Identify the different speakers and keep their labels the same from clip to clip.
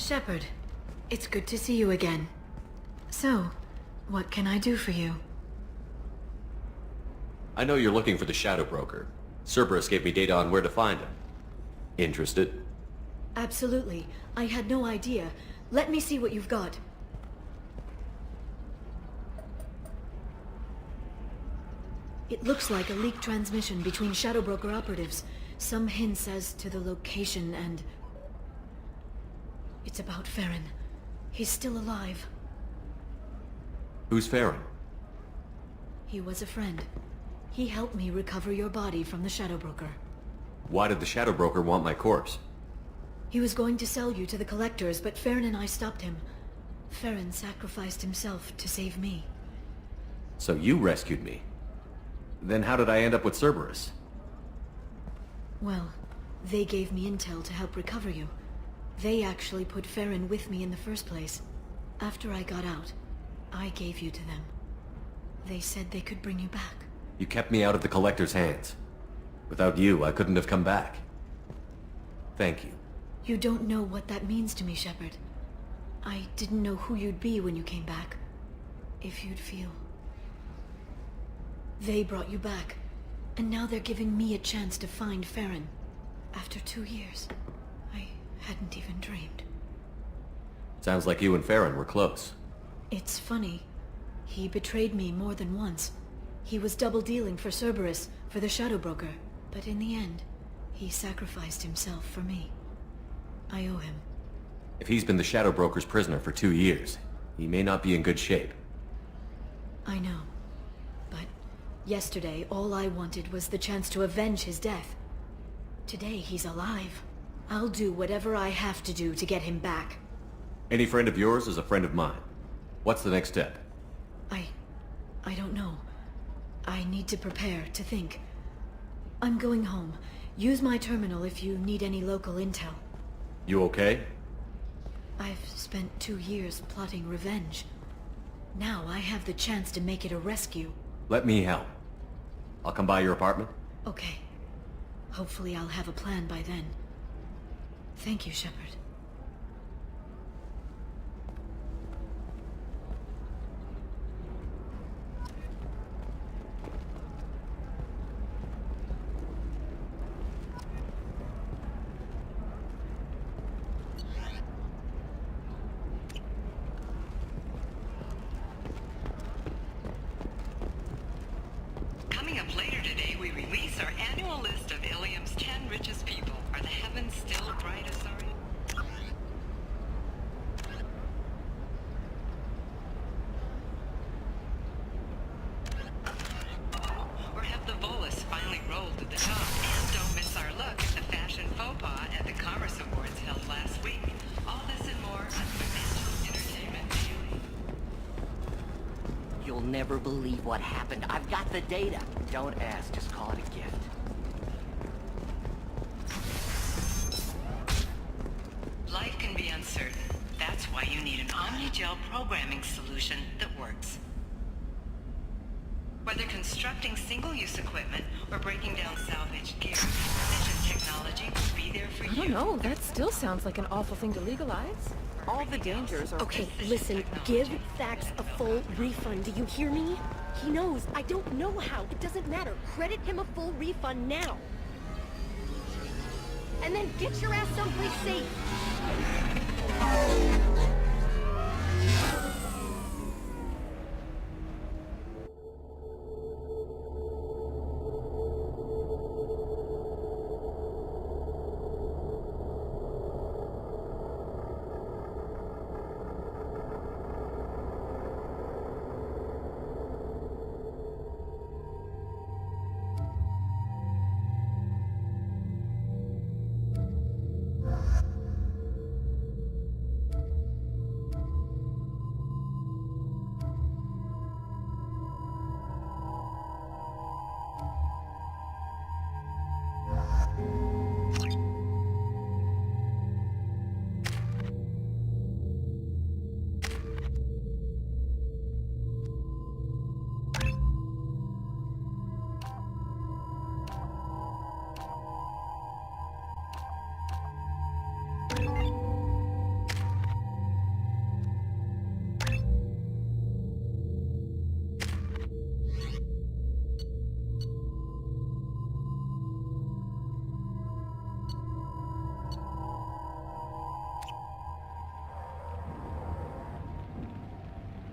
Speaker 1: Shepard, it's good to see you again. So, what can I do for you?
Speaker 2: I know you're looking for the Shadow Broker. Cerberus gave me data on where to find him. Interested?
Speaker 1: Absolutely. I had no idea. Let me see what you've got. It looks like a leaked transmission between Shadow Broker operatives. Some hints as to the location and... It's about Farron. He's still alive.
Speaker 2: Who's Farron?
Speaker 1: He was a friend. He helped me recover your body from the Shadow Broker.
Speaker 2: Why did the Shadow Broker want my corpse?
Speaker 1: He was going to sell you to the collectors, but Farron and I stopped him. Farron sacrificed himself to save me.
Speaker 2: So you rescued me. Then how did I end up with Cerberus?
Speaker 1: Well, they gave me intel to help recover you. They actually put Farron with me in the first place. After I got out, I gave you to them. They said they could bring you back.
Speaker 2: You kept me out of the Collector's hands. Without you, I couldn't have come back. Thank you.
Speaker 1: You don't know what that means to me, Shepard. I didn't know who you'd be when you came back. If you'd feel... They brought you back, and now they're giving me a chance to find Farron. After 2 years, I hadn't even dreamed.
Speaker 2: Sounds like you and Farron were close.
Speaker 1: It's funny. He betrayed me more than once. He was double-dealing for Cerberus, for the Shadow Broker. But in the end, he sacrificed himself for me. I owe him.
Speaker 2: If he's been the Shadow Broker's prisoner for 2 years, he may not be in good shape.
Speaker 1: I know. But yesterday, all I wanted was the chance to avenge his death. Today, he's alive. I'll do whatever I have to do to get him back.
Speaker 2: Any friend of yours is a friend of mine. What's the next step?
Speaker 1: I don't know. I need to prepare, to think. I'm going home. Use my terminal if you need any local intel.
Speaker 2: You okay?
Speaker 1: I've spent 2 years plotting revenge. Now I have the chance to make it a rescue.
Speaker 2: Let me help. I'll come by your apartment.
Speaker 1: Okay. Hopefully I'll have a plan by then. Thank you, Shepard.
Speaker 3: Coming up later today, we release our annual list of Ilium's 10 richest people. Are the heavens still bright as our... Or have the Volus finally rolled to the top? And don't miss our look at the fashion faux pas at the Commerce Awards held last week. All this and more on Financial Entertainment Daily.
Speaker 4: You'll never believe what happened. I've got the data. Don't ask, just call it a gift.
Speaker 3: Life can be uncertain. That's why you need an Omnigel programming solution that works. Whether constructing single-use equipment or breaking down salvaged gear, Precision Technology will be there for you.
Speaker 5: I don't know, that still sounds like an awful thing to legalize. All the dangers are...
Speaker 6: Okay, listen, give Thax a full refund, do you hear me? He knows, I don't know how, it doesn't matter. Credit him a full refund now. And then get your ass someplace safe.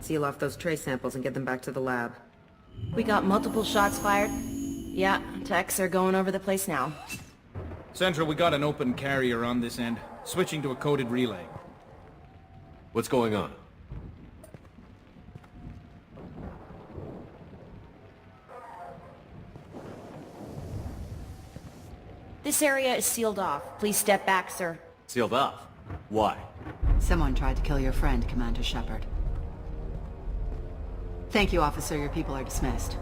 Speaker 7: seal off those trace samples and get them back to the lab.
Speaker 8: We got multiple shots fired. Yeah, techs are going over the place now.
Speaker 9: Central, we got an open carrier on this end. Switching to a coded relay.
Speaker 2: What's going on?
Speaker 8: This area is sealed off. Please step back, sir.
Speaker 2: Sealed off? Why?
Speaker 10: Someone tried to kill your friend, Commander Shepard. Thank you, officer. Your people are dismissed.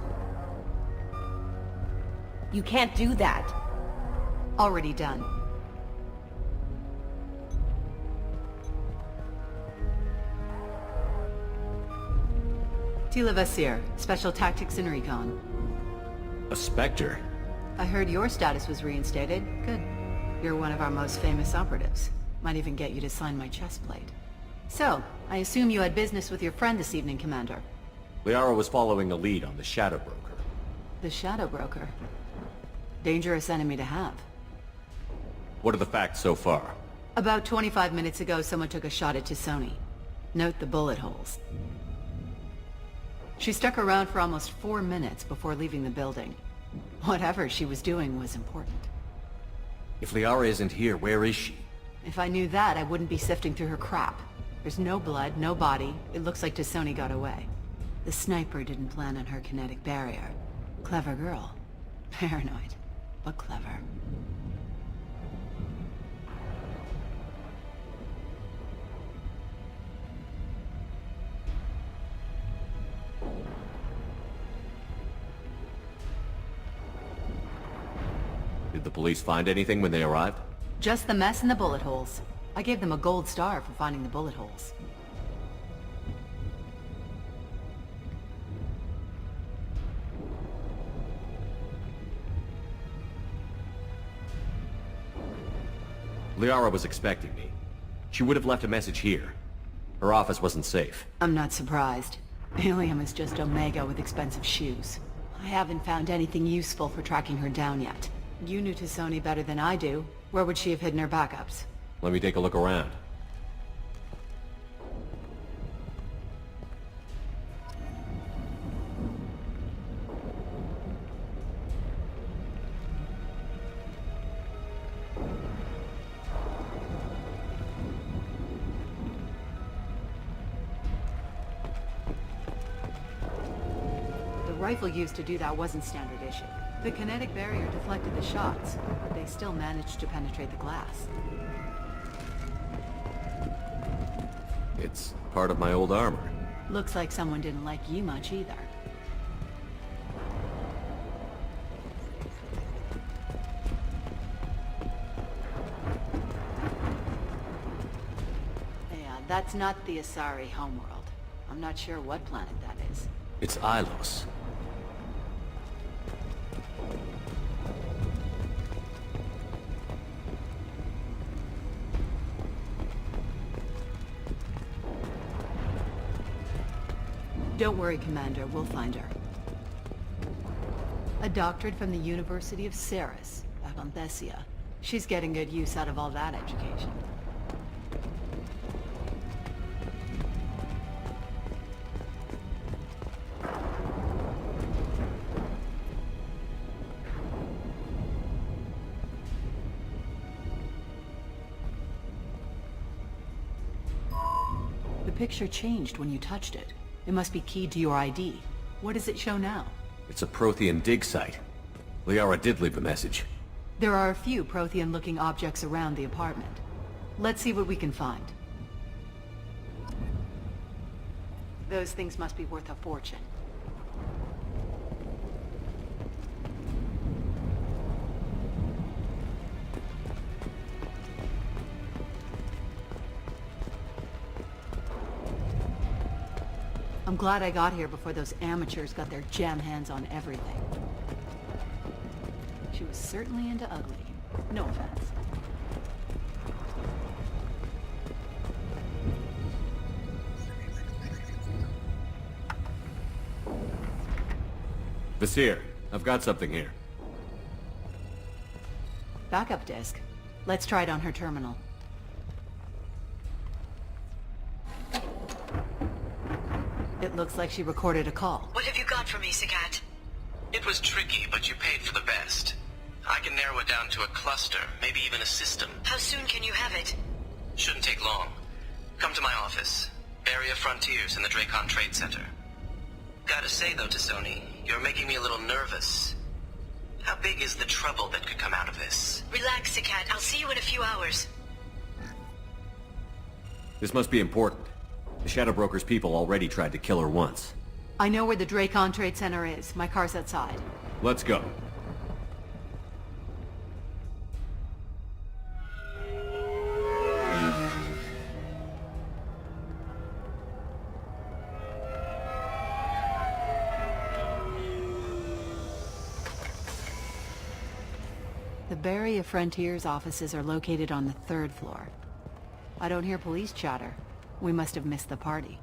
Speaker 8: You can't do that.
Speaker 10: Already done. Tila Vasir, Special Tactics and Recon.
Speaker 2: A Spectre?
Speaker 10: I heard your status was reinstated. Good. You're one of our most famous operatives. Might even get you to sign my chest plate. So, I assume you had business with your friend this evening, Commander.
Speaker 2: Liara was following a lead on the Shadow Broker.
Speaker 10: The Shadow Broker. Dangerous enemy to have.
Speaker 2: What are the facts so far?
Speaker 10: About 25 minutes ago, someone took a shot at Tisoni. Note the bullet holes. She stuck around for almost 4 minutes before leaving the building. Whatever she was doing was important.
Speaker 2: If Liara isn't here, where is she?
Speaker 10: If I knew that, I wouldn't be sifting through her crap. There's no blood, no body. It looks like Tisoni got away. The sniper didn't plan on her kinetic barrier. Clever girl. Paranoid, but clever.
Speaker 2: Did the police find anything when they arrived?
Speaker 10: Just the mess and the bullet holes. I gave them a gold star for finding the bullet holes.
Speaker 2: Liara was expecting me. She would have left a message here. Her office wasn't safe.
Speaker 10: I'm not surprised. Helium is just Omega with expensive shoes. I haven't found anything useful for tracking her down yet. You knew Tisoni better than I do. Where would she have hidden her backups?
Speaker 2: Let me take a look around.
Speaker 10: The rifle used to do that wasn't standard issue. The kinetic barrier deflected the shots, but they still managed to penetrate the glass.
Speaker 2: It's part of my old armor.
Speaker 10: Looks like someone didn't like you much either. Yeah, that's not the Asari homeworld. I'm not sure what planet that is.
Speaker 2: It's Ilos.
Speaker 10: Don't worry, Commander. We'll find her. A doctorate from the University of Ceres, back on Thessia. She's getting good use out of all that education. The picture changed when you touched it. It must be keyed to your ID. What does it show now?
Speaker 2: It's a Prothean dig site. Liara did leave a message.
Speaker 10: There are a few Prothean-looking objects around the apartment. Let's see what we can find. Those things must be worth a fortune. I'm glad I got here before those amateurs got their jam hands on everything. She was certainly into ugly. No offense.
Speaker 2: Vasir, I've got something here.
Speaker 10: Backup disk. Let's try it on her It looks like she recorded a call.
Speaker 1: What have you got for me, Sagat?
Speaker 11: It was tricky, but you paid for the best. I can narrow it down to a cluster, maybe even a system.
Speaker 1: How soon can you have it?
Speaker 11: Shouldn't take long. Come to my office. Barrier Frontiers in the Dracon Trade Center. Gotta say though to Sony, you're making me a little nervous. How big is the trouble that could come out of this?
Speaker 1: Relax, Sagat. I'll see you in a few hours.
Speaker 2: This must be important. The Shadow Broker's people already tried to kill her once.
Speaker 10: I know where the Dracon Trade Center is. My car's outside.
Speaker 2: Let's go.
Speaker 10: The Barrier Frontiers offices are located on the 3rd floor. I don't hear police chatter. We must have missed the party.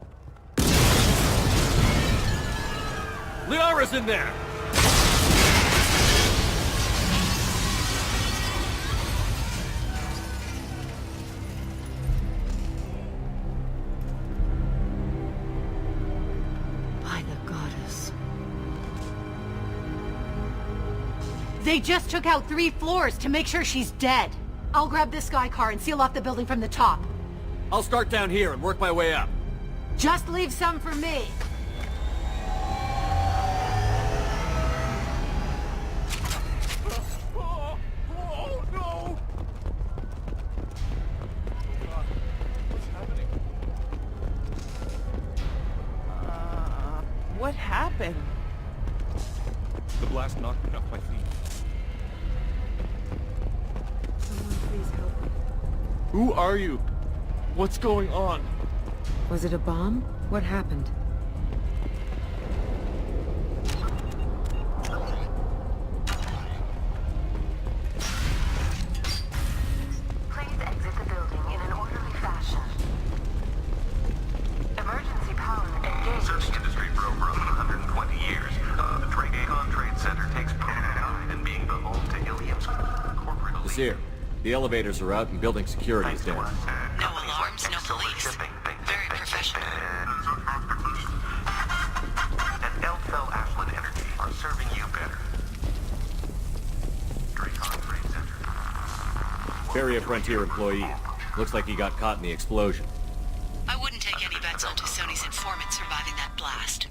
Speaker 2: Liara's in there!
Speaker 10: By the goddess. They just took out 3 floors to make sure she's dead. I'll grab this Sky car and seal off the building from the top.
Speaker 2: I'll start down here and work my way up.
Speaker 10: Just leave some for me.
Speaker 9: Oh no! What's happening?
Speaker 5: What happened?
Speaker 9: The blast knocked me off my feet.
Speaker 5: Someone please help me.
Speaker 9: Who are you? What's going on?
Speaker 7: Was it a bomb? What happened?
Speaker 12: Please exit the building in an orderly fashion. Emergency power engaged.
Speaker 13: Serving industry for over 120 years. The Dracon Trade Center takes pride in being the home to Ilium's corporate elite.
Speaker 2: Here. The elevators are out and building security is down.
Speaker 3: No alarms, no police. Very professional.
Speaker 13: And Elfell Ashland Energy are serving you better. Dracon Trade Center.
Speaker 2: Barrier Frontier employee. Looks like he got caught in the explosion.
Speaker 3: I wouldn't take any bets onto Sony's informant surviving that blast.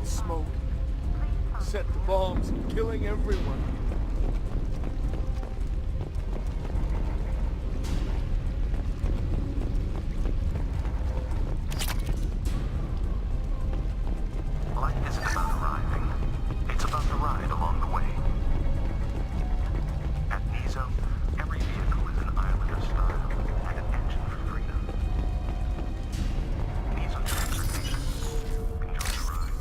Speaker 9: Smoke. Set the bombs, killing everyone.
Speaker 13: Life isn't about arriving. It's about the ride along the way. At Nizo, every vehicle is an island of style and an engine for freedom. Nizo Transportation. Enjoy the ride.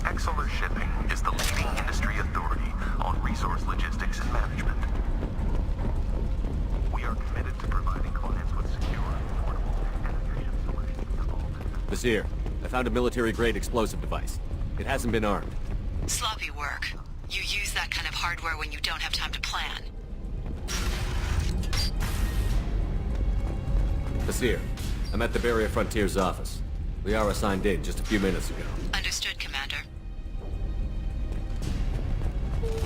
Speaker 13: Exeler Shipping is the leading industry authority on resource logistics and management. We are committed to providing clients with secure, affordable, and efficient solutions to all business.
Speaker 2: Vizier, I found a military-grade explosive device. It hasn't been armed.
Speaker 3: Sloppy work. You use that kind of hardware when you don't have time to plan.
Speaker 2: Vizier, I'm at the Barrier Frontier's office. Liara signed in just a few minutes ago.
Speaker 3: Understood, Commander.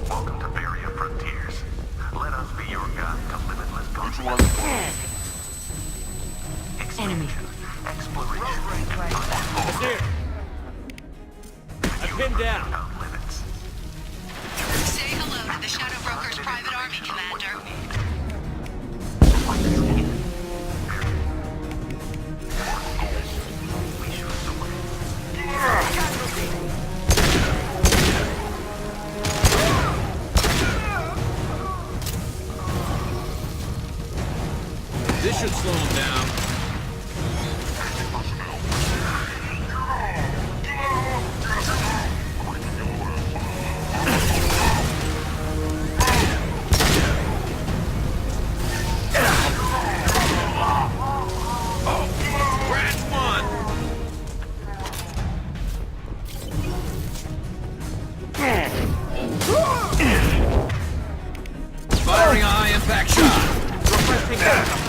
Speaker 13: Welcome to Barrier Frontiers. Let us be your guide to limitless possible.
Speaker 10: Enemy.
Speaker 13: Exploration.
Speaker 2: Vizier! I'm pinned down.
Speaker 13: Without limits.
Speaker 3: Say hello to the Shadow Broker's private army, Commander.
Speaker 9: should slow him down. Firing a high-impact shot. Requesting backup.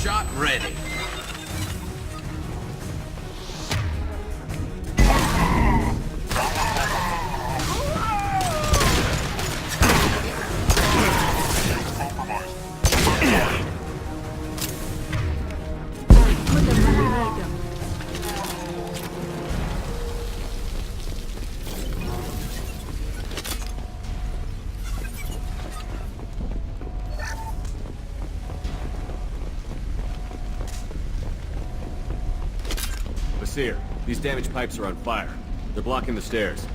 Speaker 9: Shot ready.
Speaker 2: Here. These damaged pipes are on fire. They're blocking the stairs.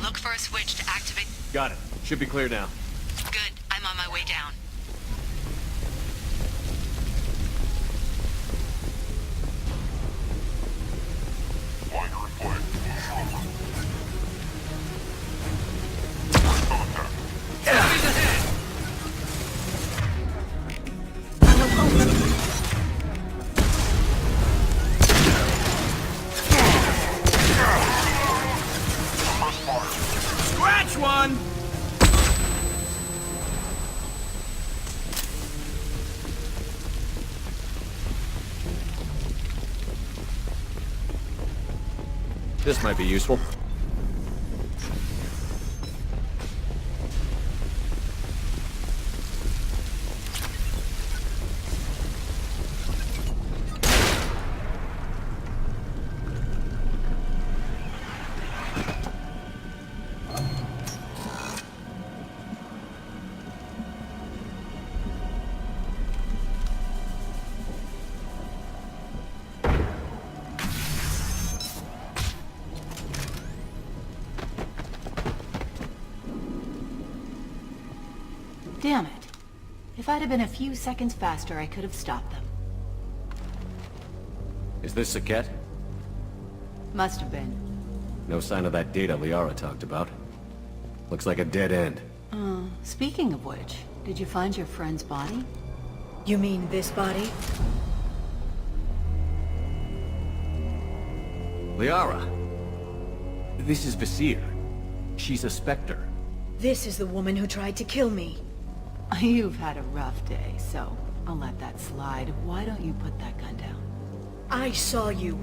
Speaker 3: Look for a switch to activate.
Speaker 2: Got it. Should be clear now.
Speaker 3: Good. I'm on my way down.
Speaker 2: This might be useful.
Speaker 10: Damn it. If I'd have been a few seconds faster, I could have stopped them.
Speaker 2: Is this Saket?
Speaker 10: Must have been.
Speaker 2: No sign of that data Liara talked about. Looks like a dead end.
Speaker 10: Speaking of which, did you find your friend's body?
Speaker 1: You mean this body?
Speaker 2: Liara! This is Visir. She's a Spectre.
Speaker 1: This is the woman who tried to kill me.
Speaker 10: You've had a rough day, so I'll let that slide. Why don't you put that gun down?
Speaker 1: I saw you.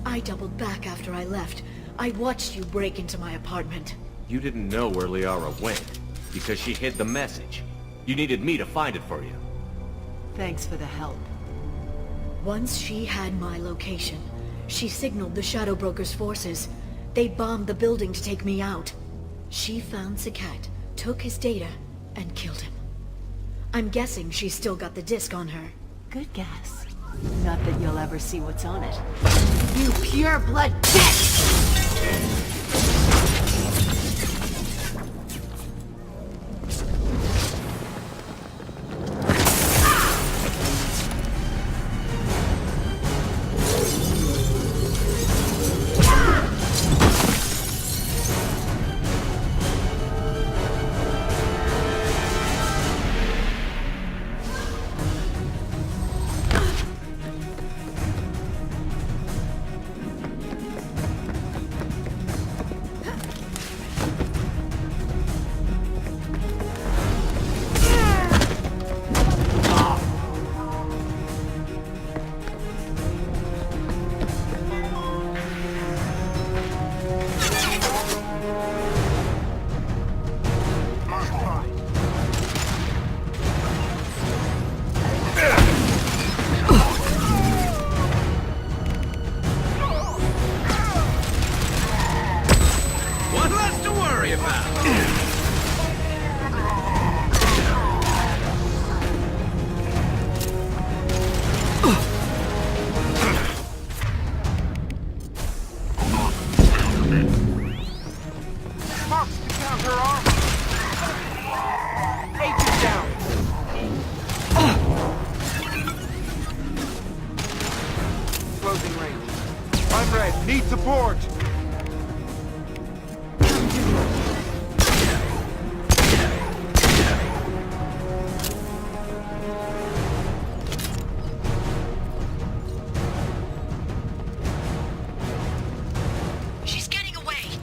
Speaker 1: I doubled back after I left. I watched you break into my apartment.
Speaker 2: You didn't know where Liara went, because she hid the message. You needed me to find it for you.
Speaker 10: Thanks for the help.
Speaker 1: Once she had my location, she signaled the Shadow Broker's forces. They bombed the building to take me out. She found Saket, took his data, and killed him. I'm guessing she's still got the disc on her.
Speaker 10: Good guess. Not that you'll ever see what's on it. You pure blood bitch!
Speaker 14: Need support!
Speaker 6: She's getting away!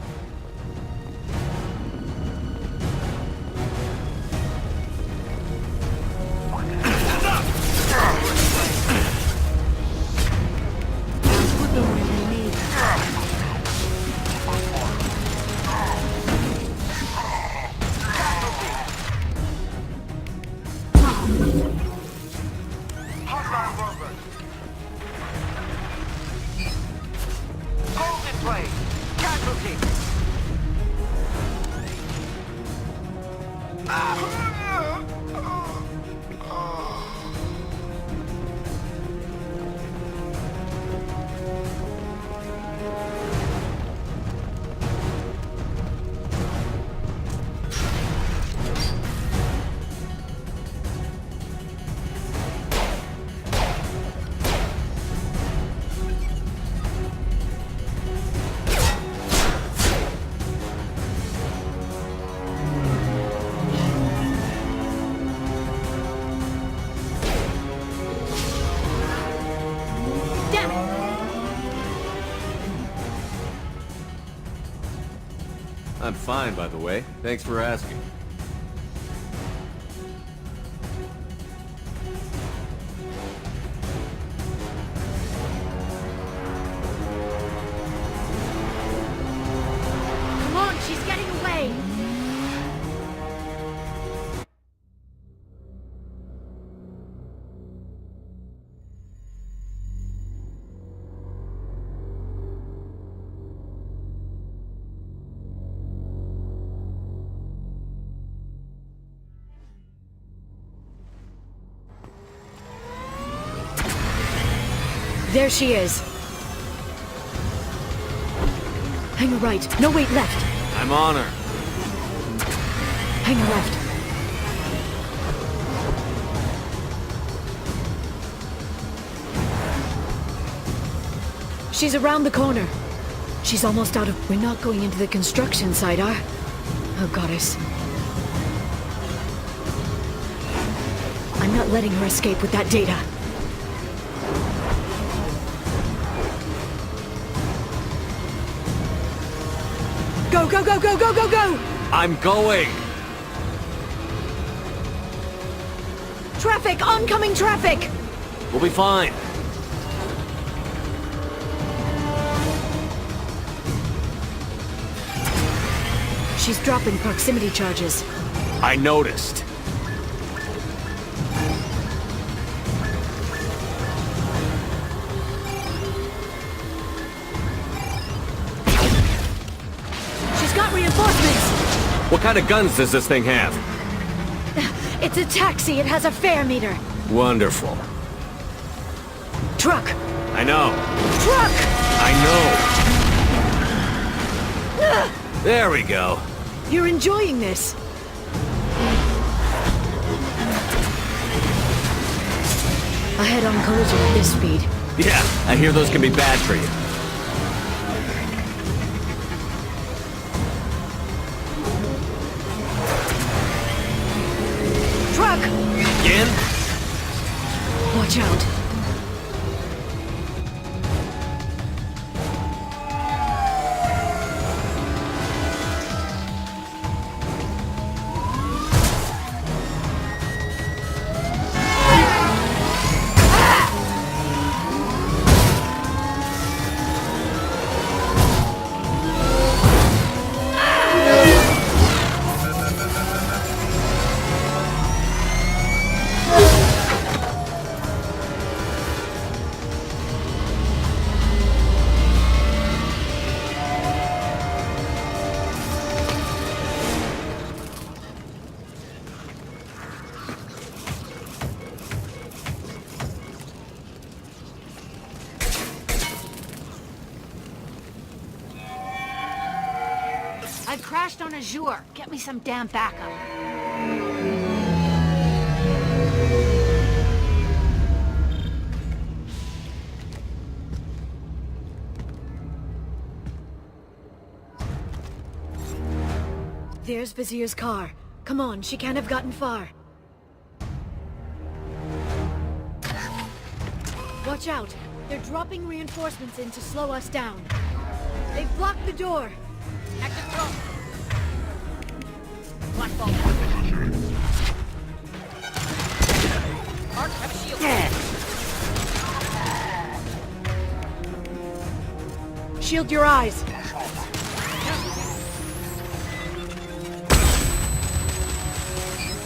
Speaker 2: I'm fine, by the way. Thanks for asking.
Speaker 6: Come on, she's getting away!
Speaker 1: There she is. Hang a right. No, wait, left.
Speaker 2: I'm on her.
Speaker 1: Hang a left. She's around the corner. She's almost out of... We're not going into the construction site, are? Oh, goddess. I'm not letting her escape with that data. Go, go, go, go, go, go, go!
Speaker 2: I'm going!
Speaker 1: Traffic! Oncoming traffic!
Speaker 2: We'll be fine.
Speaker 1: She's dropping proximity charges.
Speaker 2: I noticed.
Speaker 1: She's got reinforcements!
Speaker 2: What kind of guns does this thing have?
Speaker 1: It's a taxi. It has a fare meter.
Speaker 2: Wonderful.
Speaker 1: Truck.
Speaker 2: I know.
Speaker 1: Truck!
Speaker 2: I know. There we go.
Speaker 1: You're enjoying this. A head-on collision at this speed.
Speaker 2: Yeah, I hear those can be bad for you.
Speaker 1: Truck!
Speaker 2: Again?
Speaker 1: Watch out.
Speaker 10: I crashed on Azure. Get me some damn backup.
Speaker 1: There's Vizier's car. Come on, she can't have gotten far. Watch out. They're dropping reinforcements in to slow us down. They've blocked the door.
Speaker 10: Active drone. Black ball. Mark, have a shield.
Speaker 1: Shield your eyes.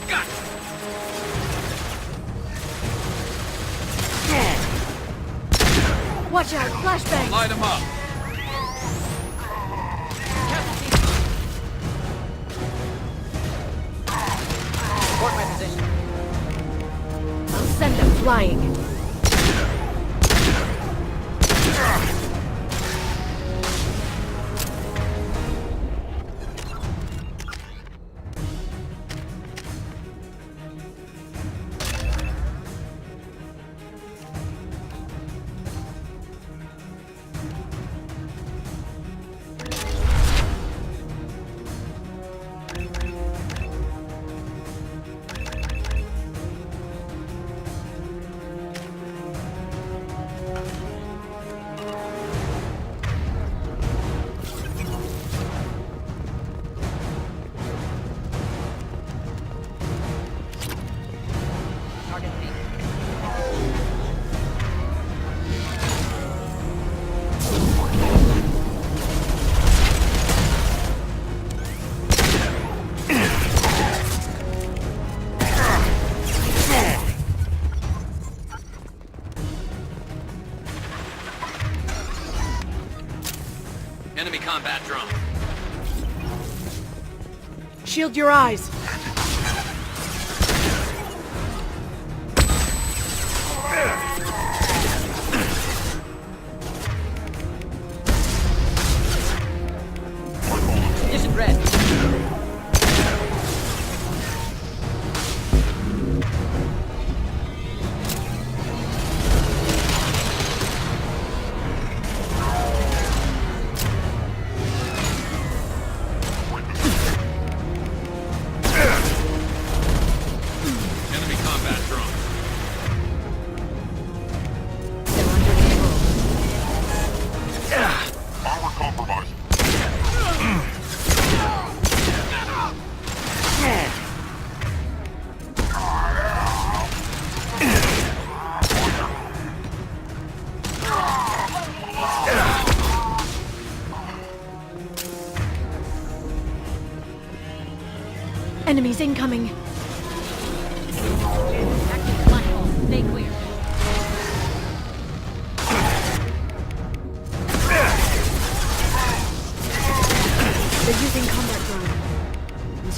Speaker 9: Got it.
Speaker 1: Watch out, flashbang.
Speaker 9: Light him up.
Speaker 10: Support my position.
Speaker 1: I'll send them flying.
Speaker 2: Enemy combat drone.
Speaker 1: Shield your eyes.
Speaker 10: Condition red.
Speaker 9: Enemy combat drone.
Speaker 13: Power compromised.
Speaker 1: Enemies incoming.
Speaker 10: Active black hole. Stay clear.
Speaker 1: They're using combat drones.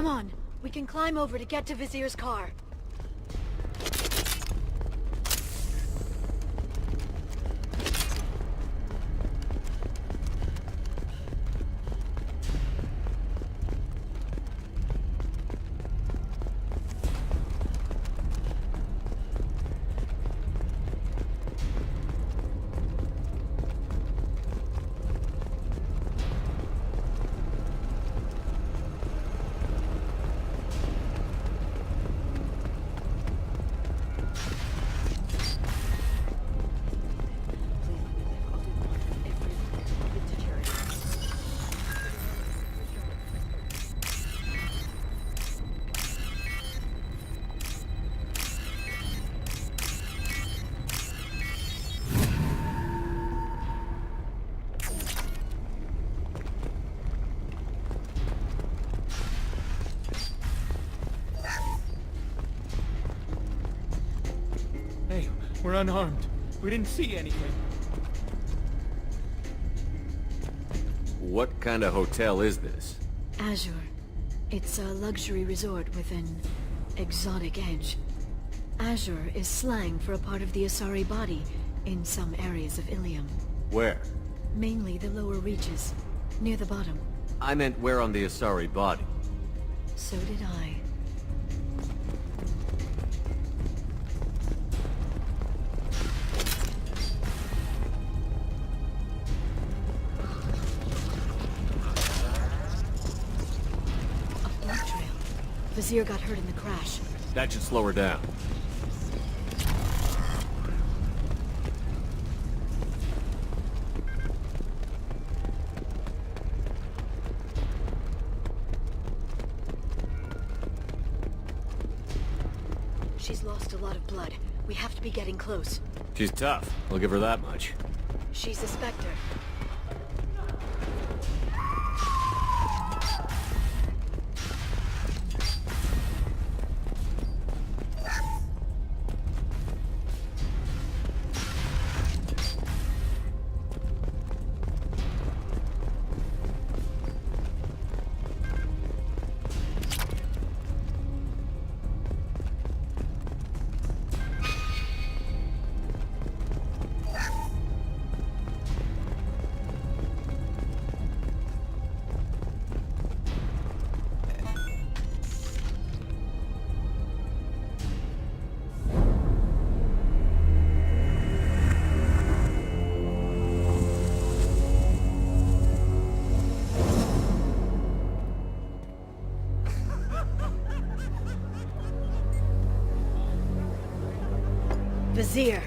Speaker 1: Come on, we can climb over to get to Vizier's car.
Speaker 9: Hey, we're unarmed. We didn't see anything.
Speaker 2: What kind of hotel is this?
Speaker 1: Azure. It's a luxury resort with an exotic edge. Azure is slang for a part of the Asari body in some areas of Ilium.
Speaker 2: Where?
Speaker 1: Mainly the lower reaches, near the bottom.
Speaker 2: I meant where on the Asari body.
Speaker 1: So did I. A blood trail. Vizier got hurt in the crash.
Speaker 2: That should slow her down.
Speaker 1: She's lost a lot of blood. We have to be getting close.
Speaker 2: She's tough. I'll give her that much.
Speaker 1: She's a Spectre. Vizier,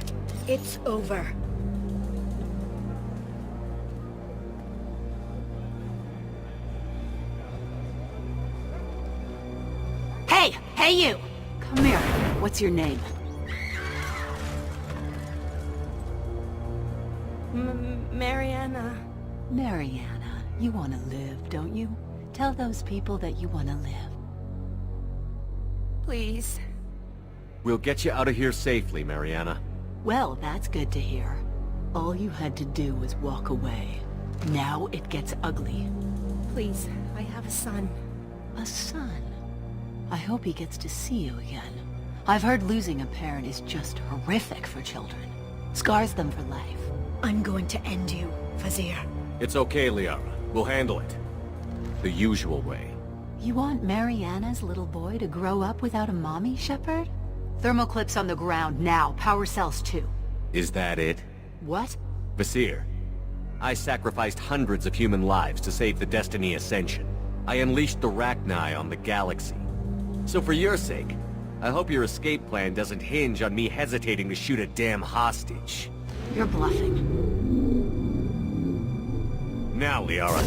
Speaker 1: it's over.
Speaker 10: Hey! Hey you! Come here. What's your name?
Speaker 6: Mariana.
Speaker 10: Mariana. You want to live, don't you? Tell those people that you want to live.
Speaker 6: Please.
Speaker 2: We'll get you out of here safely, Mariana.
Speaker 10: Well, that's good to hear. All you had to do was walk away. Now it gets ugly.
Speaker 6: Please, I have a son.
Speaker 10: A son? I hope he gets to see you again. I've heard losing a parent is just horrific for children. Scars them for life.
Speaker 1: I'm going to end you, Vizier.
Speaker 2: It's okay, Liara. We'll handle it. The usual way.
Speaker 10: You want Mariana's little boy to grow up without a mommy, Shepard? Thermal clips on the ground now. Power cells too.
Speaker 2: Is that it?
Speaker 10: What?
Speaker 2: Vasir, I sacrificed hundreds of human lives to save the Destiny Ascension. I unleashed the Rachni on the galaxy. So for your sake, I hope your escape plan doesn't hinge on me hesitating to shoot a damn hostage.
Speaker 10: You're bluffing.
Speaker 2: Now, Liara.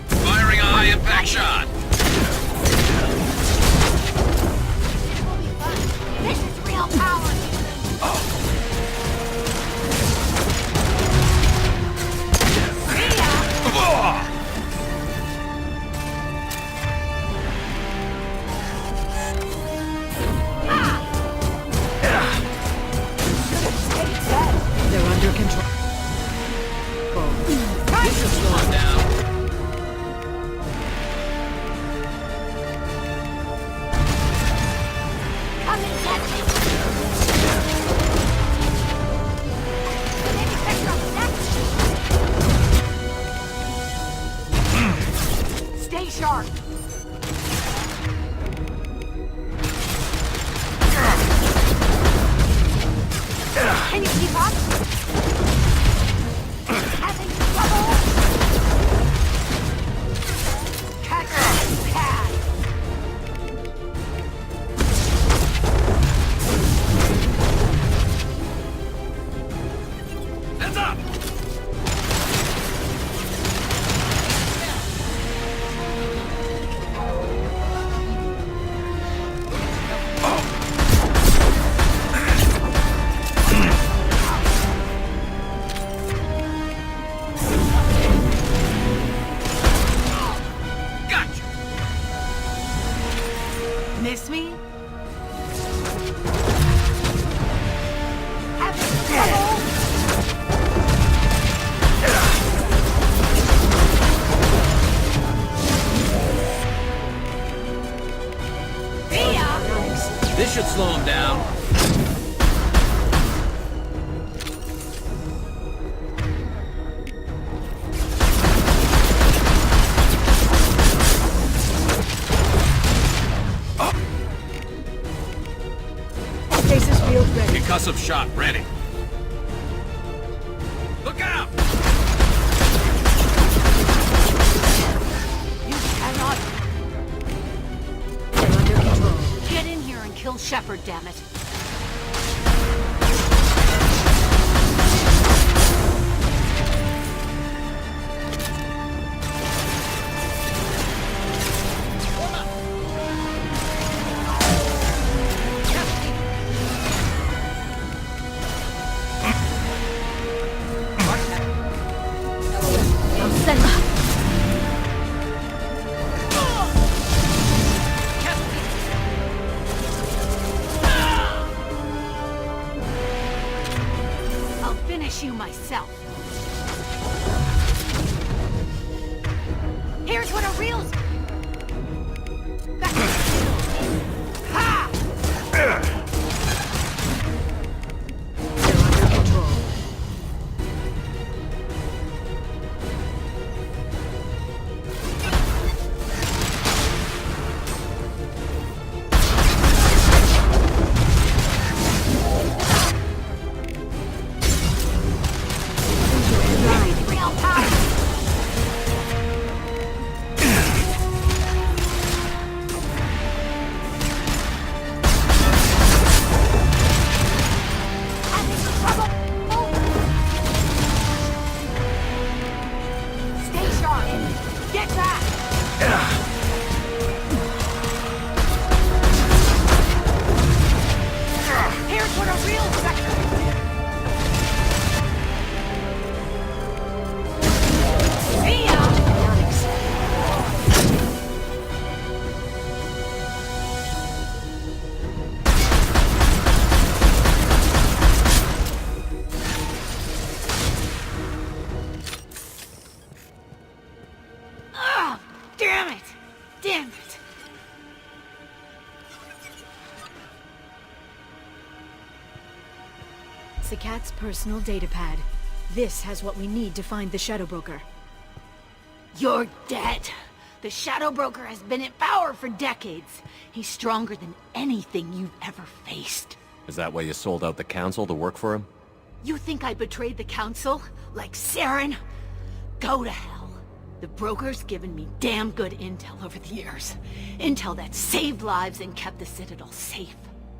Speaker 13: Firing a high-impact shot.
Speaker 6: This is real power!
Speaker 13: Oh.
Speaker 10: miss me?
Speaker 9: This should slow him down.
Speaker 1: Stasis field ready.
Speaker 9: Concussive shot ready. Look out!
Speaker 10: You cannot.
Speaker 1: They're under control.
Speaker 10: Get in here and kill Shepard, damn it. You myself. Here's what a real... Ha!
Speaker 1: They're under control.
Speaker 10: Damn it!
Speaker 1: Sakat's personal datapad. This has what we need to find the Shadow Broker.
Speaker 10: You're dead. The Shadow Broker has been in power for decades. He's stronger than anything you've ever faced.
Speaker 2: Is that why you sold out the Council to work for him?
Speaker 10: You think I betrayed the Council? Like Saren? Go to hell. The Broker's given me damn good intel over the years. Intel that saved lives and kept the Citadel safe.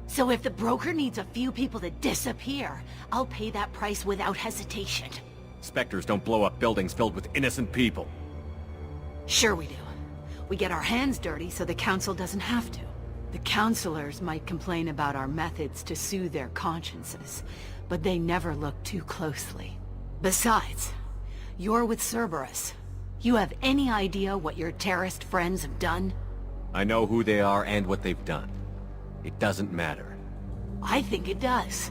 Speaker 10: So if the Broker needs a few people to disappear, I'll pay that price without hesitation.
Speaker 2: Spectres don't blow up buildings filled with innocent people.
Speaker 10: Sure we do. We get our hands dirty so the Council doesn't have to. The Councilors might complain about our methods to soothe their consciences, but they never look too closely. Besides, you're with Cerberus. You have any idea what your terrorist friends have done?
Speaker 2: I know who they are and what they've done. It doesn't matter.
Speaker 10: I think it does.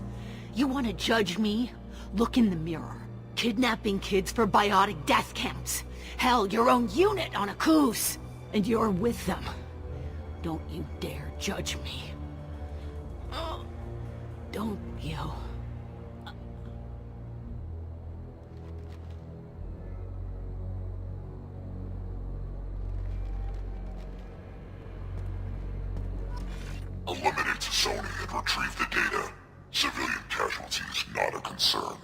Speaker 10: You want to judge me? Look in the mirror. Kidnapping kids for biotic death camps. Hell, your own unit on a cruise. And you're with them. Don't you dare judge me. Don't you?
Speaker 14: Eliminate Sony and retrieve the data. Civilian casualties not a concern.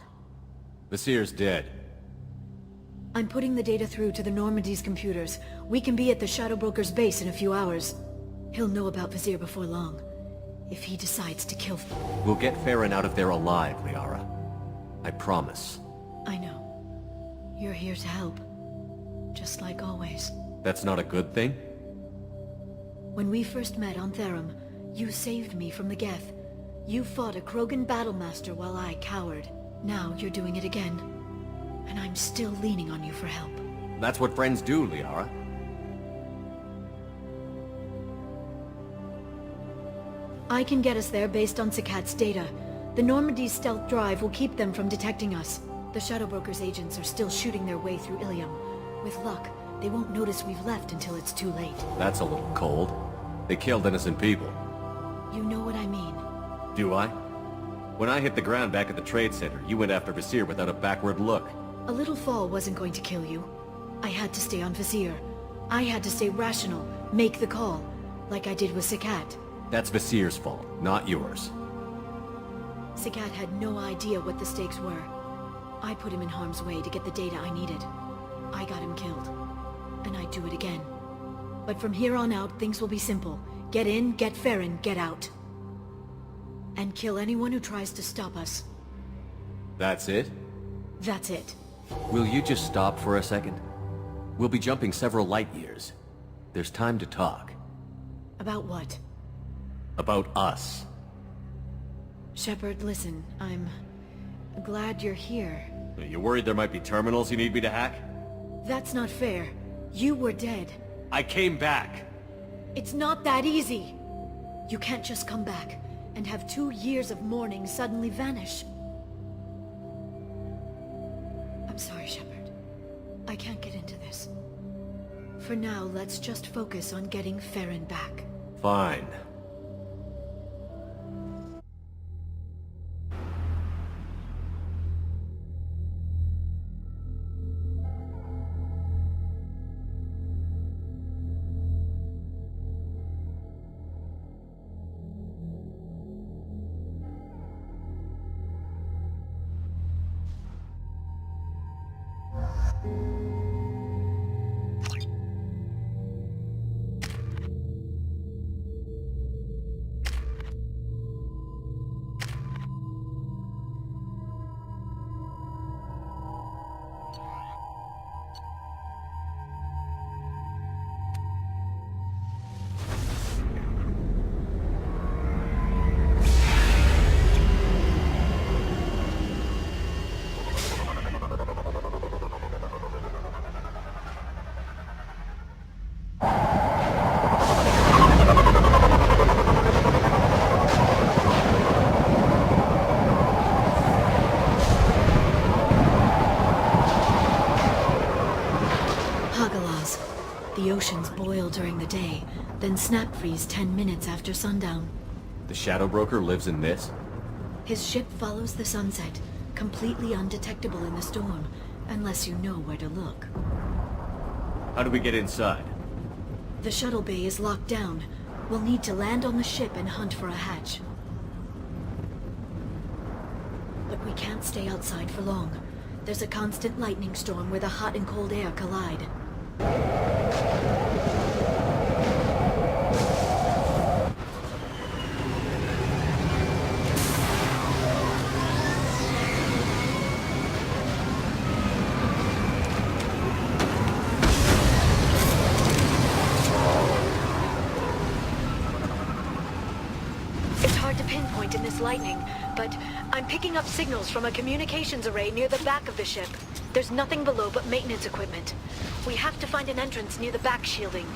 Speaker 2: Vasir's dead.
Speaker 1: I'm putting the data through to the Normandy's computers. We can be at the Shadow Broker's base in a few hours. He'll know about Vasir before long. If he decides to kill...
Speaker 2: We'll get Farron out of there alive, Liara. I promise.
Speaker 1: I know. You're here to help. Just like always.
Speaker 2: That's not a good thing?
Speaker 1: When we first met on Therum, you saved me from the Geth. You fought a Krogan battlemaster while I cowered. Now you're doing it again. And I'm still leaning on you for help.
Speaker 2: That's what friends do, Liara.
Speaker 1: I can get us there based on Sakat's data. The Normandy's stealth drive will keep them from detecting us. The Shadow Broker's agents are still shooting their way through Ilium. With luck, they won't notice we've left until it's too late.
Speaker 2: That's a little cold. They killed innocent people.
Speaker 1: You know what I mean.
Speaker 2: Do I? When I hit the ground back at the trade center, you went after Vizier without a backward look.
Speaker 1: A little fall wasn't going to kill you. I had to stay on Vizier. I had to stay rational, make the call, like I did with Sakat.
Speaker 2: That's Vizier's fault, not yours.
Speaker 1: Sakat had no idea what the stakes were. I put him in harm's way to get the data I needed. I got him killed. And I'd do it again. But from here on out, things will be simple. Get in, get Farron, get out. And kill anyone who tries to stop us.
Speaker 2: That's it?
Speaker 1: That's it.
Speaker 2: Will you just stop for a second? We'll be jumping several light years. There's time to talk.
Speaker 1: About what?
Speaker 2: About us.
Speaker 1: Shepard, listen, I'm glad you're here.
Speaker 2: Are you worried there might be terminals you need me to hack?
Speaker 1: That's not fair. You were dead.
Speaker 2: I came back.
Speaker 1: It's not that easy. You can't just come back and have 2 years of mourning suddenly vanish. I'm sorry, Shepard. I can't get into this. For now, let's just focus on getting Farron back.
Speaker 2: Fine.
Speaker 1: The oceans boil during the day, then snap freeze 10 minutes after sundown.
Speaker 2: The Shadow Broker lives in this?
Speaker 1: His ship follows the sunset, completely undetectable in the storm, unless you know where to look.
Speaker 2: How do we get inside?
Speaker 1: The shuttle bay is locked down. We'll need to land on the ship and hunt for a hatch. But we can't stay outside for long. There's a constant lightning storm where the hot and cold air collide. It's hard to pinpoint in this lightning, but I'm picking up signals from a communications array near the back of the ship. There's nothing below but maintenance equipment. We have to find an entrance near the back shielding.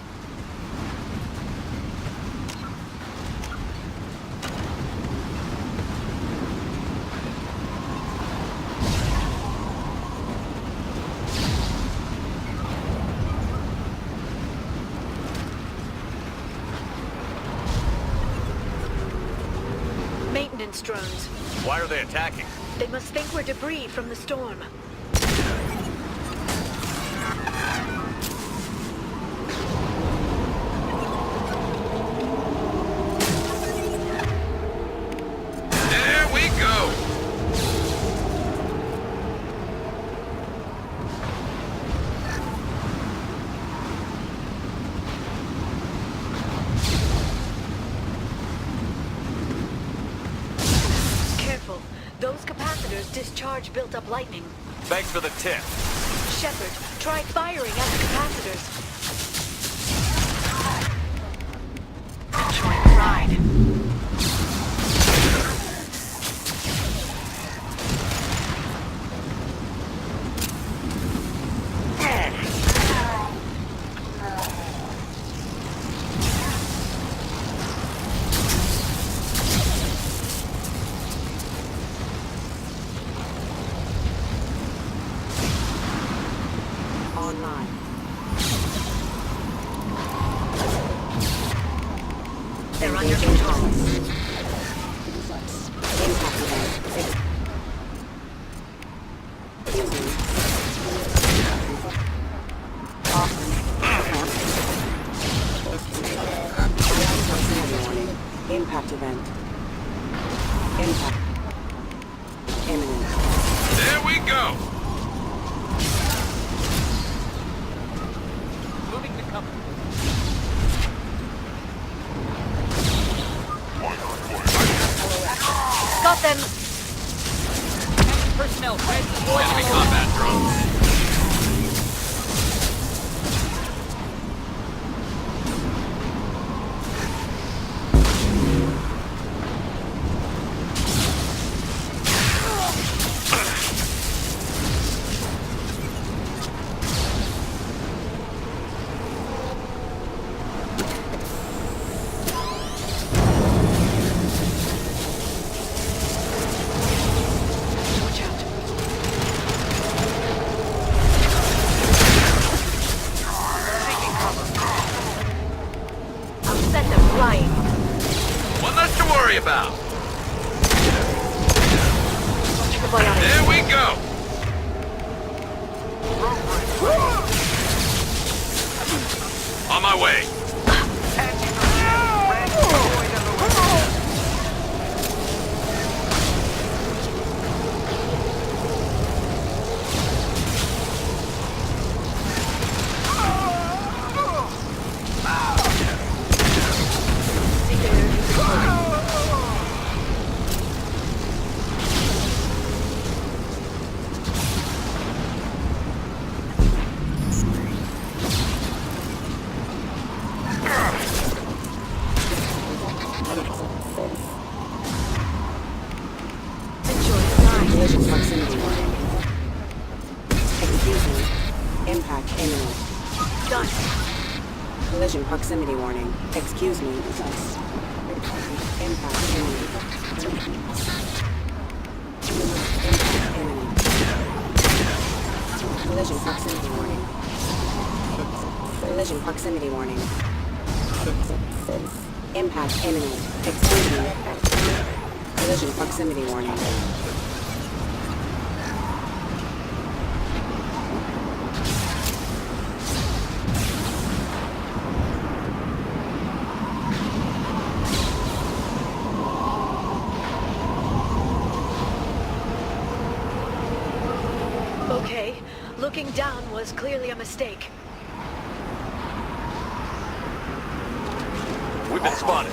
Speaker 1: Maintenance drones.
Speaker 2: Why are they attacking?
Speaker 1: They must think we're debris from the storm.
Speaker 13: There we go!
Speaker 1: Careful. Those capacitors discharge built-up lightning.
Speaker 2: Thanks for the tip.
Speaker 1: Shepard, try firing at the capacitors.
Speaker 8: Enjoy the ride.
Speaker 10: online.
Speaker 6: They're under control.
Speaker 10: Impact event. Impact event. Impact. Imminent.
Speaker 13: There we go!
Speaker 9: Moving to cover.
Speaker 6: Got them!
Speaker 9: Personnel ready.
Speaker 13: Enemy combat drones. One less to worry about. There we go. On my way.
Speaker 10: Collision proximity warning. Excuse me. Impact imminent.
Speaker 6: Done.
Speaker 10: Collision proximity warning. Excuse me. Impact imminent. Impact imminent. Collision proximity warning. Collision proximity warning. Impact imminent. Excuse me. Collision proximity warning.
Speaker 1: Okay, looking down was clearly a mistake.
Speaker 2: We've been spotted.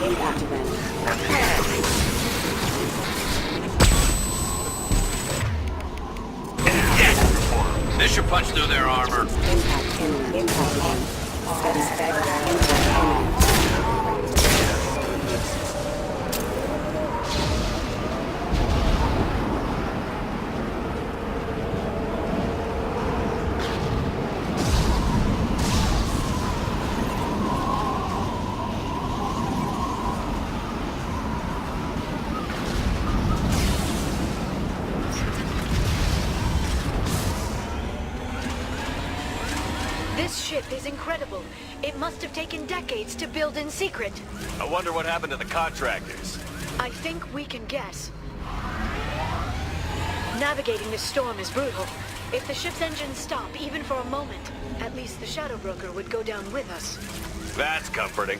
Speaker 10: Impact event.
Speaker 13: Yes! This should punch through their armor.
Speaker 10: Impact imminent. Impact event. Impact imminent.
Speaker 1: This ship is incredible. It must have taken decades to build in secret.
Speaker 2: I wonder what happened to the contractors.
Speaker 1: I think we can guess. Navigating this storm is brutal. If the ship's engines stop, even for a moment, at least the Shadow Broker would go down with us.
Speaker 2: That's comforting.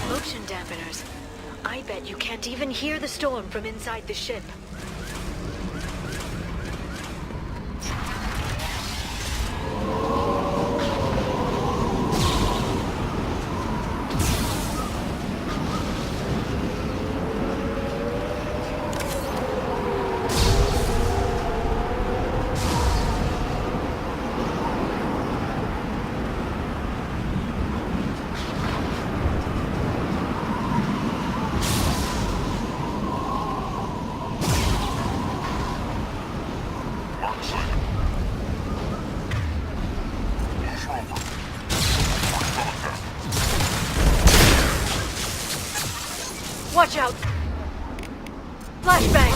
Speaker 1: Motion dampeners. I bet you can't even hear the storm from inside the ship.
Speaker 6: Watch out! Flashbang!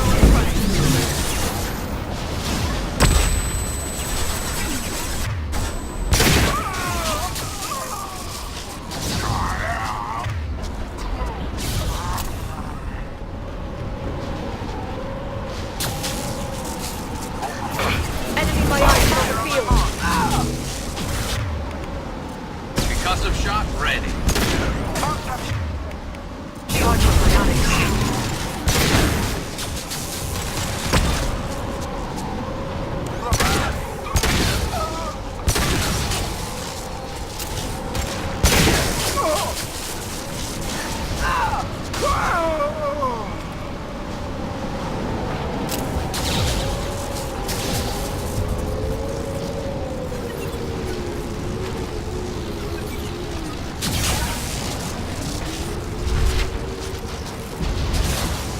Speaker 6: Enemy biotics on the field.
Speaker 13: Concussive shot ready.
Speaker 1: Charge of biotics.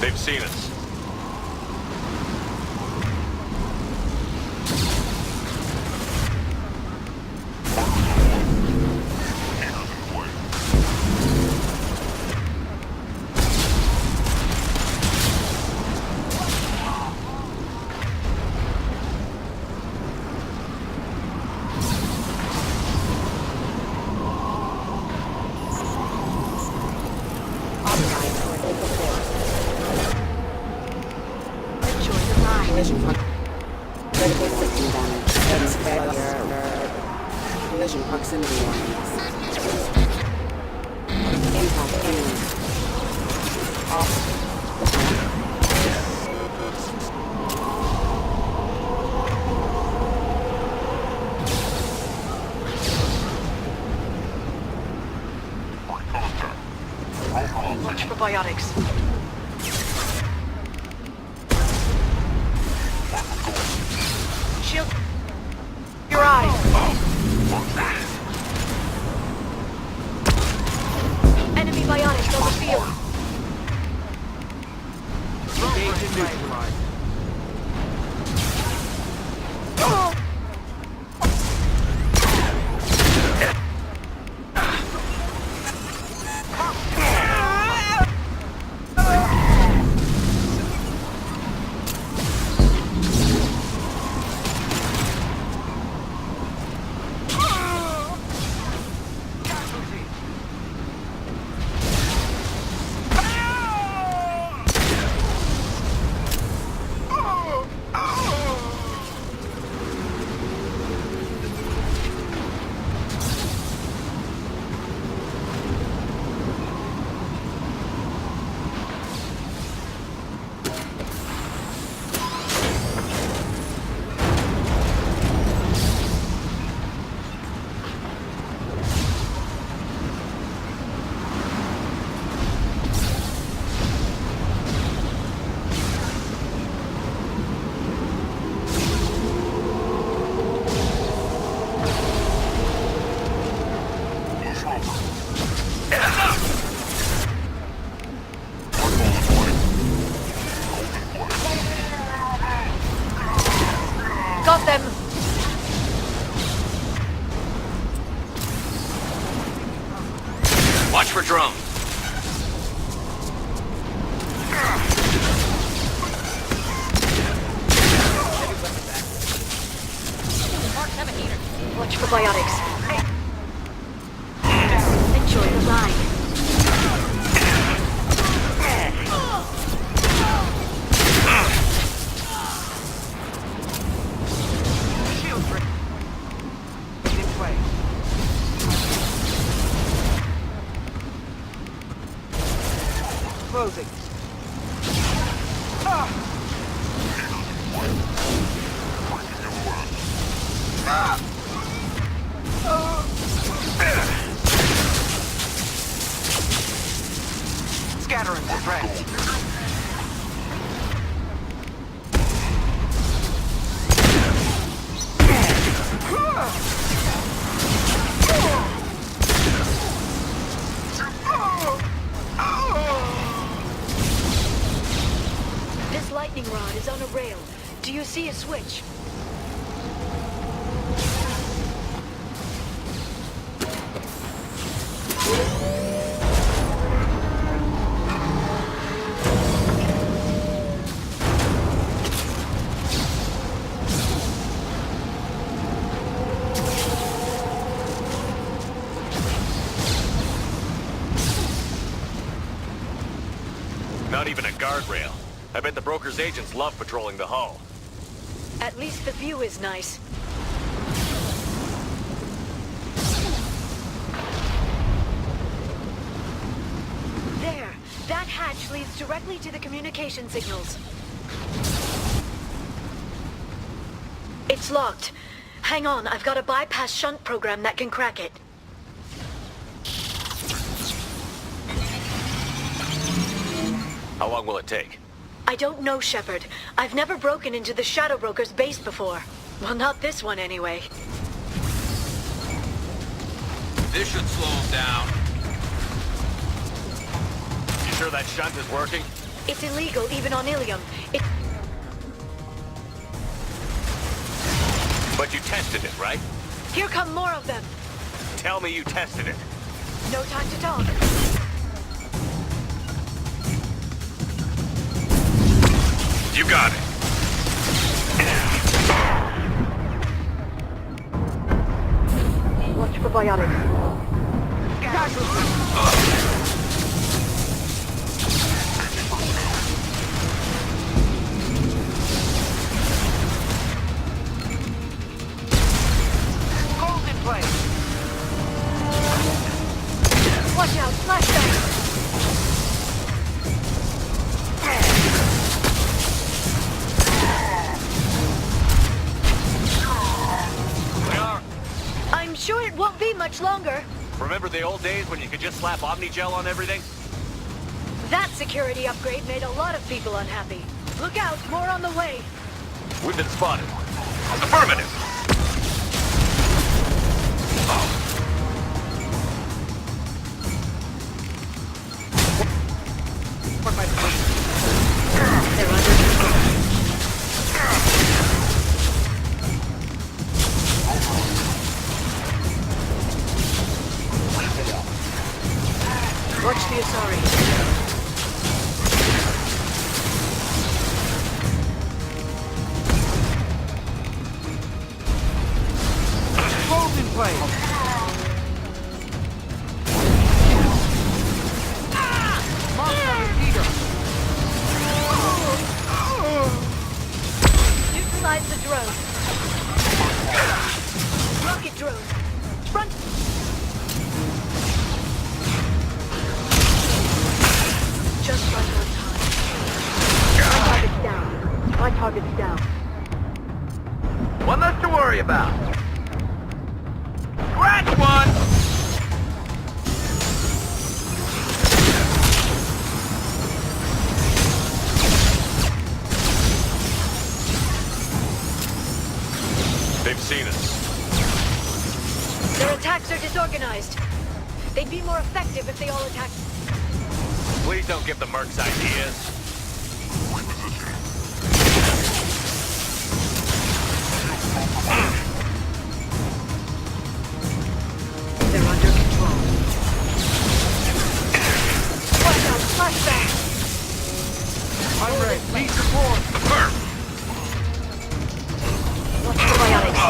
Speaker 13: They've seen us.
Speaker 8: Collision critical system damage. Status failure. Collision proximity warnings. Impact imminent.
Speaker 1: Watch for biotics. Shield your eyes. Enemy biotics on the field.
Speaker 9: Engage neutralized.
Speaker 1: Got them.
Speaker 13: Watch for drone.
Speaker 1: Watch for biotics. Enjoy the ride.
Speaker 9: Closing. Scattering the threat.
Speaker 1: This lightning rod is on a rail. Do you see a switch?
Speaker 2: Not even a guardrail. I bet the broker's agents love patrolling the hull.
Speaker 1: At least the view is nice. There! That hatch leads directly to the communication signals. It's locked. Hang on, I've got a bypass shunt program that can crack it.
Speaker 2: How long will it take?
Speaker 1: I don't know, Shepard. I've never broken into the Shadow Broker's base before. Well, not this one anyway.
Speaker 15: This should slow him down.
Speaker 2: You sure that shunt is working?
Speaker 1: It's illegal, even on Ilium.
Speaker 2: But you tested it, right?
Speaker 1: Here come more of them.
Speaker 2: Tell me you tested it.
Speaker 1: No time to talk.
Speaker 15: You got it.
Speaker 1: Watch for biotics.
Speaker 15: Hold in place.
Speaker 1: Watch out, flashbang! I'm sure it won't be much longer.
Speaker 2: Remember the old days when you could just slap Omnigel on everything?
Speaker 1: That security upgrade made a lot of people unhappy. Look out, more on the way.
Speaker 2: We've been spotted.
Speaker 15: Affirmative.
Speaker 1: They're under control. Watch the Asari.
Speaker 15: Hold in place. Monster repeater.
Speaker 1: Neutralize the drone. Rocket drone. Front. Just right on time. My target's down.
Speaker 15: One less to worry about. Scratch one!
Speaker 2: They've seen us.
Speaker 1: Their attacks are disorganized. They'd be more effective if they all attacked.
Speaker 2: Please don't give the mercs ideas.
Speaker 1: They're under control. Watch out, flashbang!
Speaker 15: I'm ready. Need support. Affirm.
Speaker 1: Watch the biotics.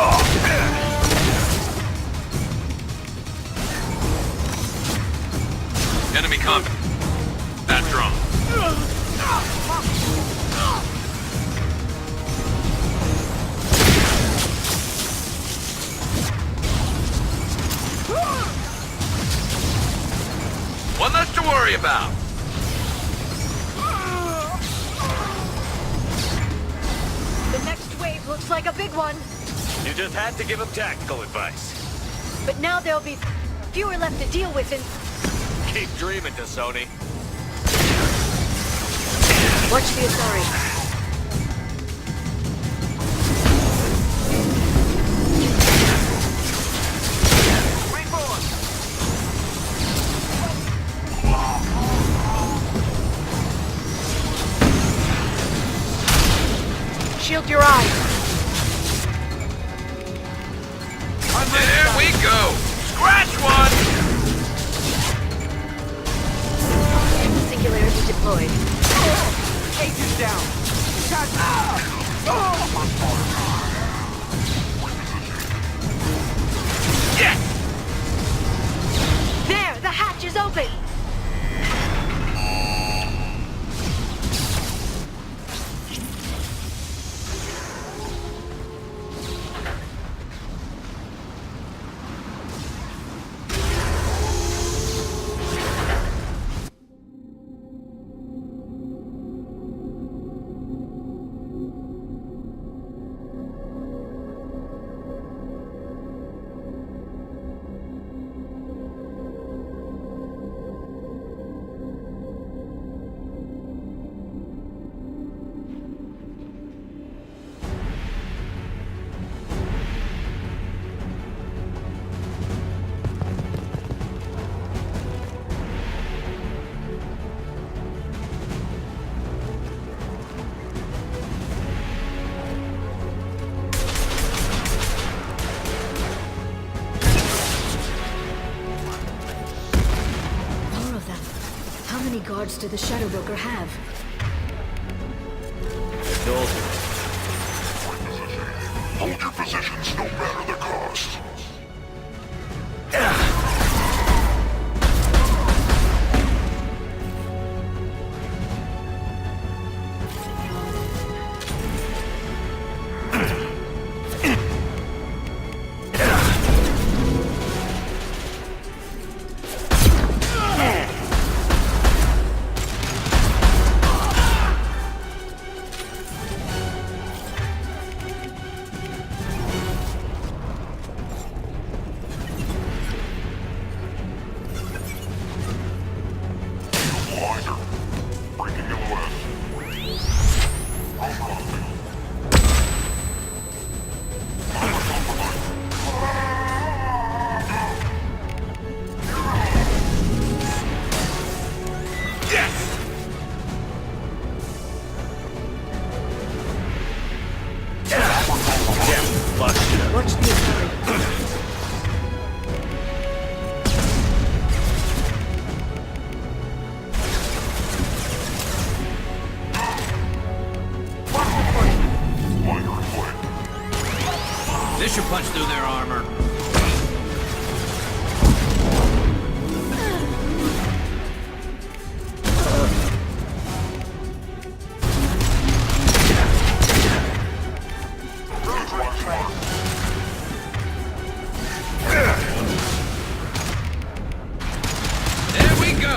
Speaker 15: Enemy combat. That drone. One less to worry about.
Speaker 1: The next wave looks like a big one.
Speaker 2: You just had to give them tactical advice.
Speaker 1: But now there'll be fewer left to deal with and...
Speaker 2: Keep dreaming, Sony.
Speaker 1: Watch the Asari. Shield your eyes.
Speaker 15: There we go. Scratch one.
Speaker 1: Singularity deployed.
Speaker 15: Agent down. Yes.
Speaker 1: There, the hatch is open. guards to the Shadow Broker have?
Speaker 2: I told you.
Speaker 14: Hold your positions no matter the cost.
Speaker 15: This should punch through their armor. There we go.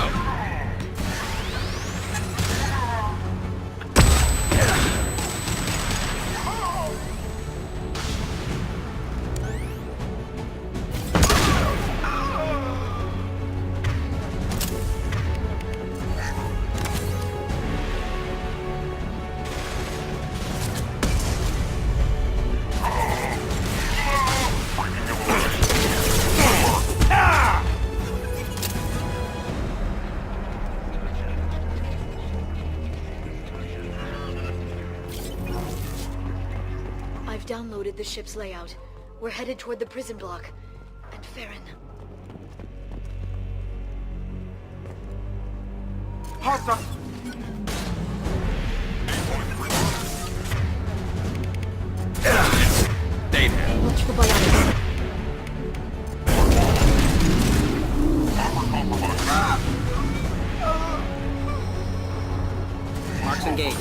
Speaker 1: I've downloaded the ship's layout. We're headed toward the prison block. And Farron.
Speaker 15: Hostile. Stay there.
Speaker 1: Watch for biotics.
Speaker 4: Marks engaged.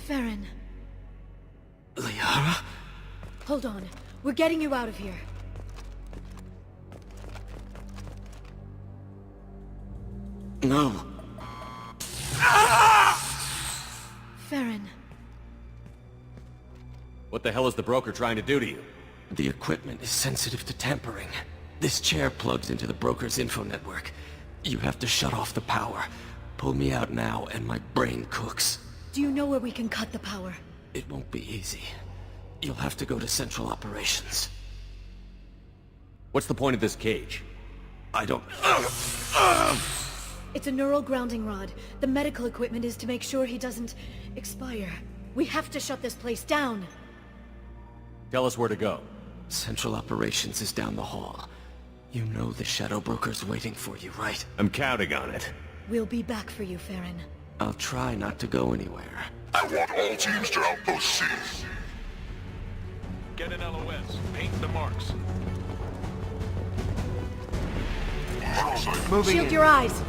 Speaker 1: Farron.
Speaker 2: Liara?
Speaker 1: Hold on. We're getting you out of here.
Speaker 2: No.
Speaker 1: Farron.
Speaker 2: What the hell is the broker trying to do to you?
Speaker 16: The equipment is sensitive to tampering. This chair plugs into the broker's info network. You have to shut off the power. Pull me out now and my brain cooks.
Speaker 1: Do you know where we can cut the power?
Speaker 16: It won't be easy. You'll have to go to Central Operations.
Speaker 2: What's the point of this cage?
Speaker 16: I don't...
Speaker 1: It's a neural grounding rod. The medical equipment is to make sure he doesn't expire. We have to shut this place down.
Speaker 2: Tell us where to go.
Speaker 16: Central Operations is down the hall. You know the Shadow Broker's waiting for you, right?
Speaker 2: I'm counting on it.
Speaker 1: We'll be back for you, Farron.
Speaker 16: I'll try not to go anywhere.
Speaker 14: I want all teams to Outpost C.
Speaker 15: Get an LOS. Paint the marks.
Speaker 1: Shield your eyes.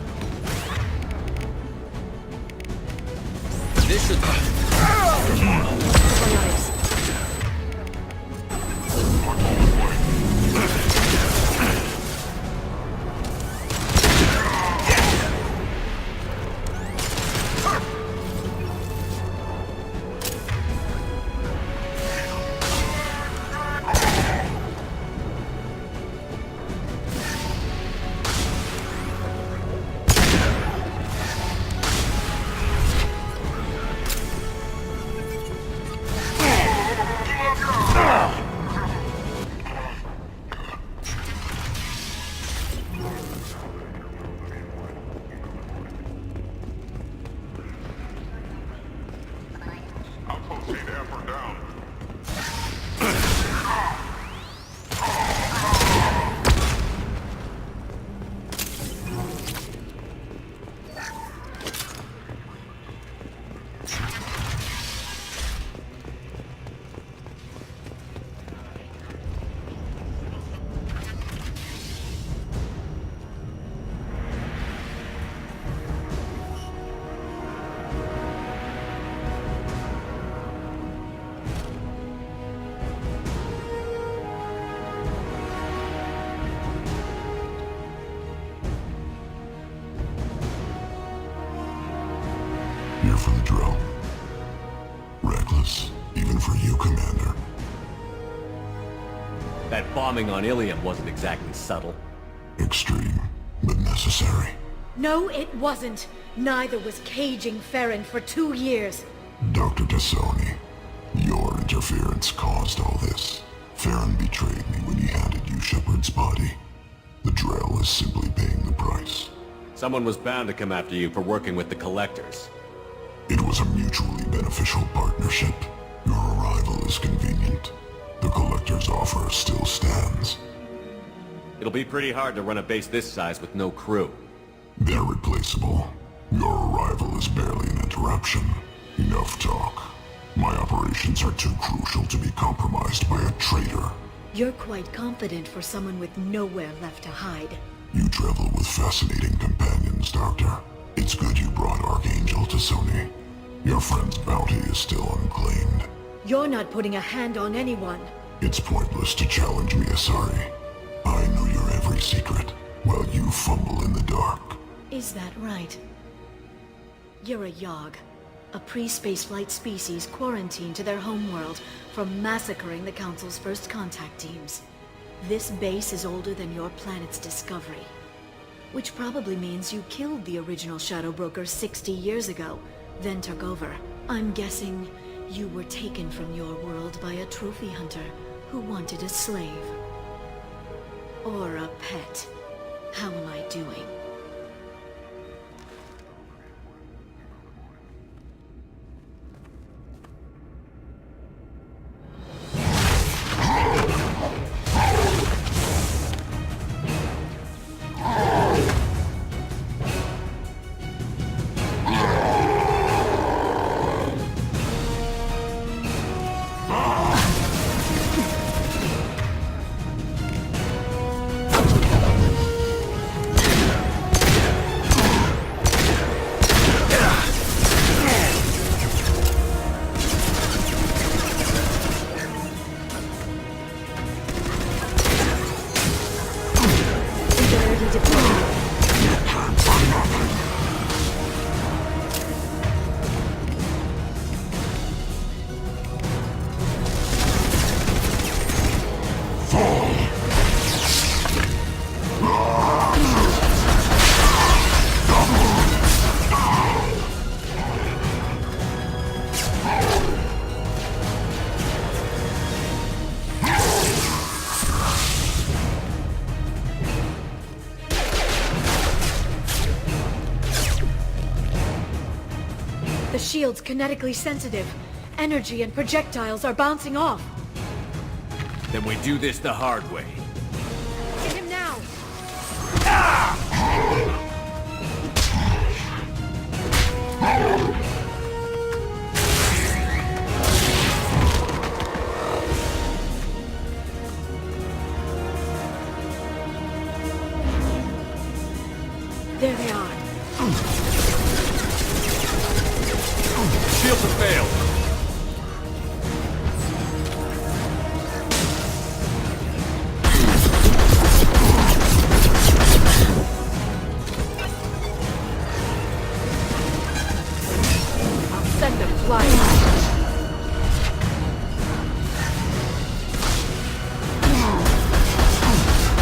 Speaker 15: This should...
Speaker 14: Outpost C to F or down. Here for the drill. Reckless, even for you, Commander.
Speaker 2: That bombing on Ilium wasn't exactly subtle.
Speaker 14: Extreme, but necessary.
Speaker 1: No, it wasn't. Neither was caging Farron for 2 years.
Speaker 14: Dr. Tassoni, your interference caused all this. Farron betrayed me when he handed you Shepard's body. The Drell is simply paying the price.
Speaker 2: Someone was bound to come after you for working with the Collectors.
Speaker 14: It was a mutually beneficial partnership. Your arrival is convenient. The Collector's offer still stands.
Speaker 2: It'll be pretty hard to run a base this size with no crew.
Speaker 14: They're replaceable. Your arrival is barely an interruption. Enough talk. My operations are too crucial to be compromised by a traitor.
Speaker 1: You're quite confident for someone with nowhere left to hide.
Speaker 14: You travel with fascinating companions, Doctor. It's good you brought Archangel Tassoni. Your friend's bounty is still unclaimed.
Speaker 1: You're not putting a hand on anyone.
Speaker 14: It's pointless to challenge me, Asari. I know your every secret, while you fumble in the dark.
Speaker 1: Is that right? You're a Yogg, a pre-spaceflight species quarantined to their homeworld from massacring the Council's first contact teams. This base is older than your planet's discovery, which probably means you killed the original Shadow Broker 60 years ago, then took over. I'm guessing you were taken from your world by a trophy hunter who wanted a slave. Or a pet. How am I doing? The shield's kinetically sensitive. Energy and projectiles are bouncing off.
Speaker 2: Then we do this the hard way.
Speaker 6: Get him now!
Speaker 1: There they are.
Speaker 2: Shields have failed.
Speaker 5: I'll send them flying.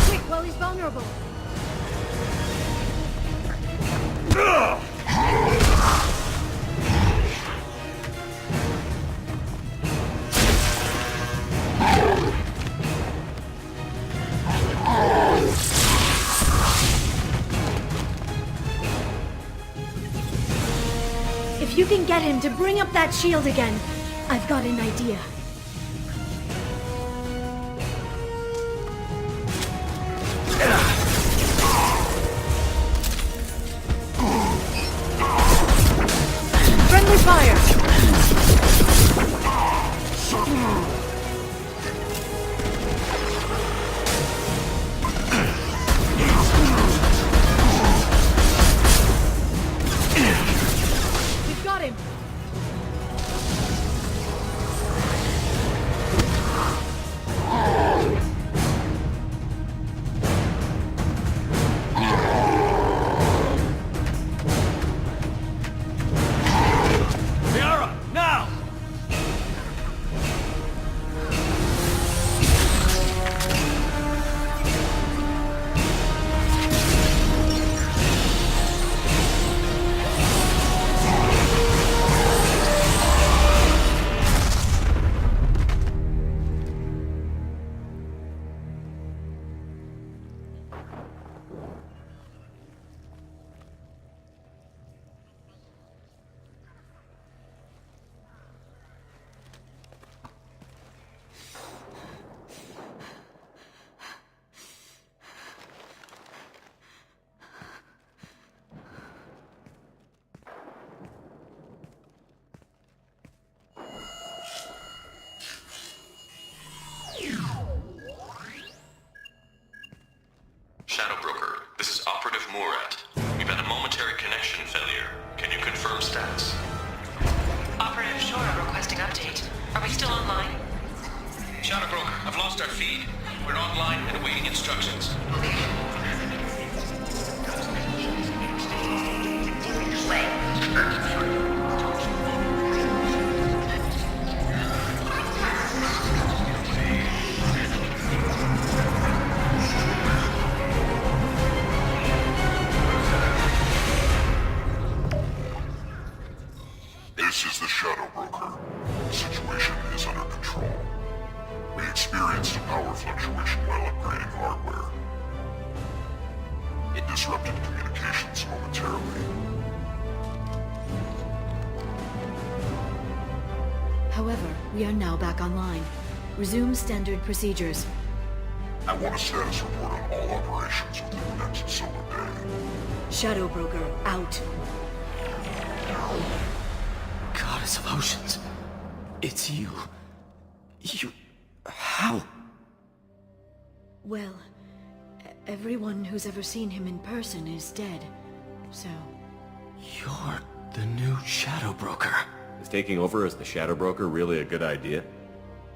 Speaker 6: Quick, while he's vulnerable.
Speaker 1: If you can get him to bring up that shield again, I've got an idea.
Speaker 5: Friendly fire!
Speaker 1: We've got him.
Speaker 2: Liara, now!
Speaker 13: Shadow Broker, this is Operative Murat. We've had a momentary connection failure. Can you confirm status?
Speaker 3: Operative Shora requesting update. Are we still online?
Speaker 13: Shadow Broker, I've lost our feed. We're online and awaiting instructions.
Speaker 14: This is the Shadow Broker. The situation is under control. We experienced a power fluctuation while upgrading hardware. It disrupted communications momentarily.
Speaker 1: However, we are now back online. Resume standard procedures.
Speaker 14: I want a status report on all operations within the next solar day.
Speaker 1: Shadow Broker, out.
Speaker 16: Goddess of Oceans. It's you. You... How?
Speaker 1: Well, everyone who's ever seen him in person is dead, so...
Speaker 16: You're the new Shadow Broker.
Speaker 2: Is taking over as the Shadow Broker really a good idea?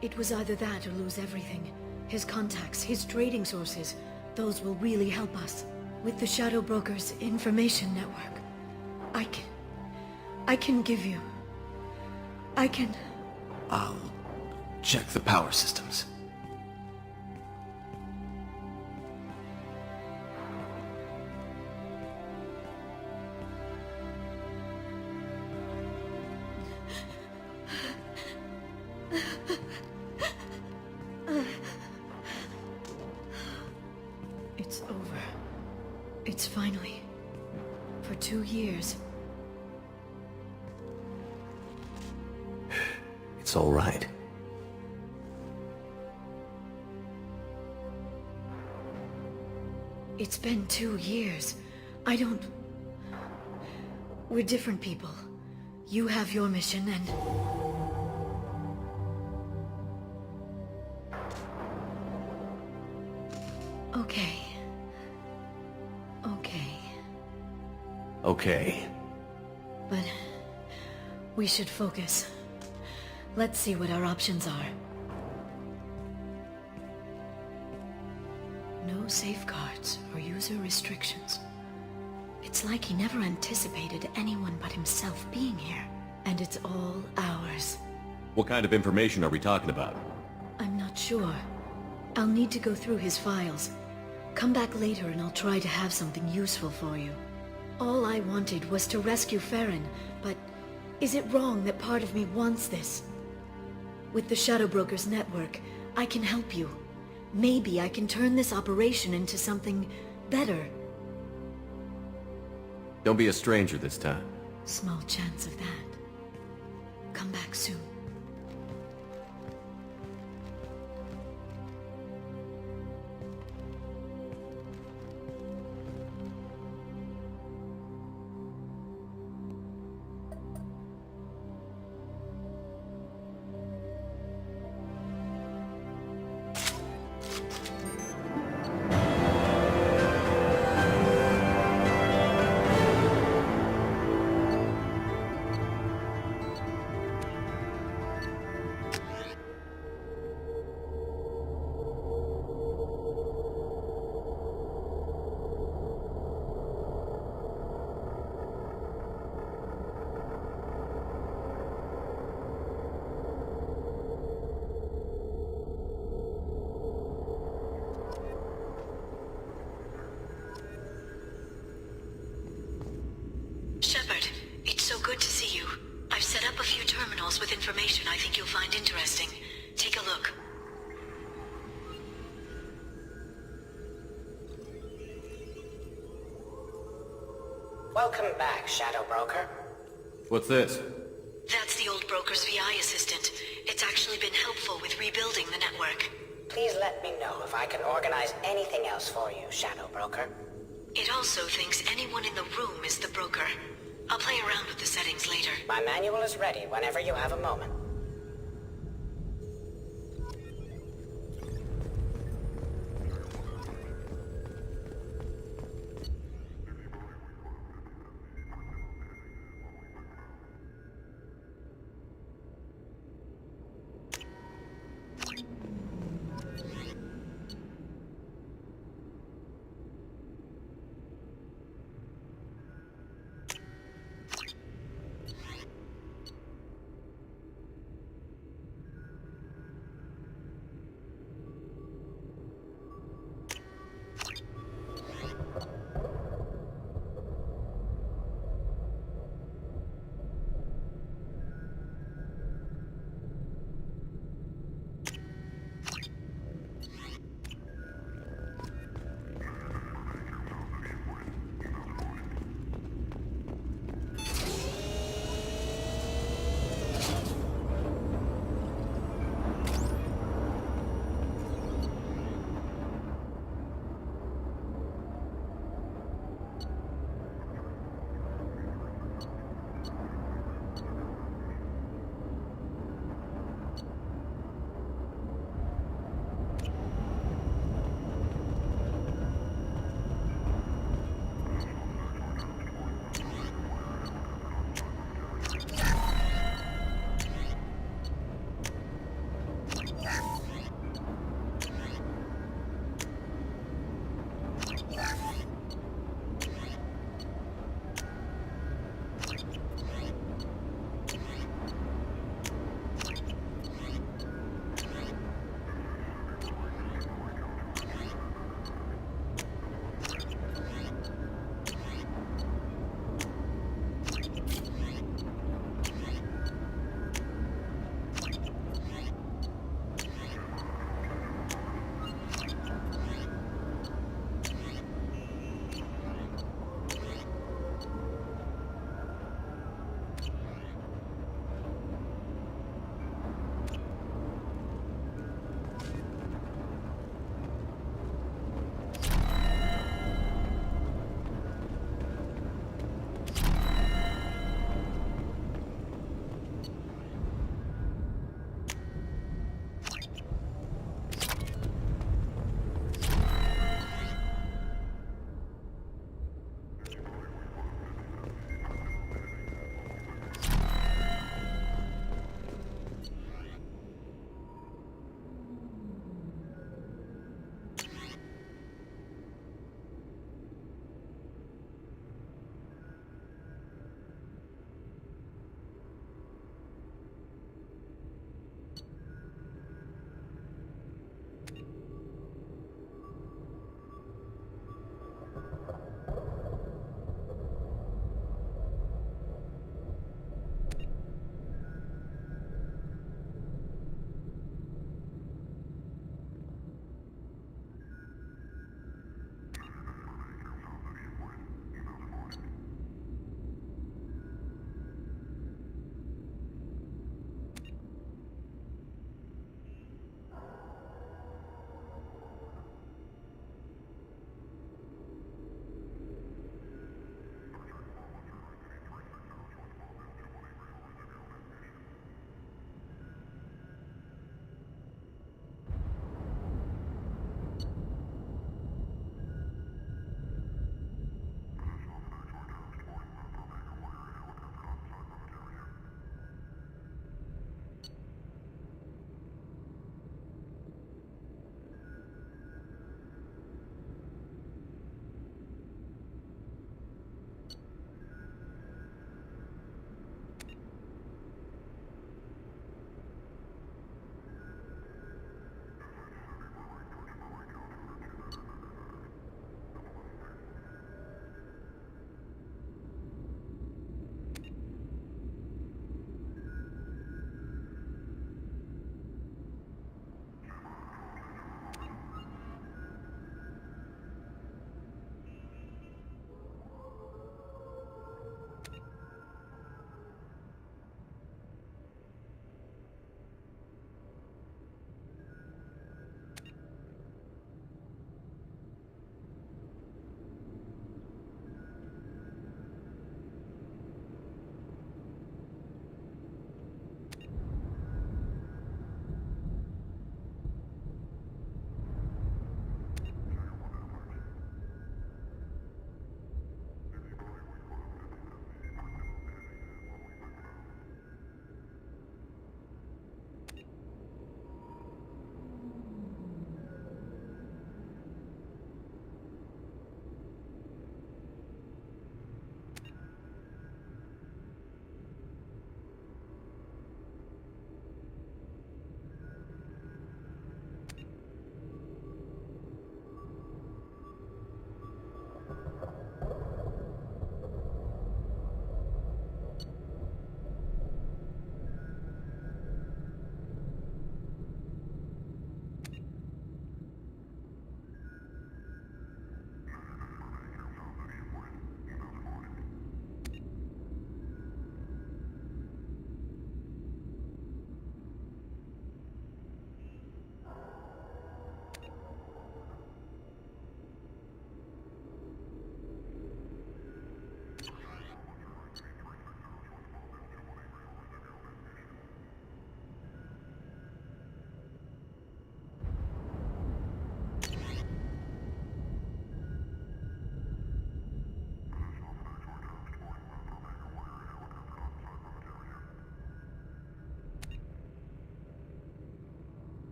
Speaker 1: It was either that or lose everything. His contacts, his trading sources, those will really help us. With the Shadow Broker's information network, I can give you... I can...
Speaker 16: I'll check the power systems.
Speaker 1: It's over. It's finally... For 2 years.
Speaker 2: it's all right.
Speaker 1: It's been 2 years. I don't... We're different people. You have your mission and... Okay. Okay.
Speaker 2: Okay.
Speaker 1: But... we should focus. Let's see what our options are. No safeguards or user restrictions. It's like he never anticipated anyone but himself being here. And it's all ours.
Speaker 2: What kind of information are we talking about?
Speaker 1: I'm not sure. I'll need to go through his files. Come back later and I'll try to have something useful for you. All I wanted was to rescue Farron, but is it wrong that part of me wants this? With the Shadow Brokers network, I can help you. Maybe I can turn this operation into something better.
Speaker 2: Don't be a stranger this time.
Speaker 1: Small chance of that. Come back soon. Shepard, it's so good to see you. I've set up a few terminals with information I think you'll find interesting. Take a look.
Speaker 4: Welcome back, Shadow Broker.
Speaker 2: What's this?
Speaker 1: That's the old broker's VI assistant. It's actually been helpful with rebuilding the network.
Speaker 4: Please let me know if I can organize anything else for you, Shadow Broker.
Speaker 1: It also thinks anyone in the room is the broker. I'll play around with the settings later.
Speaker 4: My manual is ready whenever you have a moment.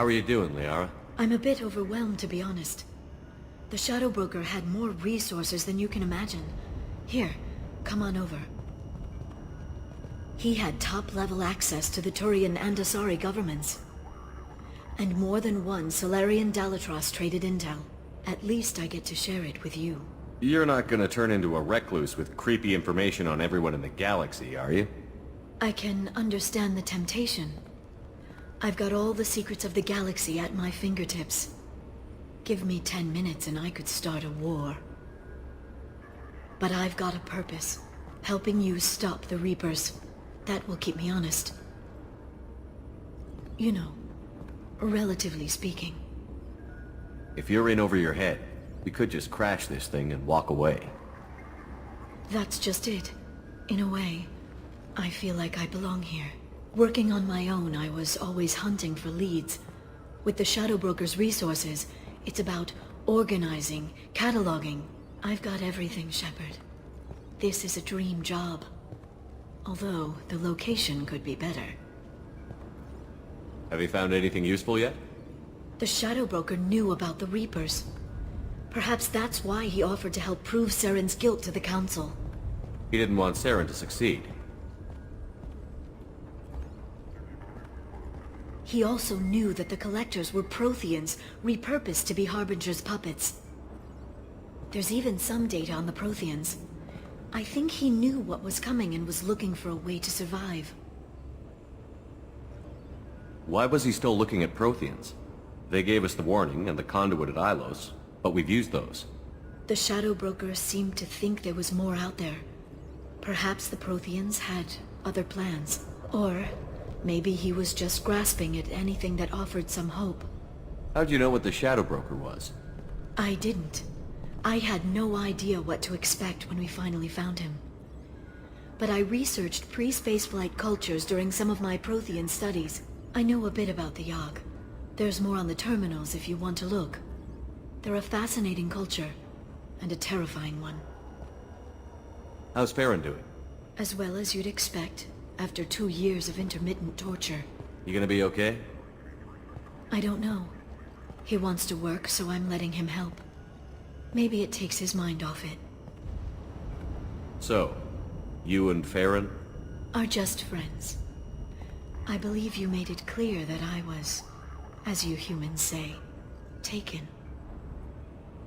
Speaker 2: How are you doing, Liara?
Speaker 1: I'm a bit overwhelmed, to be honest. The Shadow Broker had more resources than you can imagine. Here, come on over. He had top-level access to the Turian and Asari governments. And more than one Solarian Dalatros traded intel. At least I get to share it with you.
Speaker 2: You're not gonna turn into a recluse with creepy information on everyone in the galaxy, are you?
Speaker 1: I can understand the temptation. I've got all the secrets of the galaxy at my fingertips. Give me 10 minutes and I could start a war. But I've got a purpose. Helping you stop the Reapers. That will keep me honest. You know, relatively speaking.
Speaker 2: If you're in over your head, we could just crash this thing and walk away.
Speaker 1: That's just it. In a way, I feel like I belong here. Working on my own, I was always hunting for leads. With the Shadow Broker's resources, it's about organizing, cataloging. I've got everything, Shepard. This is a dream job. Although, the location could be better.
Speaker 2: Have you found anything useful yet?
Speaker 1: The Shadow Broker knew about the Reapers. Perhaps that's why he offered to help prove Saren's guilt to the Council.
Speaker 2: He didn't want Saren to succeed.
Speaker 1: He also knew that the Collectors were Protheans, repurposed to be Harbinger's puppets. There's even some data on the Protheans. I think he knew what was coming and was looking for a way to survive.
Speaker 2: Why was he still looking at Protheans? They gave us the warning and the conduit at Ilos, but we've used those.
Speaker 1: The Shadow Broker seemed to think there was more out there. Perhaps the Protheans had other plans. Or maybe he was just grasping at anything that offered some hope.
Speaker 2: How'd you know what the Shadow Broker was?
Speaker 1: I didn't. I had no idea what to expect when we finally found him. But I researched pre-spaceflight cultures during some of my Prothean studies. I know a bit about the Yogg. There's more on the terminals if you want to look. They're a fascinating culture, and a terrifying one.
Speaker 2: How's Farron doing?
Speaker 1: As well as you'd expect, after 2 years of intermittent torture.
Speaker 2: You gonna be okay?
Speaker 1: I don't know. He wants to work, so I'm letting him help. Maybe it takes his mind off it.
Speaker 2: So, you and Farron?
Speaker 1: Are just friends. I believe you made it clear that I was, as you humans say, taken.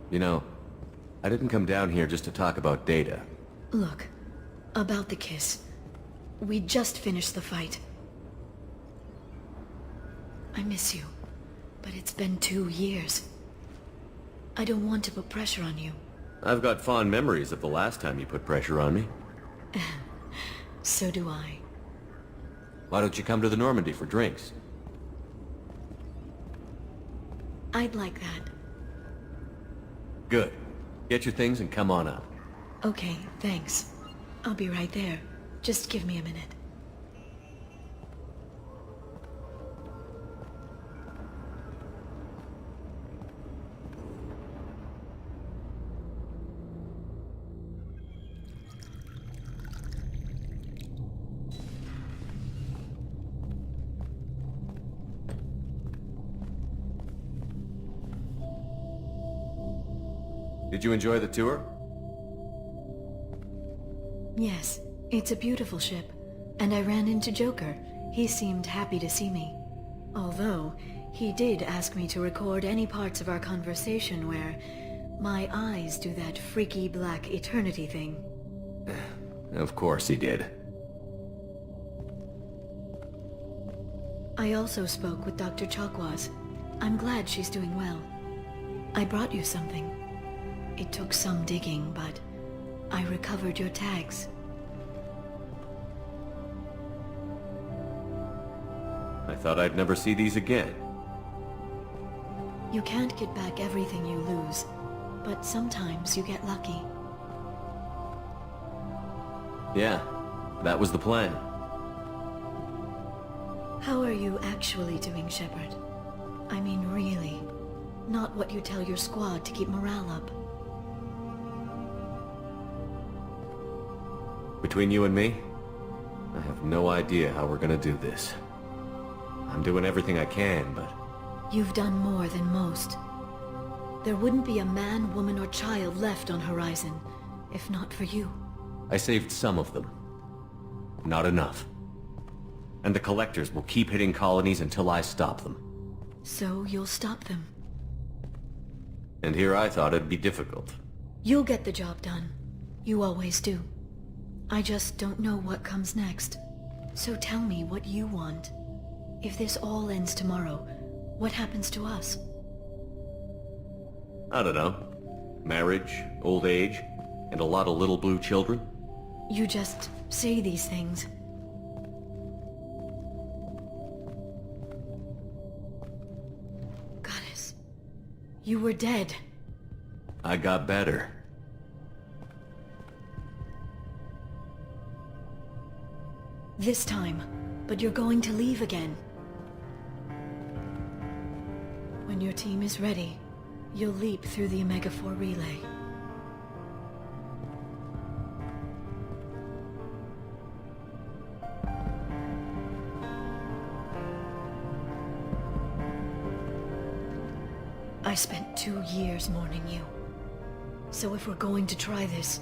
Speaker 2: You know, I didn't come down here just to talk about data.
Speaker 1: Look, about the kiss. We just finished the fight. I miss you, but it's been 2 years. I don't want to put pressure on you.
Speaker 2: I've got fond memories of the last time you put pressure on me.
Speaker 1: So do I.
Speaker 2: Why don't you come to the Normandy for drinks?
Speaker 1: I'd like that.
Speaker 2: Good. Get your things and come on up.
Speaker 1: Okay, thanks. I'll be right there. Just give me a minute.
Speaker 2: Did you enjoy the tour?
Speaker 1: Yes, it's a beautiful ship. And I ran into Joker. He seemed happy to see me. Although, he did ask me to record any parts of our conversation where my eyes do that freaky black eternity thing.
Speaker 2: Of course he did.
Speaker 1: I also spoke with Dr. Chakwas. I'm glad she's doing well. I brought you something. It took some digging, but I recovered your tags.
Speaker 2: I thought I'd never see these again.
Speaker 1: You can't get back everything you lose, but sometimes you get lucky.
Speaker 2: Yeah, that was the plan.
Speaker 1: How are you actually doing, Shepard? I mean, really. Not what you tell your squad to keep morale up.
Speaker 2: Between you and me, I have no idea how we're gonna do this. I'm doing everything I can, but
Speaker 1: You've done more than most. There wouldn't be a man, woman, or child left on Horizon, if not for you.
Speaker 2: I saved some of them. Not enough. And the collectors will keep hitting colonies until I stop them.
Speaker 1: So you'll stop them.
Speaker 2: And here I thought it'd be difficult.
Speaker 1: You'll get the job done. You always do. I just don't know what comes next. So tell me what you want. If this all ends tomorrow, what happens to us?
Speaker 2: I don't know. Marriage, old age, and a lot of little blue children.
Speaker 1: You just say these things. Goddess, you were dead.
Speaker 2: I got better.
Speaker 1: This time, but you're going to leave again. When your team is ready, you'll leap through the Omega-4 relay. I spent 2 years mourning you. So if we're going to try this,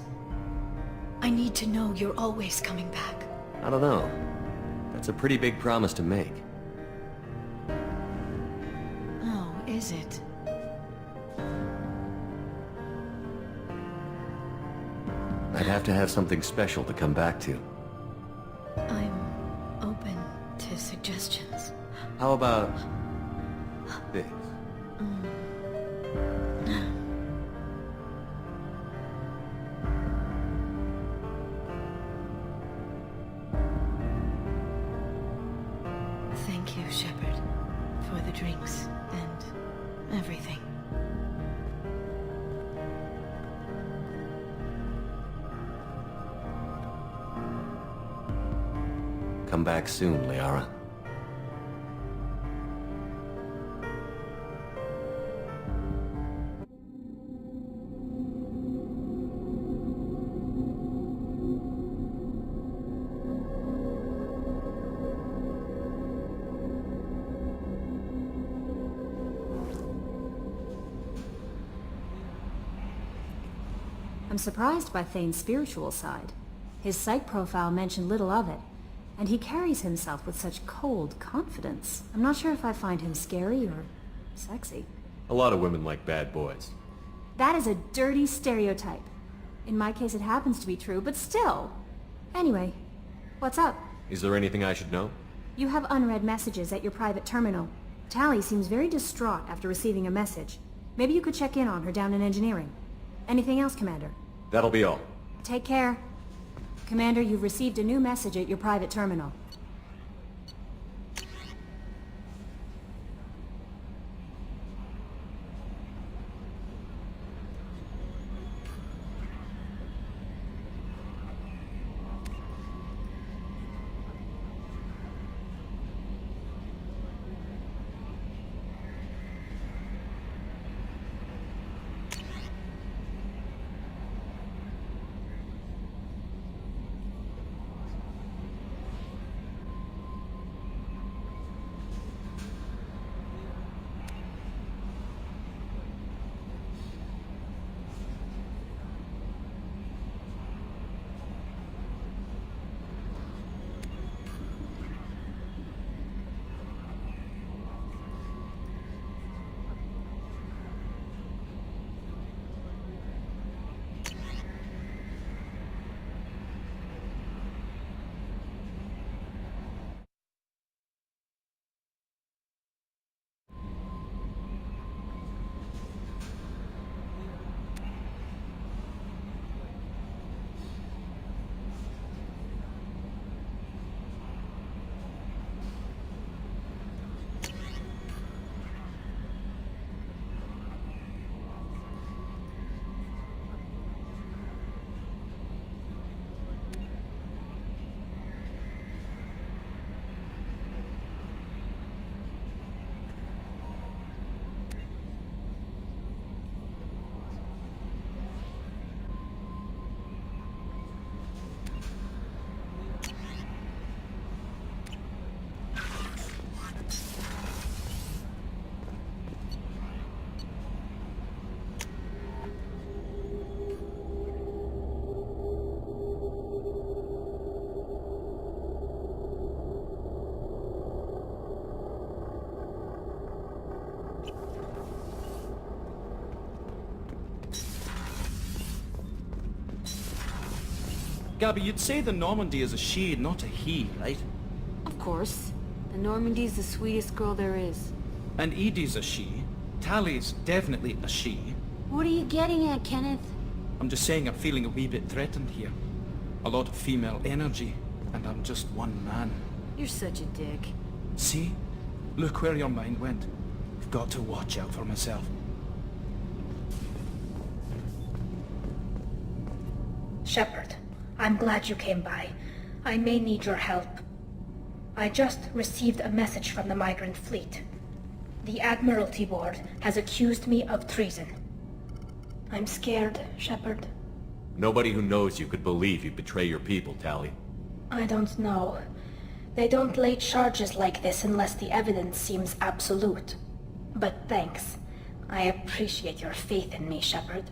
Speaker 1: I need to know you're always coming back.
Speaker 2: I don't know. That's a pretty big promise to make.
Speaker 1: Oh, is it?
Speaker 2: I'd have to have something special to come back to.
Speaker 1: I'm open to suggestions.
Speaker 2: How about this?
Speaker 1: Thank you, Shepard, for the drinks and everything.
Speaker 2: Come back soon, Liara.
Speaker 17: I'm surprised by Thane's spiritual side. His psych profile mentioned little of it, and he carries himself with such cold confidence. I'm not sure if I find him scary or sexy.
Speaker 2: A lot of women like bad boys.
Speaker 17: That is a dirty stereotype. In my case, it happens to be true, but still. Anyway, what's up?
Speaker 2: Is there anything I should know?
Speaker 17: You have unread messages at your private terminal. Tally seems very distraught after receiving a message. Maybe you could check in on her down in engineering. Anything else, Commander?
Speaker 2: That'll be all.
Speaker 17: Take care. Commander, you've received a new message at your private terminal.
Speaker 9: Gabby, you'd say the Normandy is a she, not a he, right?
Speaker 8: Of course. The Normandy's the sweetest girl there is.
Speaker 9: And Edie's a she. Tally's definitely a she.
Speaker 8: What are you getting at, Kenneth?
Speaker 9: I'm just saying I'm feeling a wee bit threatened here. A lot of female energy, and I'm just one man.
Speaker 8: You're such a dick.
Speaker 9: See? Look where your mind went. I've got to watch out for myself.
Speaker 18: Shepard, I'm glad you came by. I may need your help. I just received a message from the migrant fleet. The Admiralty Board has accused me of treason. I'm scared, Shepard.
Speaker 2: Nobody who knows you could believe you betray your people, Tally.
Speaker 18: I don't know. They don't lay charges like this unless the evidence seems absolute. But thanks. I appreciate your faith in me, Shepard.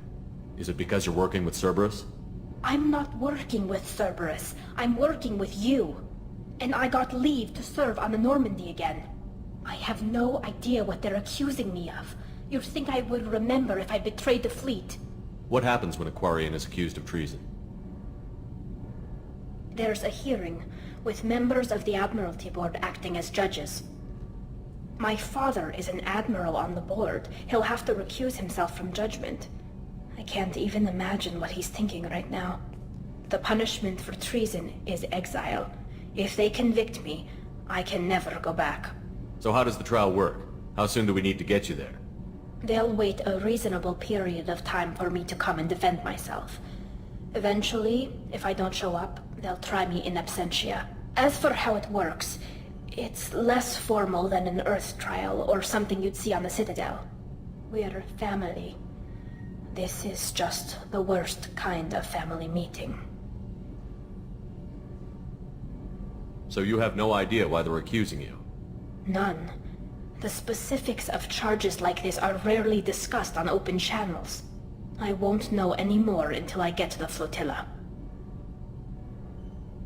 Speaker 2: Is it because you're working with Cerberus?
Speaker 18: I'm not working with Cerberus. I'm working with you. And I got leave to serve on the Normandy again. I have no idea what they're accusing me of. You'd think I would remember if I betrayed the fleet.
Speaker 2: What happens when a Quarian is accused of treason?
Speaker 18: There's a hearing, with members of the Admiralty Board acting as judges. My father is an admiral on the board. He'll have to recuse himself from judgment. I can't even imagine what he's thinking right now. The punishment for treason is exile. If they convict me, I can never go back.
Speaker 2: So how does the trial work? How soon do we need to get you there?
Speaker 18: They'll wait a reasonable period of time for me to come and defend myself. Eventually, if I don't show up, they'll try me in absentia. As for how it works, it's less formal than an Earth trial or something you'd see on the Citadel. We're family. This is just the worst kind of family meeting.
Speaker 2: So you have no idea why they're accusing you?
Speaker 18: None. The specifics of charges like this are rarely discussed on open channels. I won't know any more until I get to the flotilla.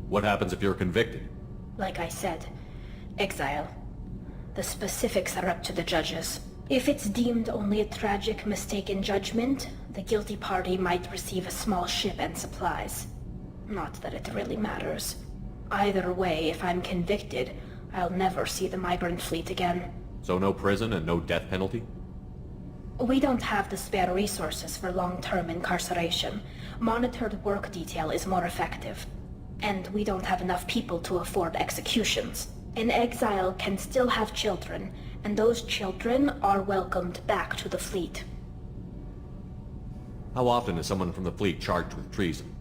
Speaker 2: What happens if you're convicted?
Speaker 18: Like I said, exile. The specifics are up to the judges. If it's deemed only a tragic mistake in judgment, the guilty party might receive a small ship and supplies. Not that it really matters. Either way, if I'm convicted, I'll never see the migrant fleet again.
Speaker 2: So no prison and no death penalty?
Speaker 18: We don't have the spare resources for long-term incarceration. Monitored work detail is more effective. And we don't have enough people to afford executions. An exile can still have children, and those children are welcomed back to the fleet.
Speaker 2: How often is someone from the fleet charged with treason?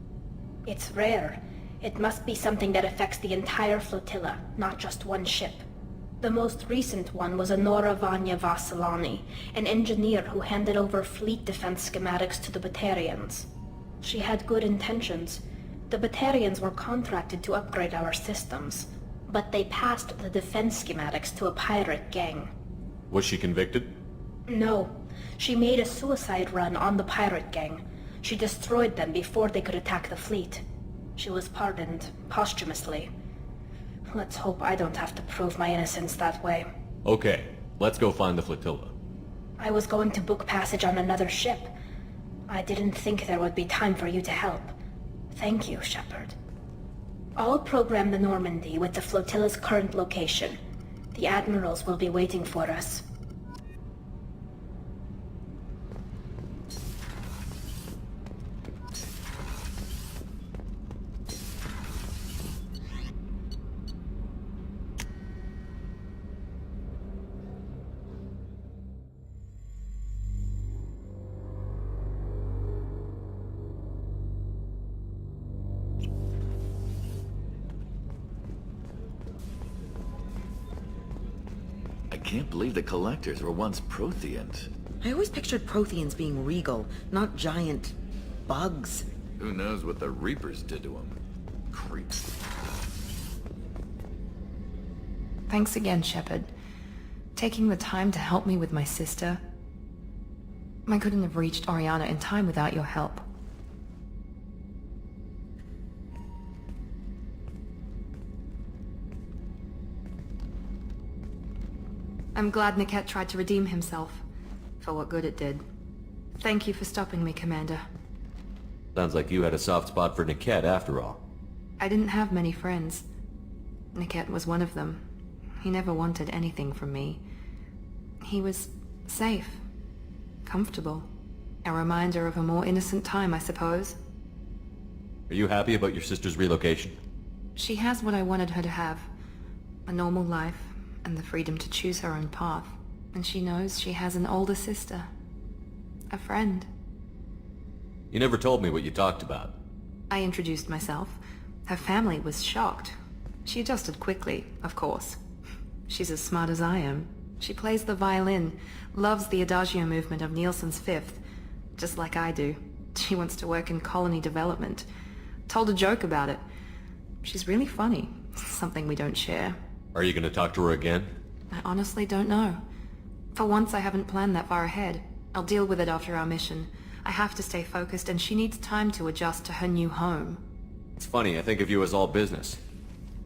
Speaker 18: It's rare. It must be something that affects the entire flotilla, not just one ship. The most recent one was Anora Vanya Vasilani, an engineer who handed over fleet defense schematics to the Batarians. She had good intentions. The Batarians were contracted to upgrade our systems, but they passed the defense schematics to a pirate gang.
Speaker 2: Was she convicted?
Speaker 18: No. She made a suicide run on the pirate gang. She destroyed them before they could attack the fleet. She was pardoned posthumously. Let's hope I don't have to prove my innocence that way.
Speaker 2: Okay, let's go find the flotilla.
Speaker 18: I was going to book passage on another ship. I didn't think there would be time for you to help. Thank you, Shepard. I'll program the Normandy with the flotilla's current location. The admirals will be waiting for us.
Speaker 19: I can't believe the Collectors were once Protheans.
Speaker 20: I always pictured Protheans being regal, not giant bugs.
Speaker 19: Who knows what the Reapers did to them? Creeps.
Speaker 21: Thanks again, Shepard. Taking the time to help me with my sister. I couldn't have reached Oriana in time without your help. I'm glad Niket tried to redeem himself, for what good it did. Thank you for stopping me, Commander.
Speaker 2: Sounds like you had a soft spot for Niket after all.
Speaker 21: I didn't have many friends. Niket was one of them. He never wanted anything from me. He was safe, comfortable. A reminder of a more innocent time, I suppose.
Speaker 2: Are you happy about your sister's relocation?
Speaker 21: She has what I wanted her to have. A normal life, and the freedom to choose her own path. And she knows she has an older sister. A friend.
Speaker 2: You never told me what you talked about.
Speaker 21: I introduced myself. Her family was shocked. She adjusted quickly, of course. She's as smart as I am. She plays the violin, loves the adagio movement of Nielsen's Fifth, just like I do. She wants to work in colony development. Told a joke about it. She's really funny. Something we don't share.
Speaker 2: Are you gonna talk to her again?
Speaker 21: I honestly don't know. For once, I haven't planned that far ahead. I'll deal with it after our mission. I have to stay focused, and she needs time to adjust to her new home.
Speaker 2: It's funny, I think of you as all business.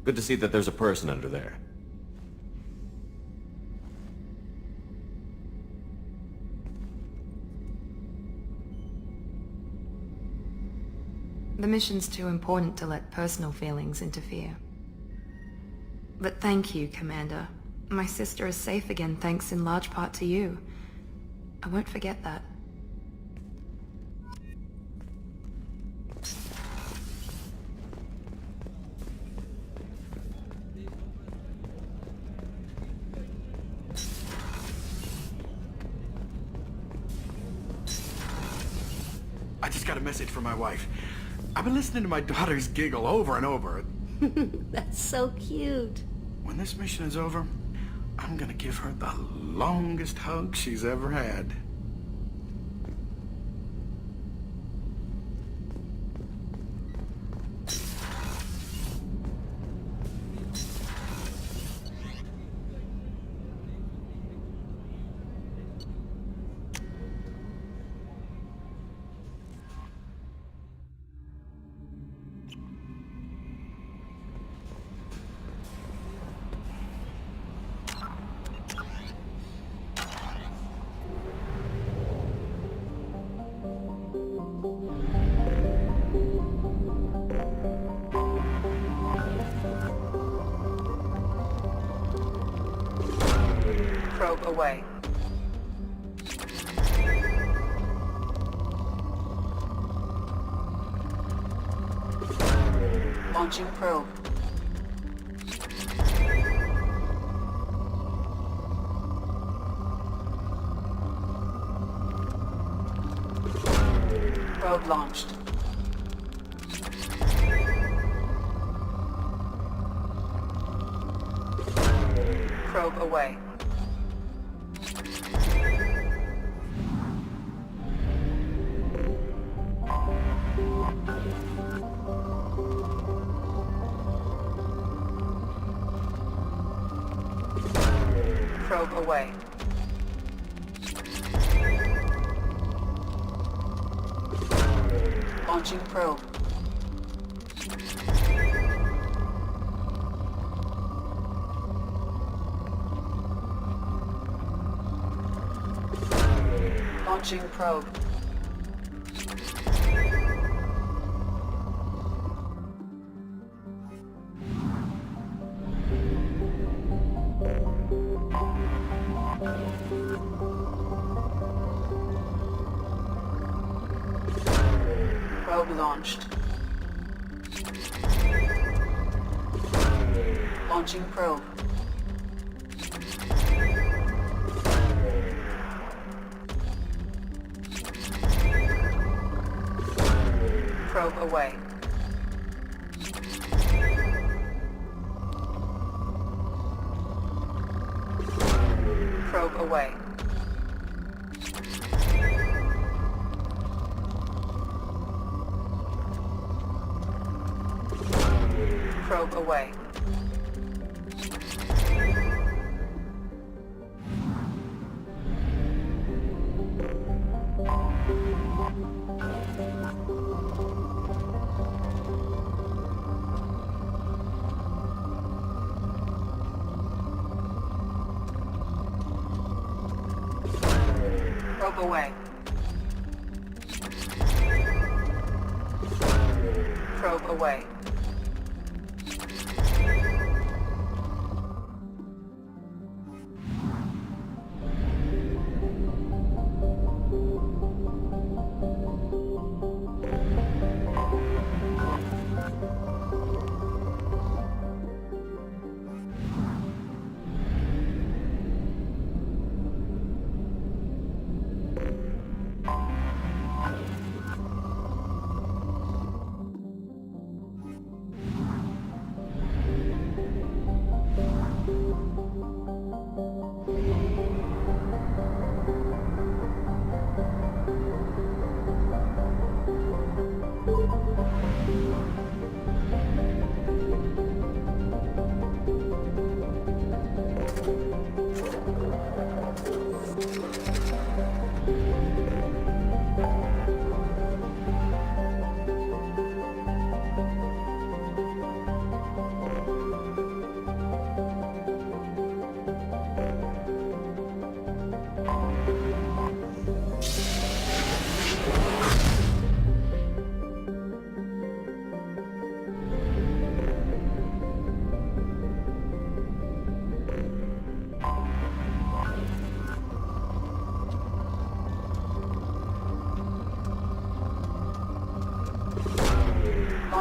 Speaker 2: Good to see that there's a person under there.
Speaker 21: The mission's too important to let personal feelings interfere. But thank you, Commander. My sister is safe again thanks in large part to you. I won't forget that.
Speaker 11: I just got a message from my wife. I've been listening to my daughter's giggle over and over.
Speaker 1: That's so cute.
Speaker 11: When this mission is over, I'm gonna give her the longest hug she's ever had.
Speaker 10: Probe away. Launching probe. Probe launched. Probe away. Probe away. Launching probe. Launching probe. Probe launched. Launching probe. Probe away. Probe away. Probe away. Probe away. Probe away.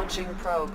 Speaker 5: Launching probe.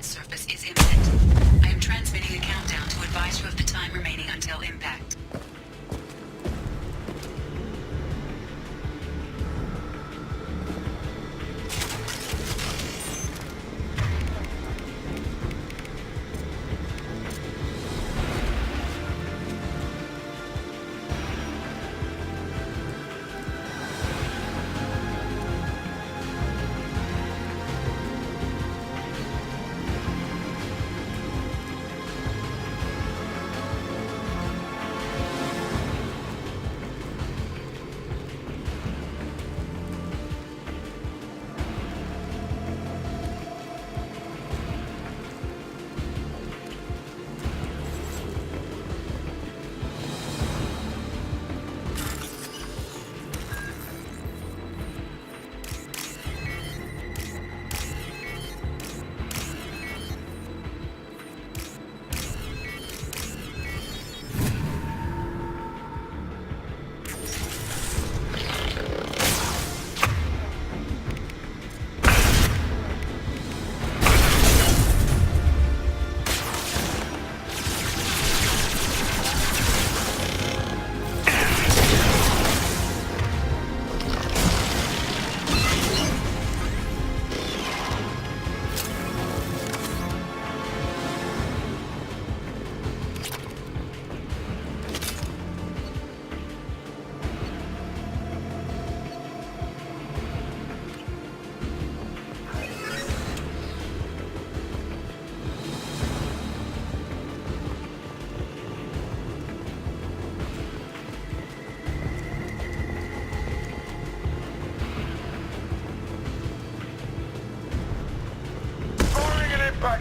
Speaker 3: surface is imminent. I am transmitting a countdown to advise you of the time remaining until impact.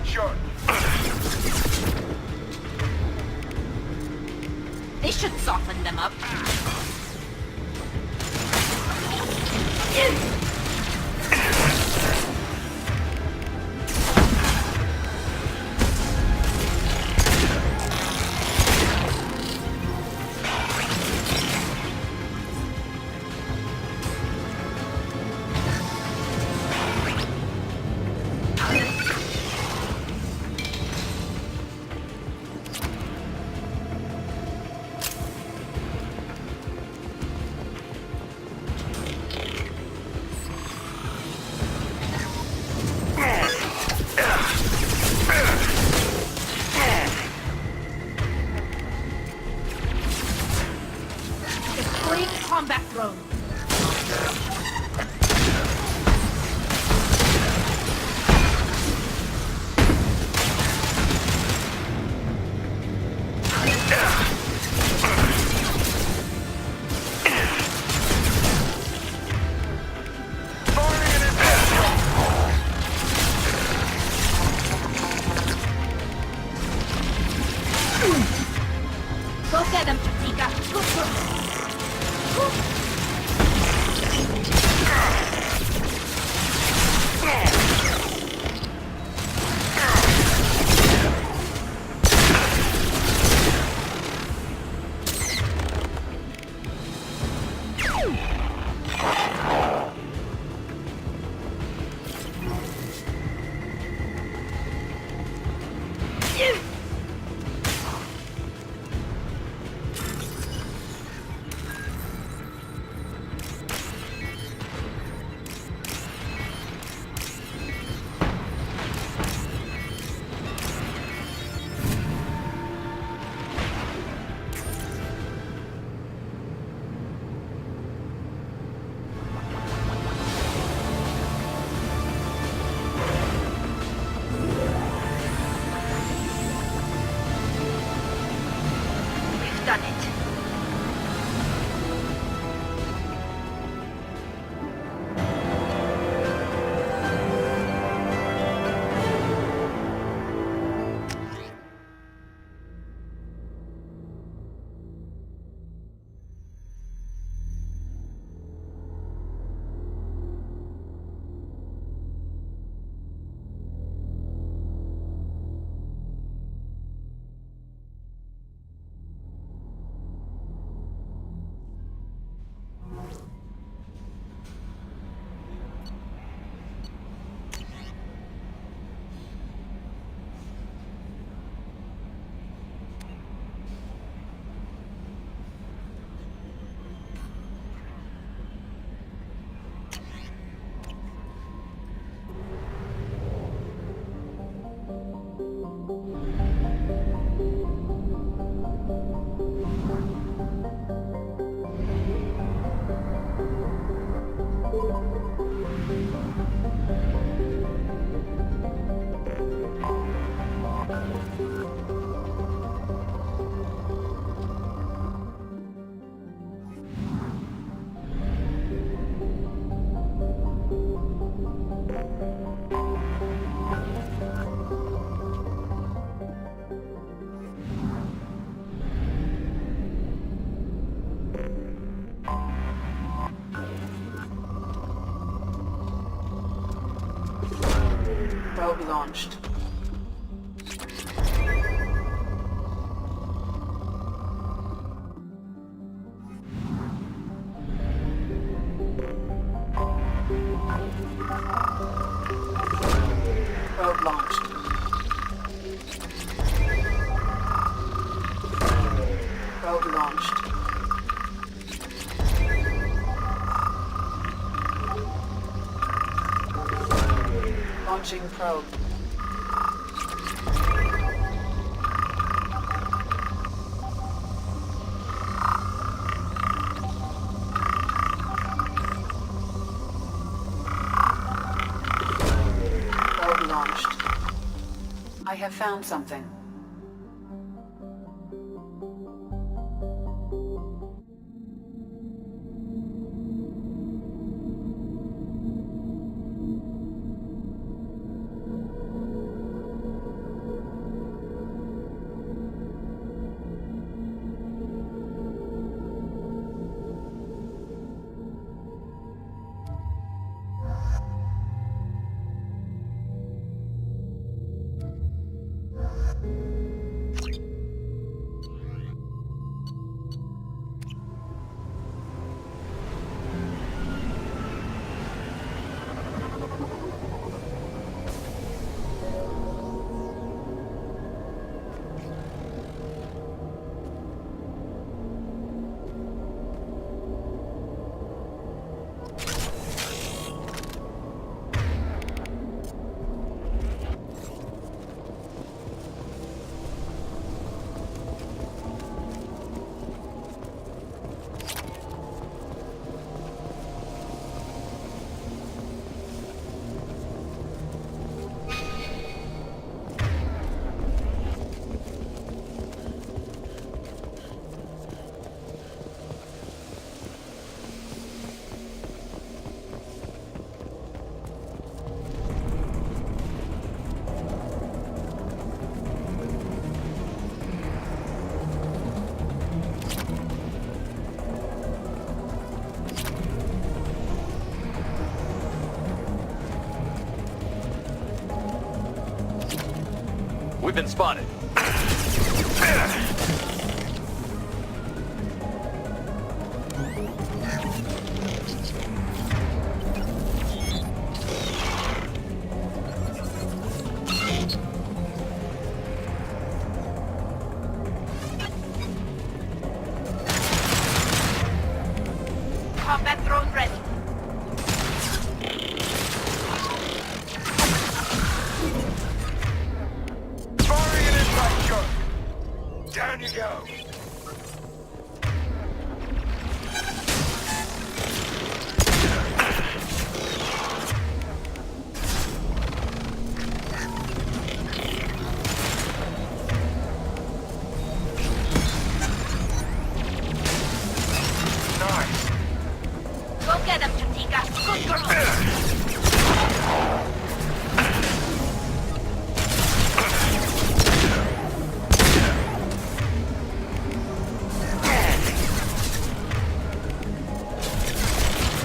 Speaker 15: Shot.
Speaker 3: They should soften them up.
Speaker 18: that throne. Go get him, Chica. Good girl. Done it.
Speaker 10: Probe launched. Probe launched. Probe launched. Launching probe. Probe launched. I have found something.
Speaker 2: We've been spotted.
Speaker 12: Combat drone ready.
Speaker 13: Firing an impact shot. Down you go. Nice.
Speaker 12: Go get him, Chatika. Good girl.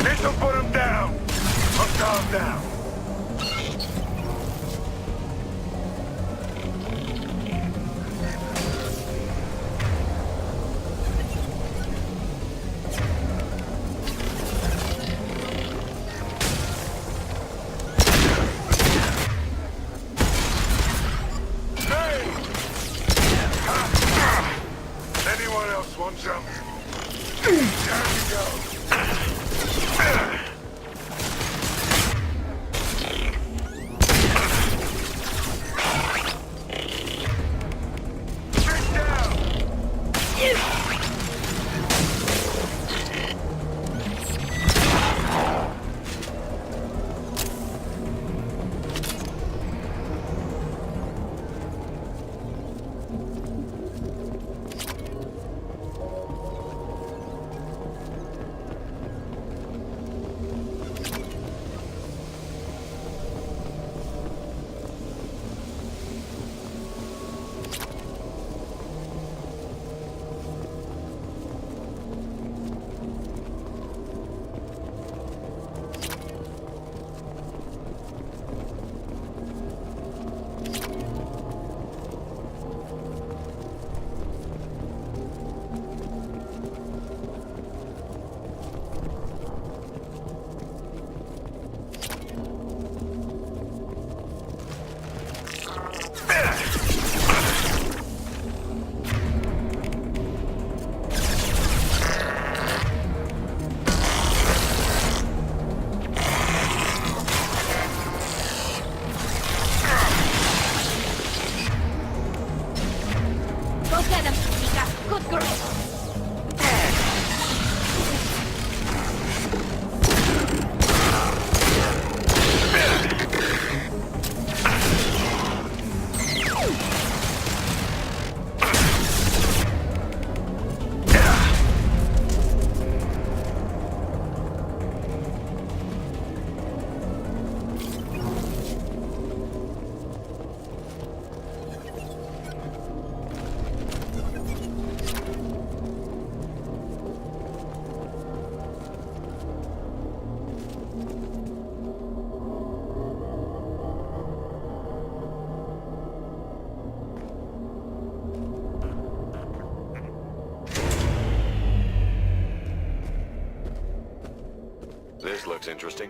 Speaker 13: This'll put him down. I'm calm down. Hey! Anyone else want some? There you go. Fish down!
Speaker 12: Go get him, Chatika. Good girl.
Speaker 13: This looks interesting.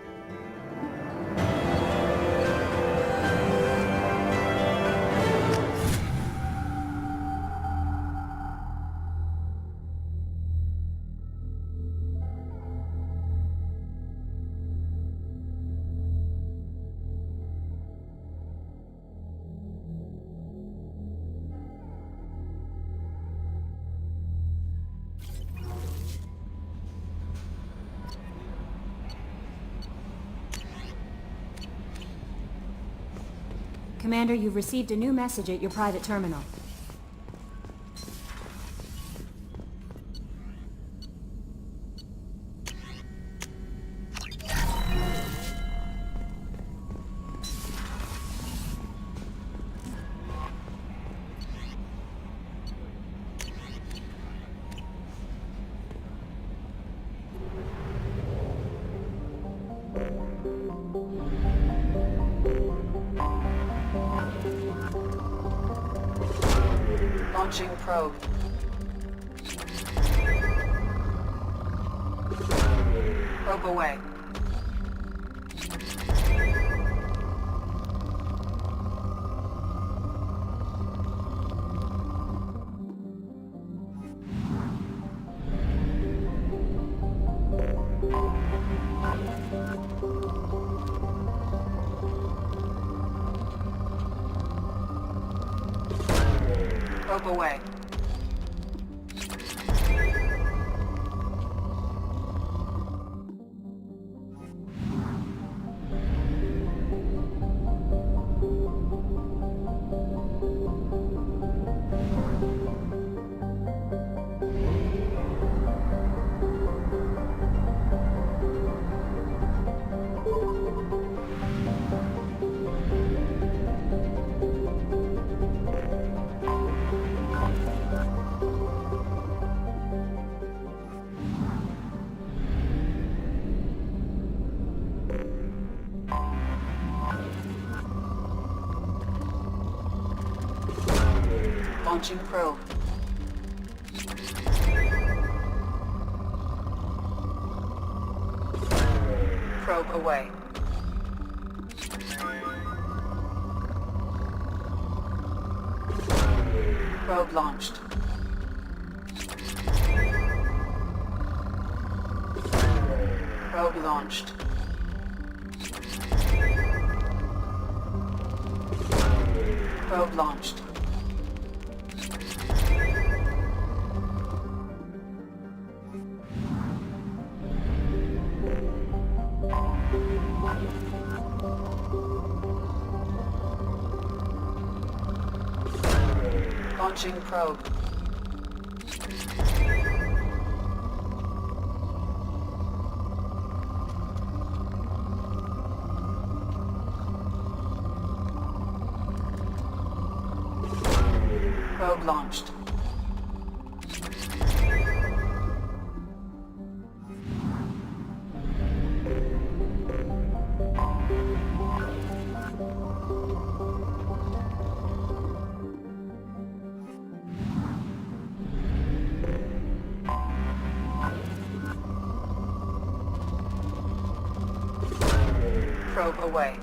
Speaker 17: Commander, you've received a new message at your private terminal.
Speaker 10: Launching probe. Probe away. Probe away. Launching probe. Probe away. Probe launched. Probe launched. Probe launched. Launching probe. Probe launched. Probe away.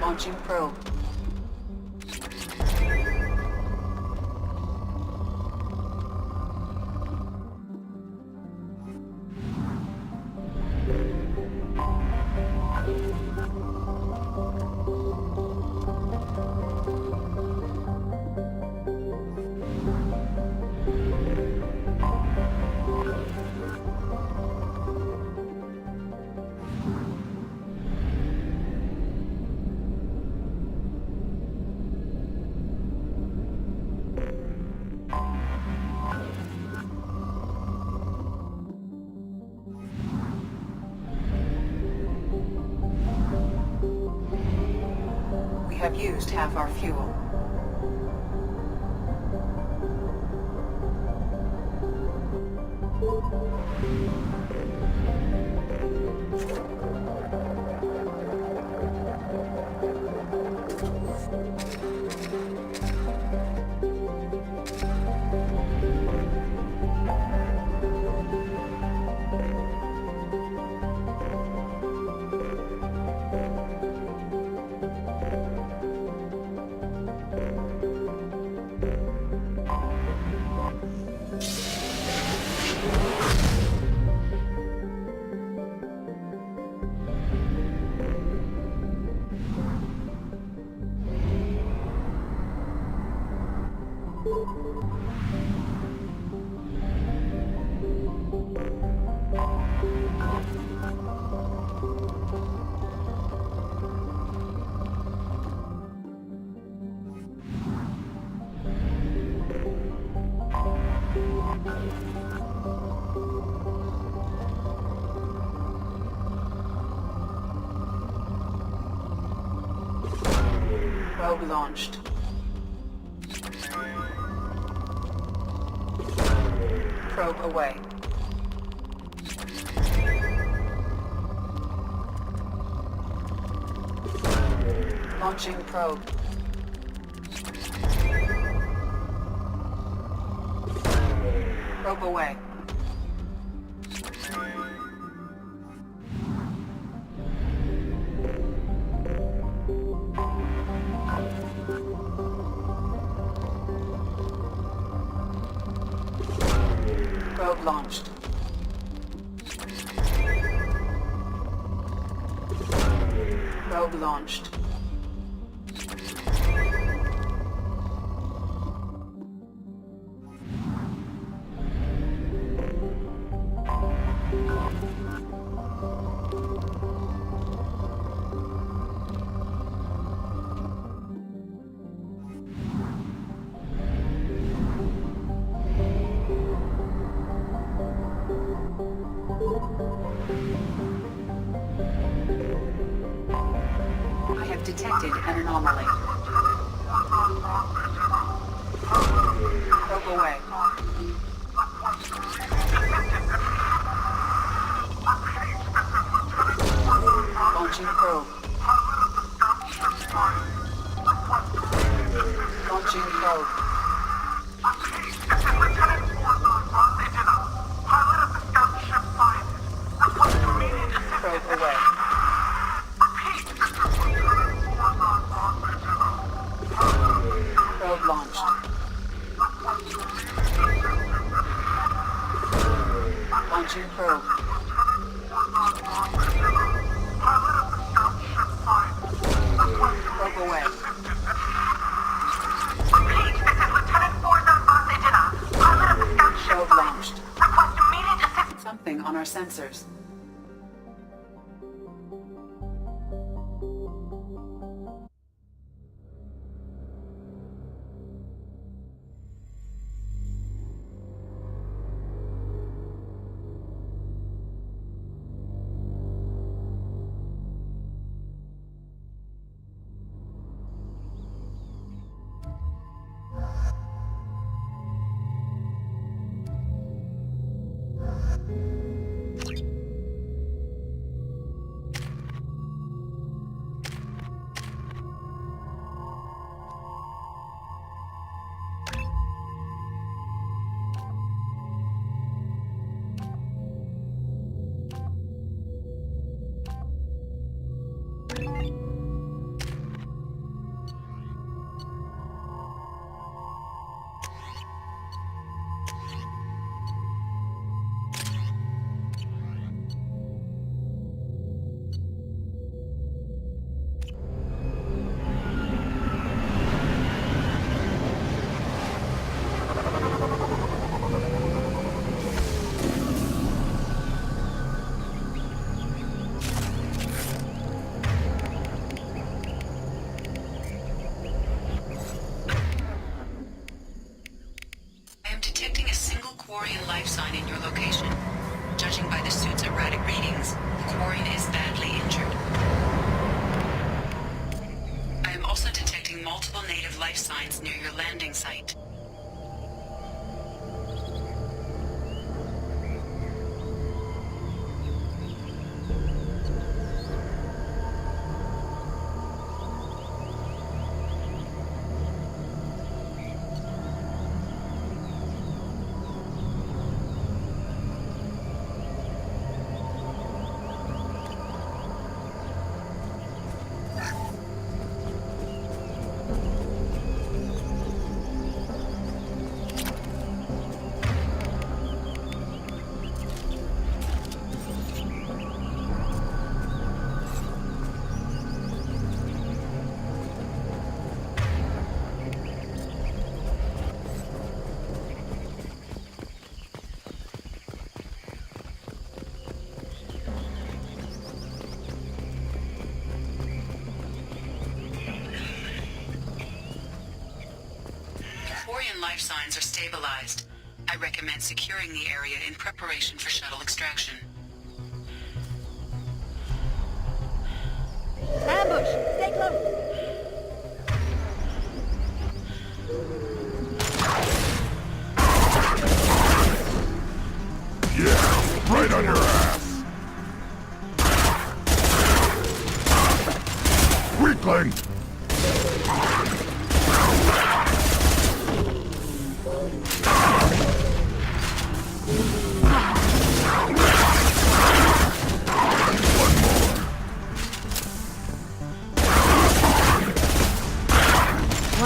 Speaker 10: Launching probe. Have used half our fuel. Probe launched. Probe away. Launching probe. Probe away. Probe launched. Probe launched. I have detected an anomaly. Probe away. Launching probe. Launching probe. Probe away. Probe launched. Launching probe. Probe away. Probe launched. Something on our sensors. Quarian life sign in your location. Judging by the suit's erratic readings, the Quarian is badly injured. I am also detecting multiple native life signs near your landing site. Life signs are stabilized. I recommend securing the area in preparation for shuttle extraction.
Speaker 12: Ambush! Stay close!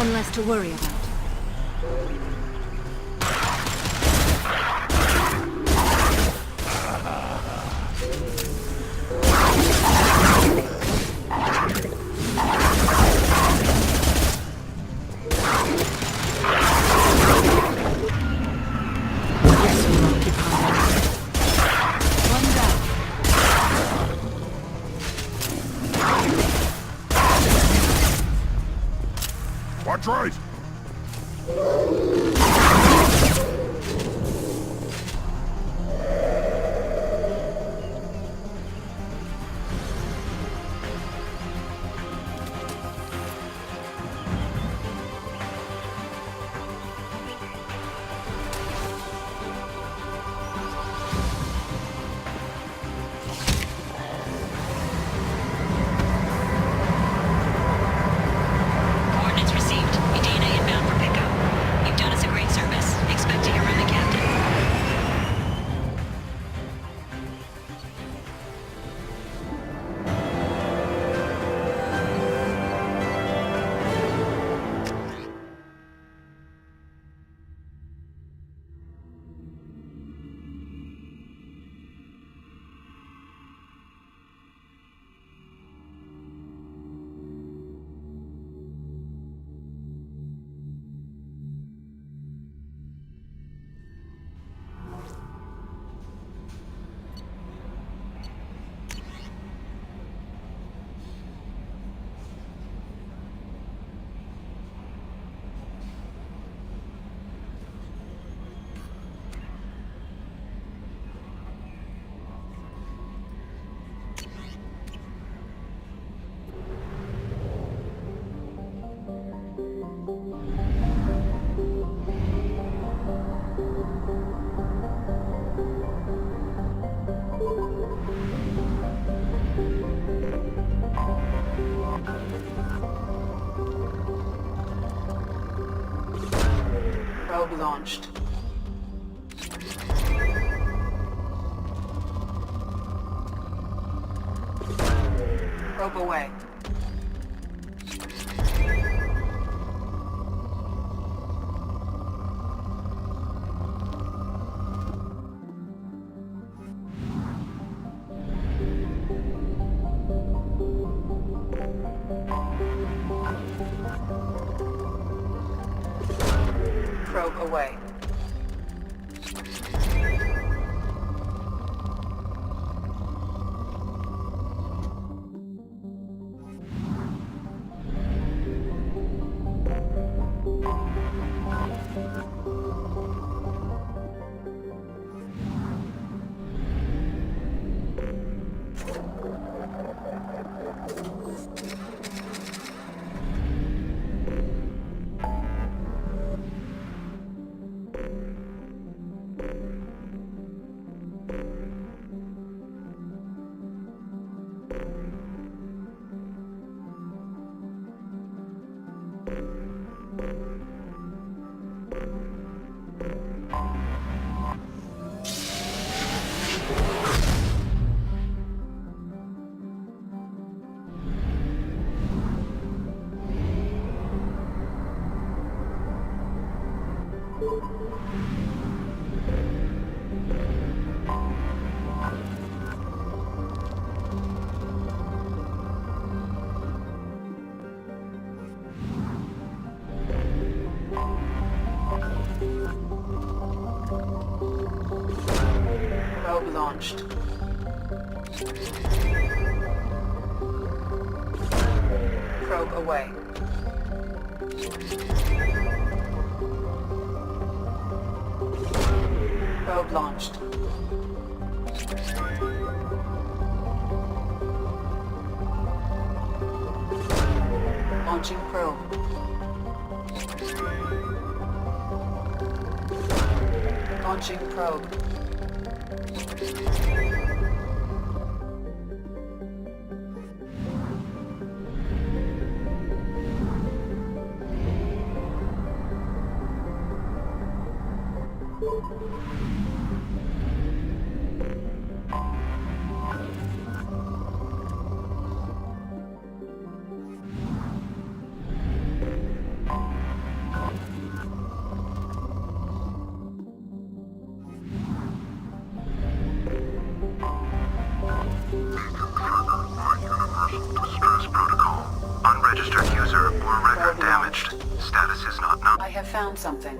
Speaker 17: One less to worry about.
Speaker 14: Watch right!
Speaker 12: Coordinates received. Your data inbound for pickup. You've done us a great service. Expect to hear from the captain.
Speaker 10: Probe launched. Probe away. Probe away. Probe launched. Probe away. Probe launched. Launching probe. Launching probe.
Speaker 13: status is not known.
Speaker 10: I have found something.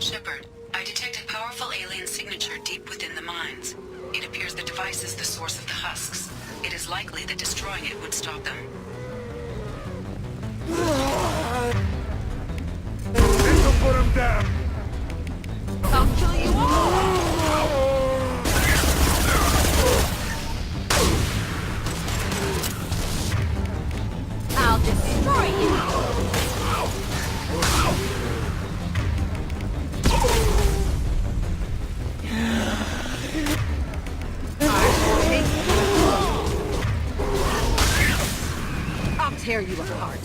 Speaker 10: Shepard, I detect a powerful alien signature deep within the mines. It appears the device is the source of the husks. It is likely that destroying it would stop them.
Speaker 15: This'll put him down!
Speaker 5: I'll kill you all! tear you apart.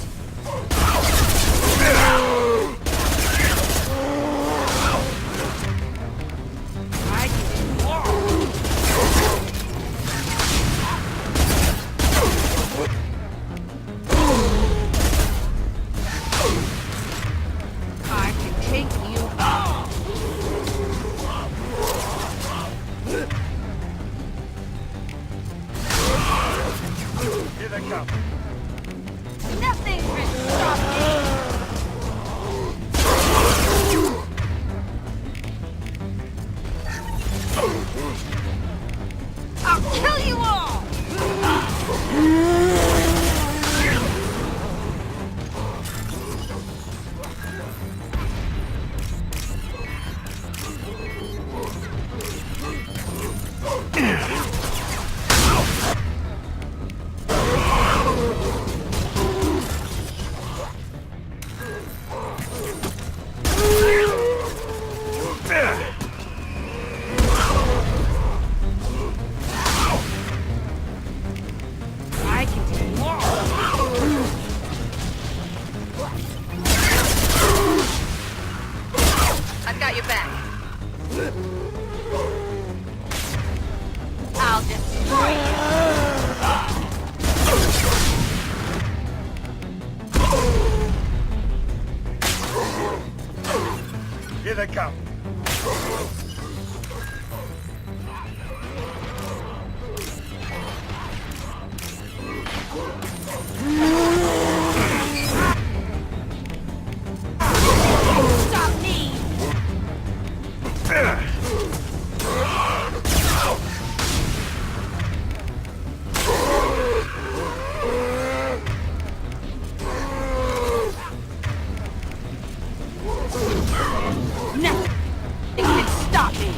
Speaker 5: I can take you out.
Speaker 15: Here they come.
Speaker 12: Nothing can stop me! I'll kill you all!
Speaker 5: I can take you all.
Speaker 12: I've got your back. I'll destroy you!
Speaker 15: Here they come.
Speaker 12: Stop me! Nothing can stop me!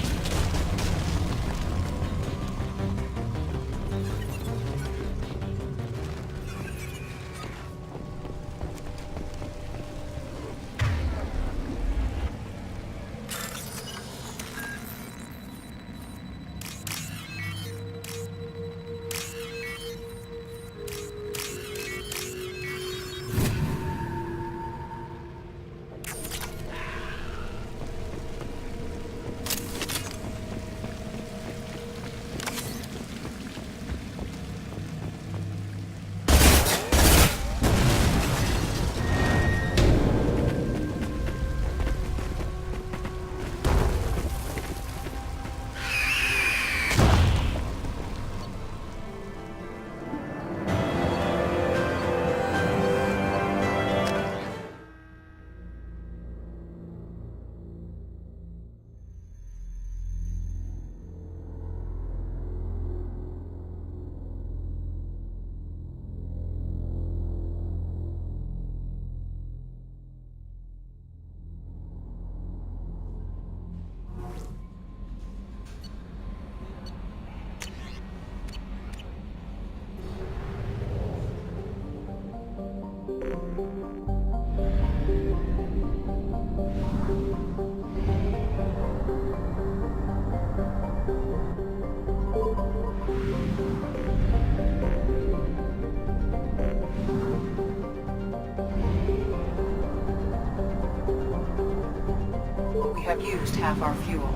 Speaker 10: We have used half our fuel.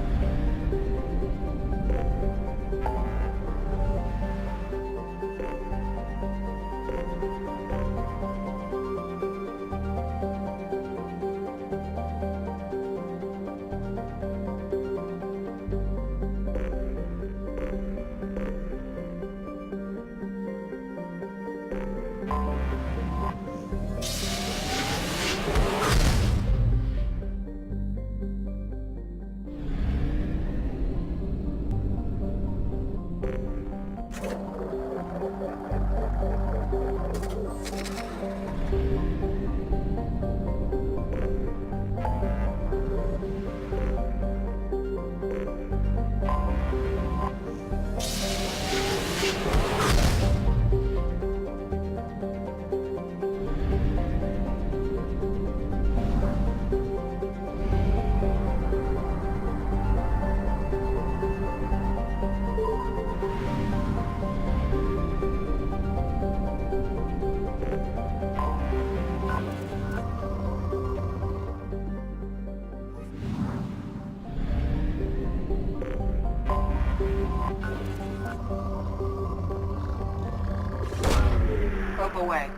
Speaker 10: Probe away.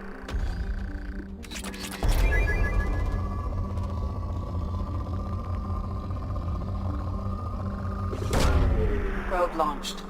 Speaker 10: Probe launched.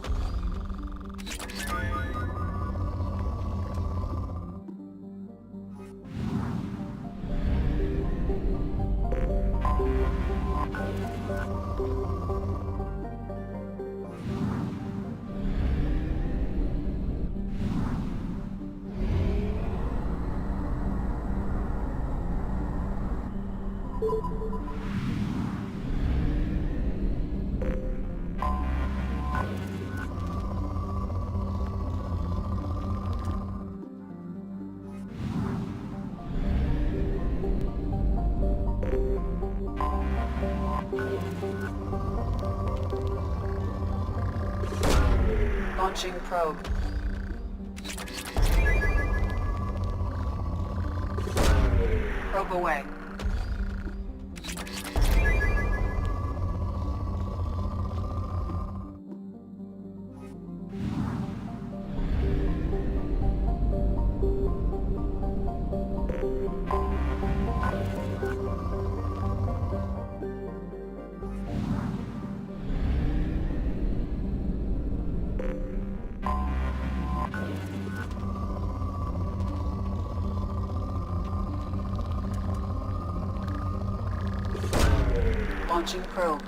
Speaker 10: Launching probe. Probe away. Launching probe.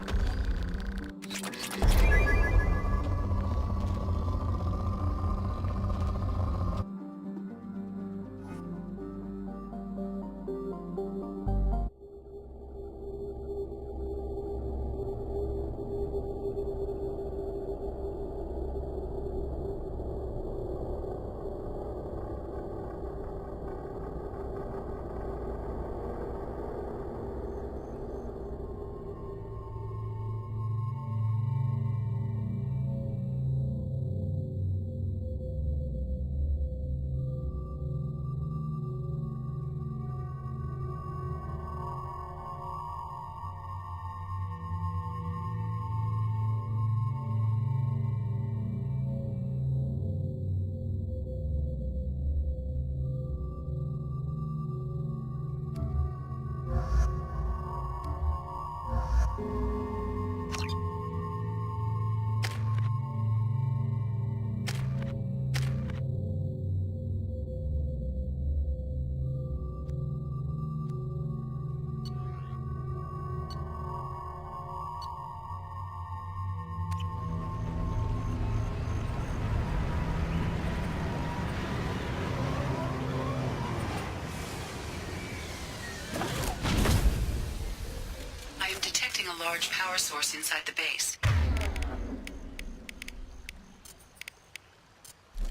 Speaker 10: I am detecting a large power source inside the base.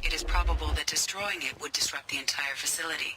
Speaker 10: It is probable that destroying it would disrupt the entire facility.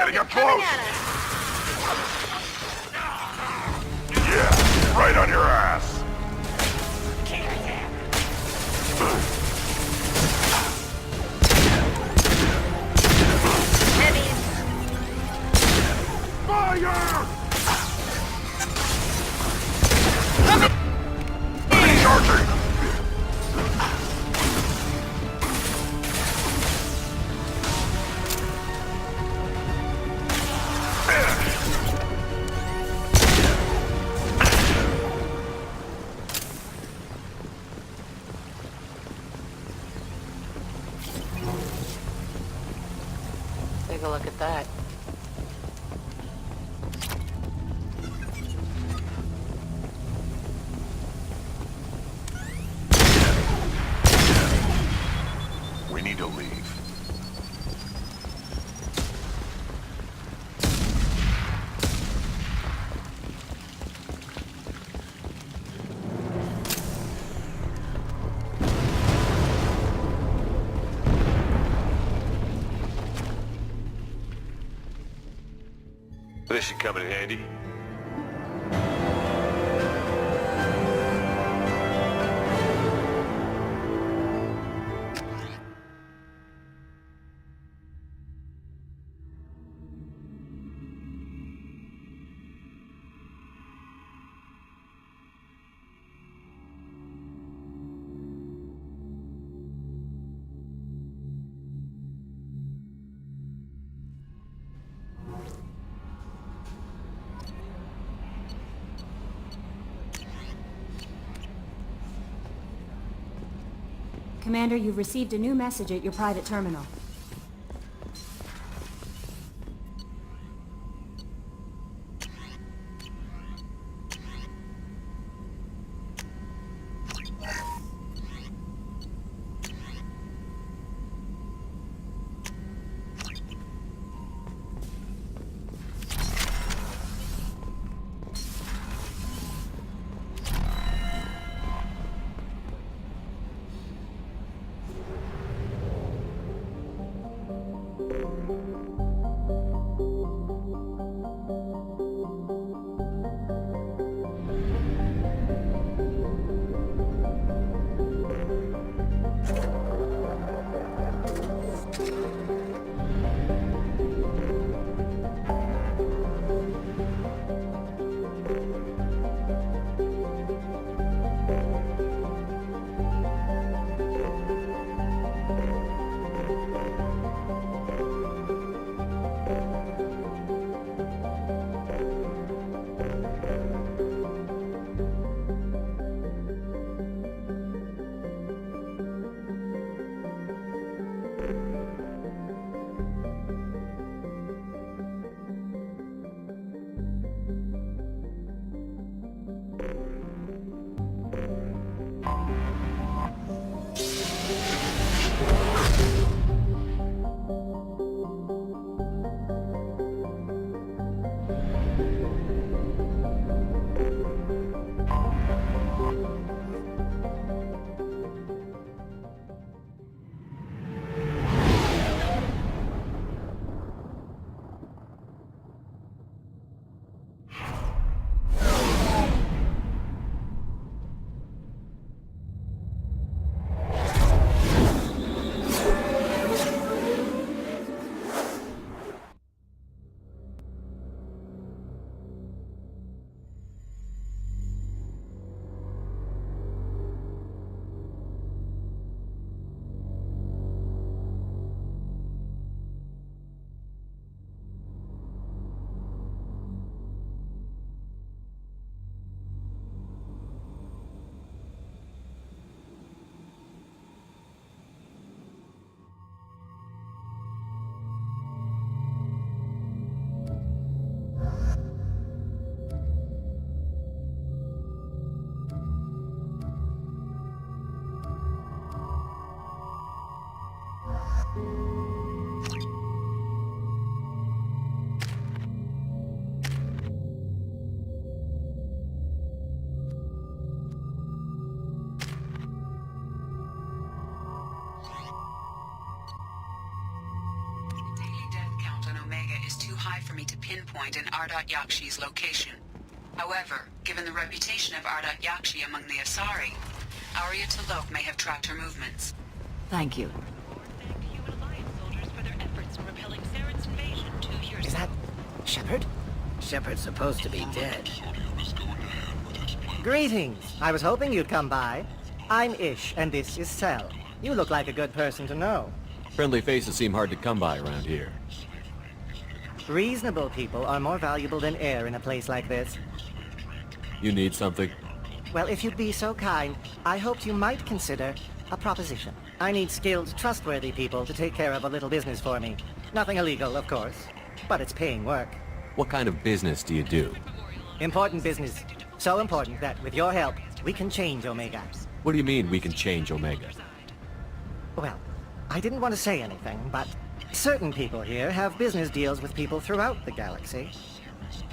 Speaker 14: Gotta get close! Yeah, right on your ass! Fire! Charging!
Speaker 4: Take a look at that.
Speaker 14: We need to leave.
Speaker 7: This should come in handy.
Speaker 17: Commander, you've received a new message at your private terminal.
Speaker 10: high for me to pinpoint an Ardat Yakshi's location. However, given the reputation of Ardat Yakshi among the Asari, Arya T'Loak may have tracked her movements. Thank you.
Speaker 6: Is that Shepard? Shepard's supposed to be dead. Greetings. I was hoping you'd come by. I'm Ish, and this is Cell. You look like a good person to know.
Speaker 2: Friendly faces seem hard to come by around here.
Speaker 6: Reasonable people are more valuable than air in a place like this.
Speaker 2: You need something?
Speaker 6: Well, if you'd be so kind, I hoped you might consider a proposition. I need skilled, trustworthy people to take care of a little business for me. Nothing illegal, of course, but it's paying work.
Speaker 2: What kind of business do you do?
Speaker 6: Important business. So important that, with your help, we can change Omega.
Speaker 2: What do you mean we can change Omega?
Speaker 6: Well, I didn't want to say anything, but certain people here have business deals with people throughout the galaxy.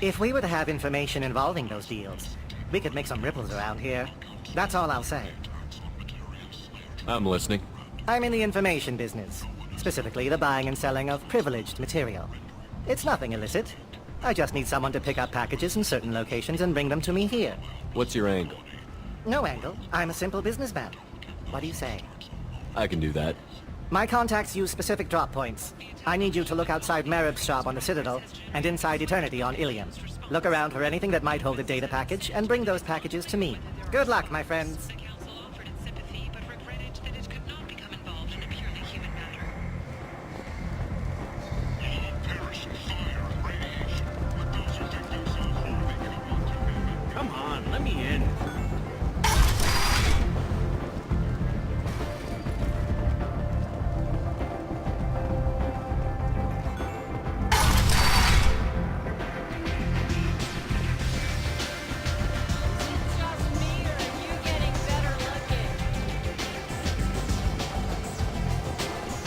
Speaker 6: If we were to have information involving those deals, we could make some ripples around here. That's all I'll say.
Speaker 2: I'm listening.
Speaker 6: I'm in the information business, specifically the buying and selling of privileged material. It's nothing illicit. I just need someone to pick up packages in certain locations and bring them to me here.
Speaker 2: What's your angle?
Speaker 6: No angle. I'm a simple businessman. What do you say?
Speaker 2: I can do that.
Speaker 6: My contacts use specific drop points. I need you to look outside Marib's shop on the Citadel and inside Eternity on Ilium. Look around for anything that might hold a data package and bring those packages to me. Good luck, my friends.
Speaker 15: Come on, let me in.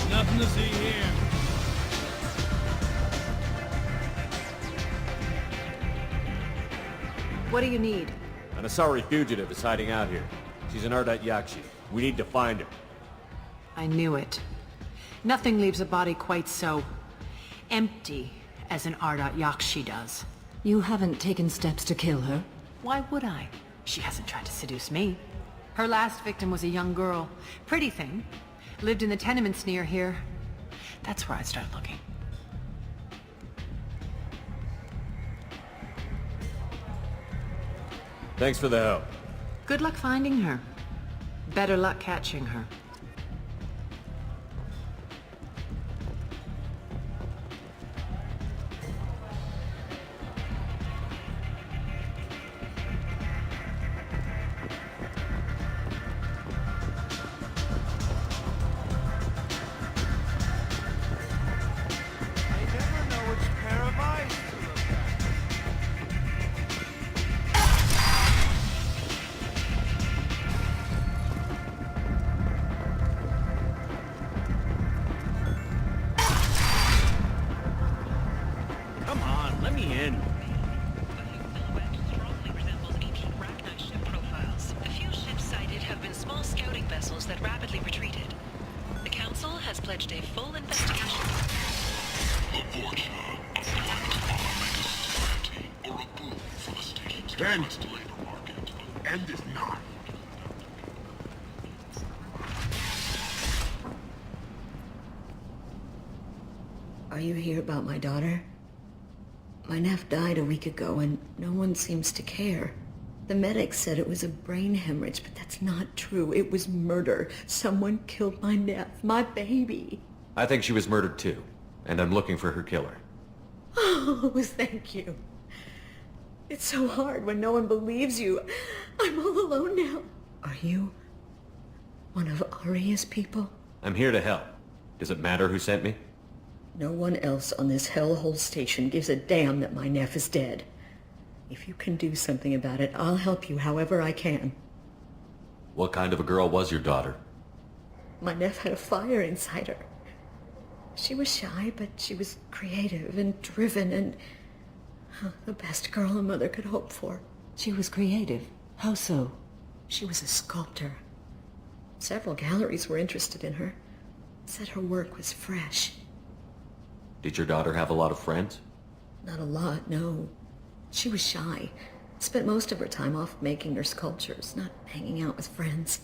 Speaker 15: Nothing to see here.
Speaker 10: What do you need?
Speaker 2: An Asari fugitive is hiding out here. She's an Ardat Yakshi. We need to find her.
Speaker 10: I knew it. Nothing leaves a body quite so empty as an Ardat Yakshi does.
Speaker 1: You haven't taken steps to kill her?
Speaker 10: Why would I? She hasn't tried to seduce me. Her last victim was a young girl. Pretty thing. Lived in the tenements near here. That's where I started looking.
Speaker 2: Thanks for the help.
Speaker 10: Good luck finding her. Better luck catching her.
Speaker 15: Come on, let me in.
Speaker 3: The few ships sighted have been small scouting vessels that rapidly retreated. The Council has pledged a full investigation.
Speaker 14: Then, end is not.
Speaker 1: Are you here about my daughter? My nephew died a week ago and no one seems to care. The medics said it was a brain hemorrhage, but that's not true. It was murder. Someone killed my nephew, my baby.
Speaker 2: I think she was murdered too, and I'm looking for her killer.
Speaker 1: Oh, thank you. It's so hard when no one believes you. I'm all alone now. Are you one of Arya's people?
Speaker 2: I'm here to help. Does it matter who sent me?
Speaker 1: No one else on this hellhole station gives a damn that my nephew is dead. If you can do something about it, I'll help you however I can.
Speaker 2: What kind of a girl was your daughter?
Speaker 1: My nephew had a fire inside her. She was shy, but she was creative and driven and the best girl a mother could hope for.
Speaker 20: She was creative. How so?
Speaker 1: She was a sculptor. Several galleries were interested in her. Said her work was fresh.
Speaker 2: Did your daughter have a lot of friends?
Speaker 1: Not a lot, no. She was shy. Spent most of her time off making her sculptures, not hanging out with friends.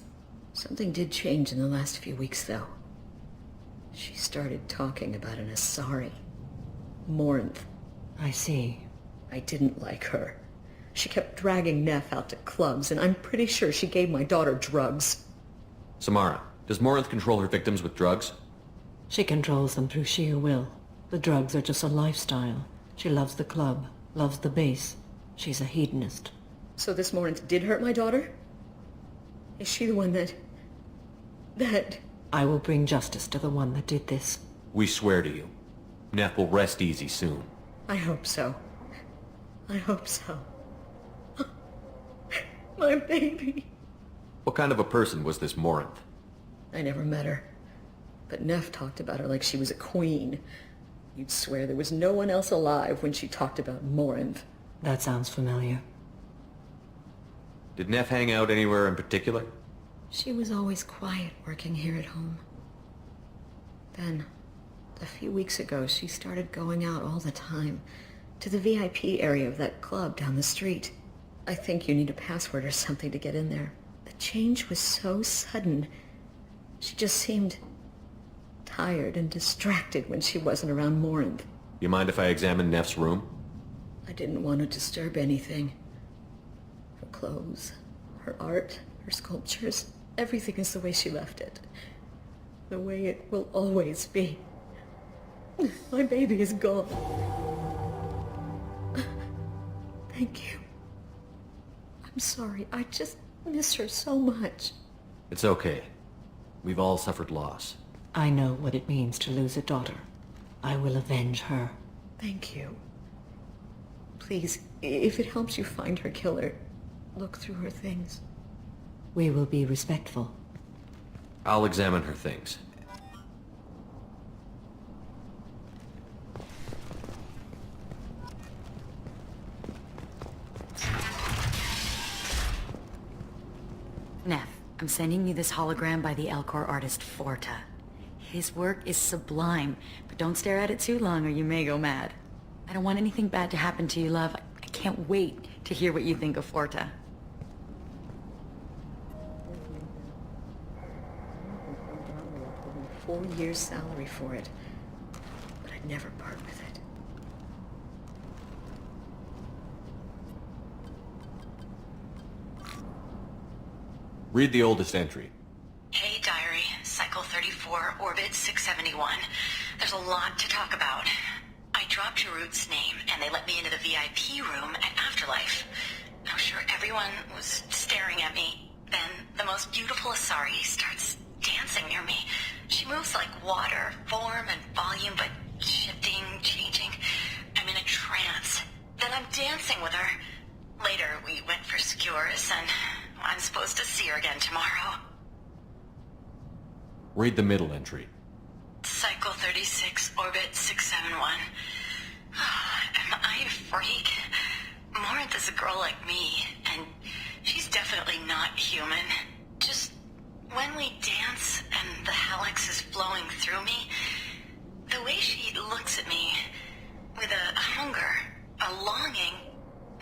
Speaker 1: Something did change in the last few weeks, though. She started talking about an Asari. Morinth.
Speaker 16: I see.
Speaker 1: I didn't like her. She kept dragging Neff out to clubs, and I'm pretty sure she gave my daughter drugs.
Speaker 2: Samara, does Morinth control her victims with drugs?
Speaker 16: She controls them through sheer will. The drugs are just a lifestyle. She loves the club, loves the base. She's a hedonist.
Speaker 1: So this Morinth did hurt my daughter? Is she the one that...
Speaker 16: I will bring justice to the one that did this.
Speaker 2: We swear to you. Neff will rest easy soon.
Speaker 1: I hope so. I hope so. My baby.
Speaker 2: What kind of a person was this Morinth?
Speaker 1: I never met her. But Neff talked about her like she was a queen. You'd swear there was no one else alive when she talked about Morinth.
Speaker 16: That sounds familiar.
Speaker 2: Did Neff hang out anywhere in particular?
Speaker 1: She was always quiet working here at home. Then, a few weeks ago, she started going out all the time to the VIP area of that club down the street. I think you need a password or something to get in there. The change was so sudden. She just seemed tired and distracted when she wasn't around Morinth.
Speaker 2: You mind if I examine Neff's room?
Speaker 1: I didn't want to disturb anything. Her clothes, her art, her sculptures, everything is the way she left it. The way it will always be. My baby is gone. Thank you. I'm sorry, I just miss her so much.
Speaker 2: It's okay. We've all suffered loss.
Speaker 16: I know what it means to lose a daughter. I will avenge her.
Speaker 1: Thank you. Please, if it helps you find her killer, look through her things.
Speaker 16: We will be respectful.
Speaker 2: I'll examine her things.
Speaker 8: Neff, I'm sending you this hologram by the Alcor artist Forta. His work is sublime, but don't stare at it too long or you may go mad. I don't want anything bad to happen to you, love. I can't wait to hear what you think of Forta.
Speaker 1: $4 years' salary for it, but I'd never part with it.
Speaker 2: Read the oldest entry.
Speaker 12: Hey, Diary. Cycle 34, Orbit 671. There's a lot to talk about. I dropped Jarut's name, and they let me into the VIP room at Afterlife. I'm sure everyone was staring at me. Then the most beautiful Asari starts dancing near me. She moves like water, form and volume, but shifting, changing. I'm in a trance. Then I'm dancing with her. Later, we went for skewers, and I'm supposed to see her again tomorrow.
Speaker 2: Read the middle entry.
Speaker 12: Cycle 36, Orbit 671. Am I a freak? Morinth is a girl like me, and she's definitely not human. Just when we dance and the helix is flowing through me, the way she looks at me with a hunger, a longing,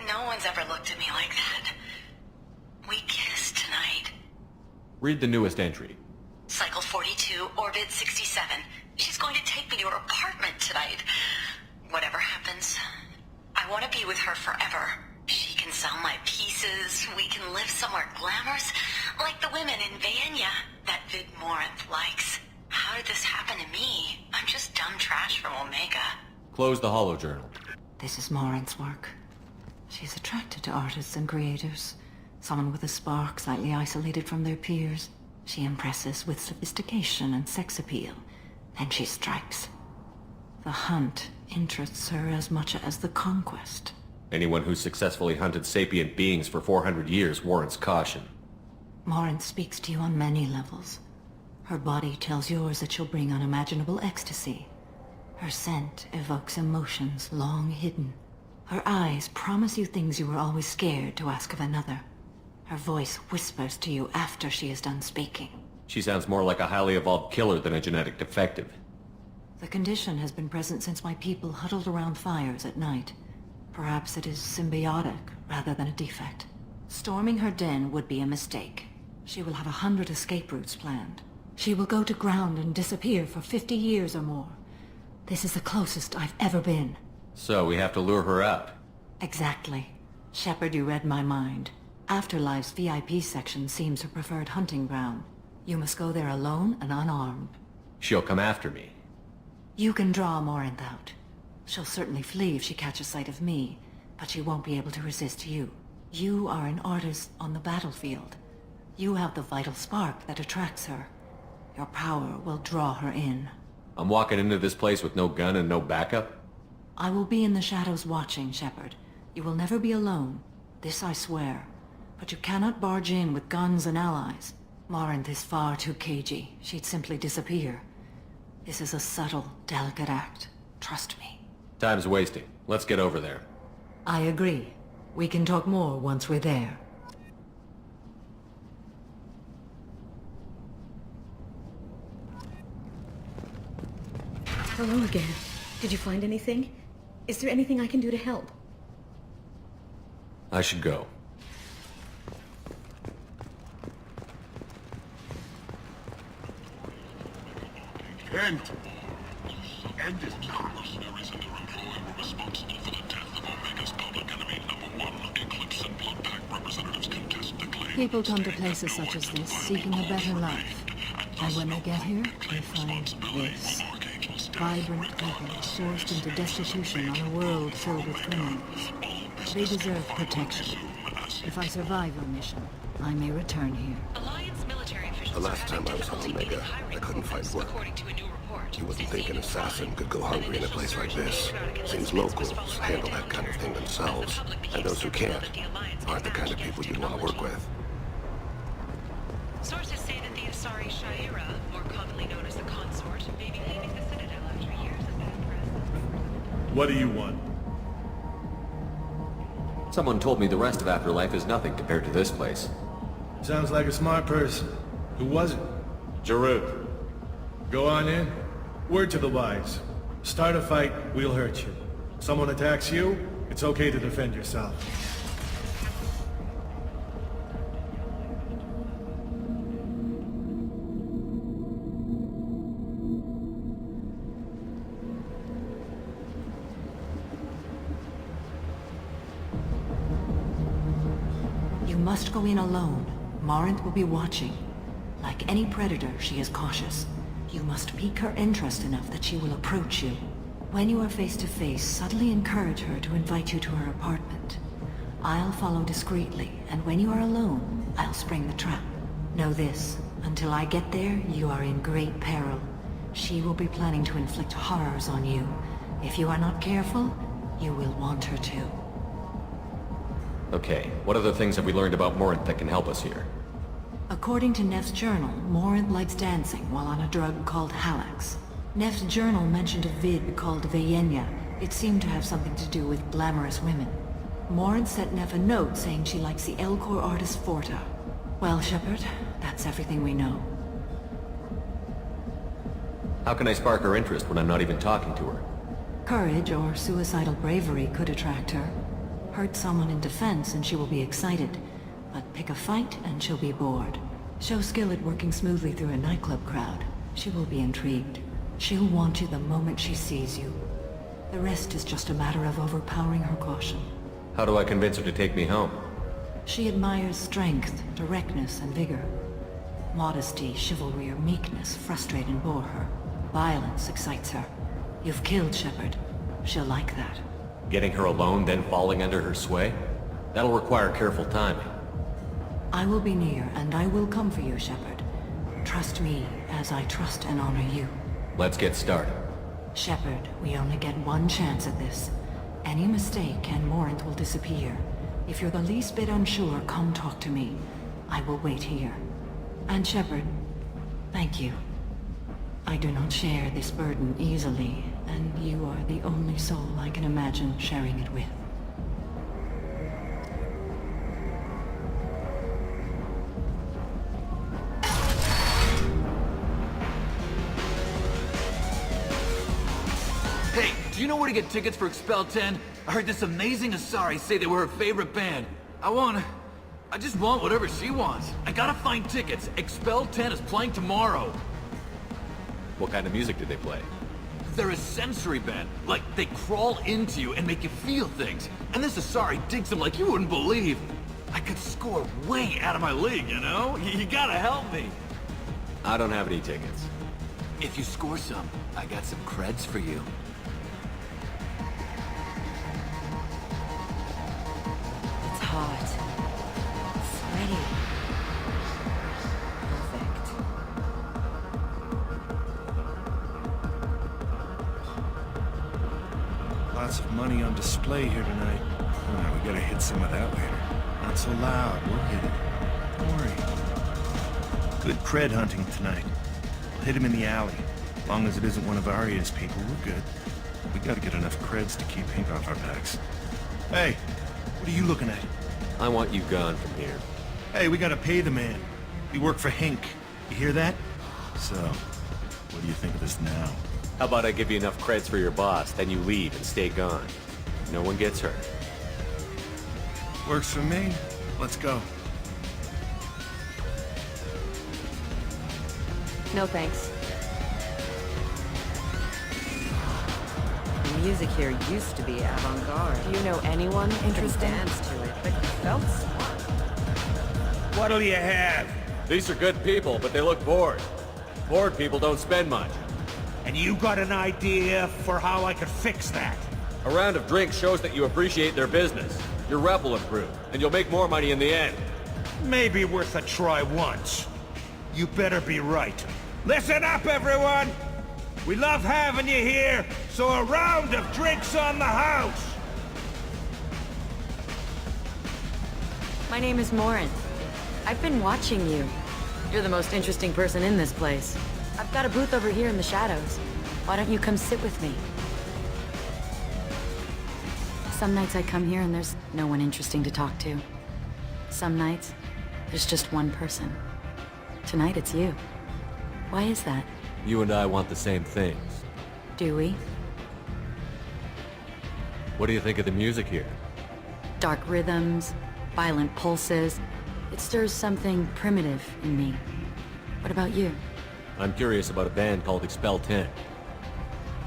Speaker 12: no one's ever looked at me like that. We kissed tonight.
Speaker 2: Read the newest entry.
Speaker 12: Cycle 42, Orbit 67. She's going to take me to her apartment tonight. Whatever happens, I want to be with her forever. She can sell my pieces. We can live somewhere glamorous, like the women in Vanya that Vid Morinth likes. How did this happen to me? I'm just dumb trash from Omega.
Speaker 2: Close the holo journal.
Speaker 16: This is Morinth's work. She's attracted to artists and creators. Someone with a spark, slightly isolated from their peers. She impresses with sophistication and sex appeal. Then she strikes. The hunt interests her as much as the conquest.
Speaker 2: Anyone who's successfully hunted sapient beings for 400 years warrants caution.
Speaker 16: Morinth speaks to you on many levels. Her body tells yours that she'll bring unimaginable ecstasy. Her scent evokes emotions long hidden. Her eyes promise you things you were always scared to ask of another. Her voice whispers to you after she is done speaking.
Speaker 2: She sounds more like a highly evolved killer than a genetic defective.
Speaker 16: The condition has been present since my people huddled around fires at night. Perhaps it is symbiotic rather than a defect. Storming her den would be a mistake. She will have 100 escape routes planned. She will go to ground and disappear for 50 years or more. This is the closest I've ever been.
Speaker 2: So we have to lure her out.
Speaker 16: Exactly. Shepard, you read my mind. Afterlife's VIP section seems her preferred hunting ground. You must go there alone and unarmed.
Speaker 2: She'll come after me.
Speaker 16: You can draw Morinth out. She'll certainly flee if she catches sight of me, but she won't be able to resist you. You are an artist on the battlefield. You have the vital spark that attracts her. Your power will draw her in.
Speaker 2: I'm walking into this place with no gun and no backup?
Speaker 16: I will be in the shadows watching, Shepard. You will never be alone. This I swear. But you cannot barge in with guns and allies. Morinth is far too cagey. She'd simply disappear. This is a subtle, delicate act. Trust me.
Speaker 2: Time's wasting. Let's get over there.
Speaker 16: I agree. We can talk more once we're there.
Speaker 1: Hello again. Did you find anything? Is there anything I can do to help?
Speaker 2: I should go.
Speaker 14: Kent! End is not mercenaries and their employ were responsible for the death of Omega's public enemy #1. Eclipse and Bloodpack representatives contest the claim.
Speaker 16: People come to places such as this seeking a better life. And when they get here, they find this. Vibrant people forced into destitution on a world filled with criminals. They deserve protection. If I survive your mission, I may return here.
Speaker 14: The last time I was on Omega, I couldn't find work. You wouldn't think an assassin could go hungry in a place like this. Seems locals handle that kind of thing themselves. And those who can't aren't the kind of people you'd want to work with.
Speaker 3: Sources say that the Asari Shaira, more commonly known as the Consort, may be leaving the Citadel after years of bad press.
Speaker 15: What do you want?
Speaker 2: Someone told me the rest of Afterlife is nothing compared to this place.
Speaker 15: Sounds like a smart person. Who was it?
Speaker 2: Jarut.
Speaker 15: Go on in. Word to the wise. Start a fight, we'll hurt you. Someone attacks you, it's okay to defend yourself.
Speaker 16: You must go in alone. Morinth will be watching. Like any predator, she is cautious. You must pique her interest enough that she will approach you. When you are face to face, subtly encourage her to invite you to her apartment. I'll follow discreetly, and when you are alone, I'll spring the trap. Know this, until I get there, you are in great peril. She will be planning to inflict horrors on you. If you are not careful, you will want her to.
Speaker 2: Okay, what other things have we learned about Morinth that can help us here?
Speaker 16: According to Neff's journal, Morinth likes dancing while on a drug called Halax. Neff's journal mentioned a vid called Vayenya. It seemed to have something to do with glamorous women. Morinth sent Neff a note saying she likes the Elcor artist Forta. Well, Shepard, that's everything we know.
Speaker 2: How can I spark her interest when I'm not even talking to her?
Speaker 16: Courage or suicidal bravery could attract her. Hurt someone in defense and she will be excited. But pick a fight and she'll be bored. Show skill at working smoothly through a nightclub crowd. She will be intrigued. She'll want you the moment she sees you. The rest is just a matter of overpowering her caution.
Speaker 2: How do I convince her to take me home?
Speaker 16: She admires strength, directness, and vigor. Modesty, chivalry, or meekness frustrate and bore her. Violence excites her. You've killed Shepard. She'll like that.
Speaker 2: Getting her alone, then falling under her sway? That'll require careful timing.
Speaker 16: I will be near, and I will come for you, Shepard. Trust me, as I trust and honor you.
Speaker 2: Let's get started.
Speaker 16: Shepard, we only get one chance at this. Any mistake and Morinth will disappear. If you're the least bit unsure, come talk to me. I will wait here. And Shepard, thank you. I do not share this burden easily, and you are the only soul I can imagine sharing it with.
Speaker 19: Hey, do you know where to get tickets for Expel 10? I heard this amazing Asari say they were her favorite band. I just want whatever she wants. I gotta find tickets. Expel 10 is playing tomorrow.
Speaker 2: What kind of music did they play?
Speaker 19: They're a sensory band. Like, they crawl into you and make you feel things. And this Asari digs them like you wouldn't believe. I could score way out of my league, you know? You gotta help me.
Speaker 2: I don't have any tickets.
Speaker 19: If you score some, I got some creds for you.
Speaker 8: It's hot. Sweaty. Perfect.
Speaker 11: Lots of money on display here tonight. Oh, we gotta hit some of that later. Not so loud, we'll hit it. Don't worry. Good cred hunting tonight. We'll hit him in the alley. As long as it isn't one of Arya's people, we're good. We gotta get enough creds to keep ink off our backs. Hey, what are you looking at?
Speaker 2: I want you gone from here.
Speaker 11: Hey, we gotta pay the man. We work for Hink. You hear that? So, what do you think of this now?
Speaker 2: How about I give you enough creds for your boss, then you leave and stay gone. No one gets hurt.
Speaker 11: Works for me. Let's go.
Speaker 5: No thanks.
Speaker 9: The music here used to be avant-garde.
Speaker 5: Do you know anyone interested?
Speaker 9: Dance to it, but you felt smart.
Speaker 15: What'll you have?
Speaker 2: These are good people, but they look bored. Bored people don't spend much.
Speaker 15: And you got an idea for how I could fix that?
Speaker 2: A round of drinks shows that you appreciate their business. Your rep will improve, and you'll make more money in the end.
Speaker 15: Maybe worth a try once. You better be right. Listen up, everyone! We love having you here, so a round of drinks on the house!
Speaker 8: My name is Morin. I've been watching you. You're the most interesting person in this place. I've got a booth over here in the shadows. Why don't you come sit with me? Some nights I come here and there's no one interesting to talk to. Some nights, there's just one person. Tonight it's you. Why is that?
Speaker 2: You and I want the same things.
Speaker 8: Do we?
Speaker 2: What do you think of the music here?
Speaker 8: Dark rhythms, violent pulses. It stirs something primitive in me. What about you?
Speaker 2: I'm curious about a band called Expel 10.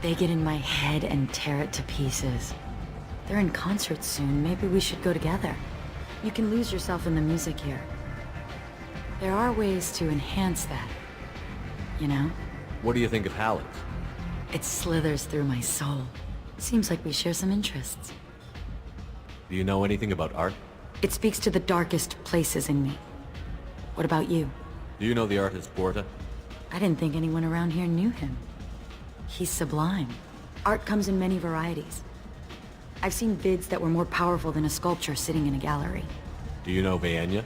Speaker 8: They get in my head and tear it to pieces. They're in concert soon. Maybe we should go together. You can lose yourself in the music here. There are ways to enhance that. You know?
Speaker 2: What do you think of Halleck's?
Speaker 8: It slithers through my soul. Seems like we share some interests.
Speaker 2: Do you know anything about art?
Speaker 8: It speaks to the darkest places in me. What about you?
Speaker 2: Do you know the artist Porta?
Speaker 8: I didn't think anyone around here knew him. He's sublime. Art comes in many varieties. I've seen vids that were more powerful than a sculpture sitting in a gallery.
Speaker 2: Do you know Vaenya?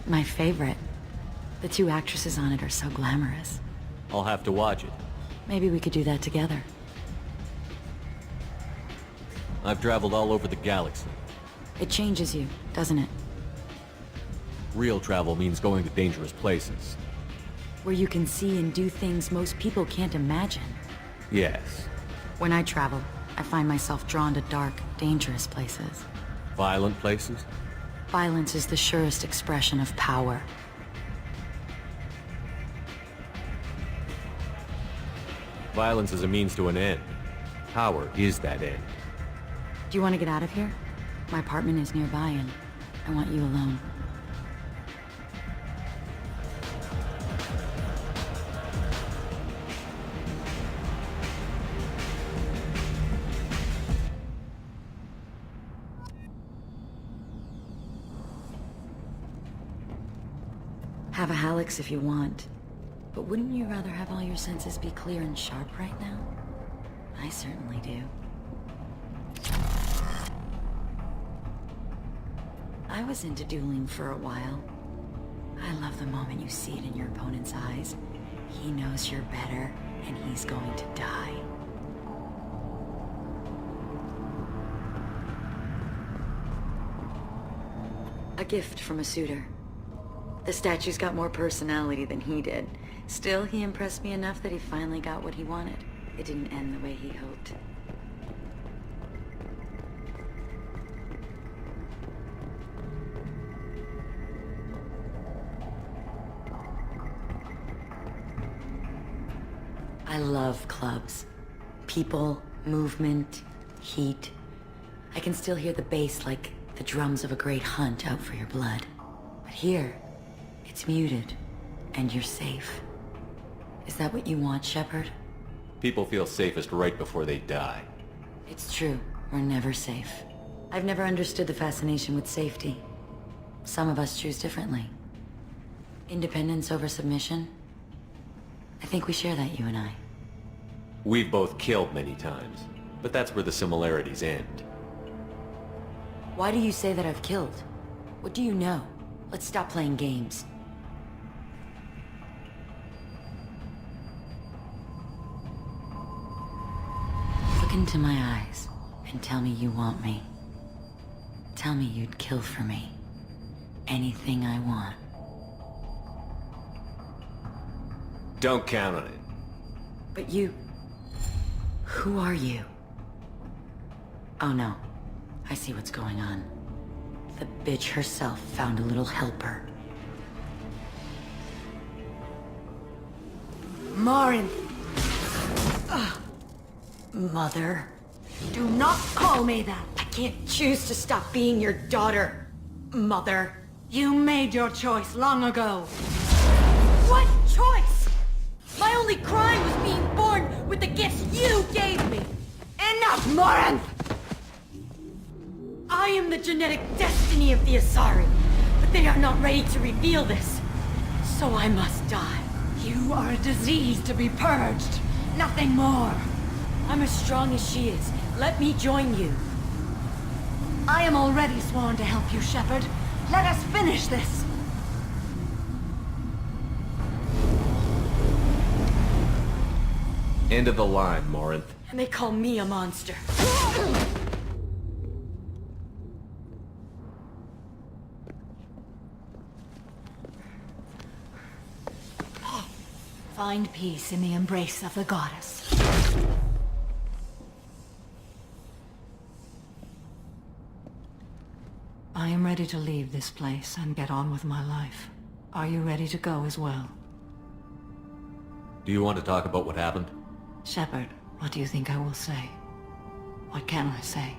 Speaker 8: My favorite. The two actresses on it are so glamorous.
Speaker 2: I'll have to watch it.
Speaker 8: Maybe we could do that together.
Speaker 2: I've traveled all over the galaxy.
Speaker 8: It changes you, doesn't it?
Speaker 2: Real travel means going to dangerous places.
Speaker 8: Where you can see and do things most people can't imagine.
Speaker 2: Yes.
Speaker 8: When I travel, I find myself drawn to dark, dangerous places.
Speaker 2: Violent places?
Speaker 8: Violence is the surest expression of power.
Speaker 2: Violence is a means to an end. Power is that end.
Speaker 8: Do you want to get out of here? My apartment is nearby and I want you alone. Have a Halleck's if you want. But wouldn't you rather have all your senses be clear and sharp right now? I certainly do. I was into dueling for a while. I love the moment you see it in your opponent's eyes. He knows you're better, and he's going to die. A gift from a suitor. The statue's got more personality than he did. Still, he impressed me enough that he finally got what he wanted. It didn't end the way he hoped. I love clubs. People, movement, heat. I can still hear the bass like the drums of a great hunt out for your blood. But here, it's muted, and you're safe. Is that what you want, Shepard?
Speaker 2: People feel safest right before they die.
Speaker 8: It's true. We're never safe. I've never understood the fascination with safety. Some of us choose differently. Independence over submission? I think we share that, you and I.
Speaker 2: We've both killed many times, but that's where the similarities end.
Speaker 8: Why do you say that I've killed? What do you know? Let's stop playing games. Look into my eyes and tell me you want me. Tell me you'd kill for me. Anything I want.
Speaker 2: Don't count on it.
Speaker 8: But you... Who are you? Oh no. I see what's going on. The bitch herself found a little helper. Marin! Mother. Do not call me that! I can't choose to stop being your daughter, Mother. You made your choice long ago. What choice? My only crime was being born with the gifts you gave me! Enough, Morin! I am the genetic destiny of the Asari, but they are not ready to reveal this. So I must die. You are a disease to be purged, nothing more. I'm as strong as she is. Let me join you. I am already sworn to help you, Shepard. Let us finish this.
Speaker 2: End of the line, Morinth.
Speaker 8: And they call me a monster. Find peace in the embrace of the goddess.
Speaker 16: I am ready to leave this place and get on with my life. Are you ready to go as well?
Speaker 2: Do you want to talk about what happened?
Speaker 16: Shepard, what do you think I will say? What can I say?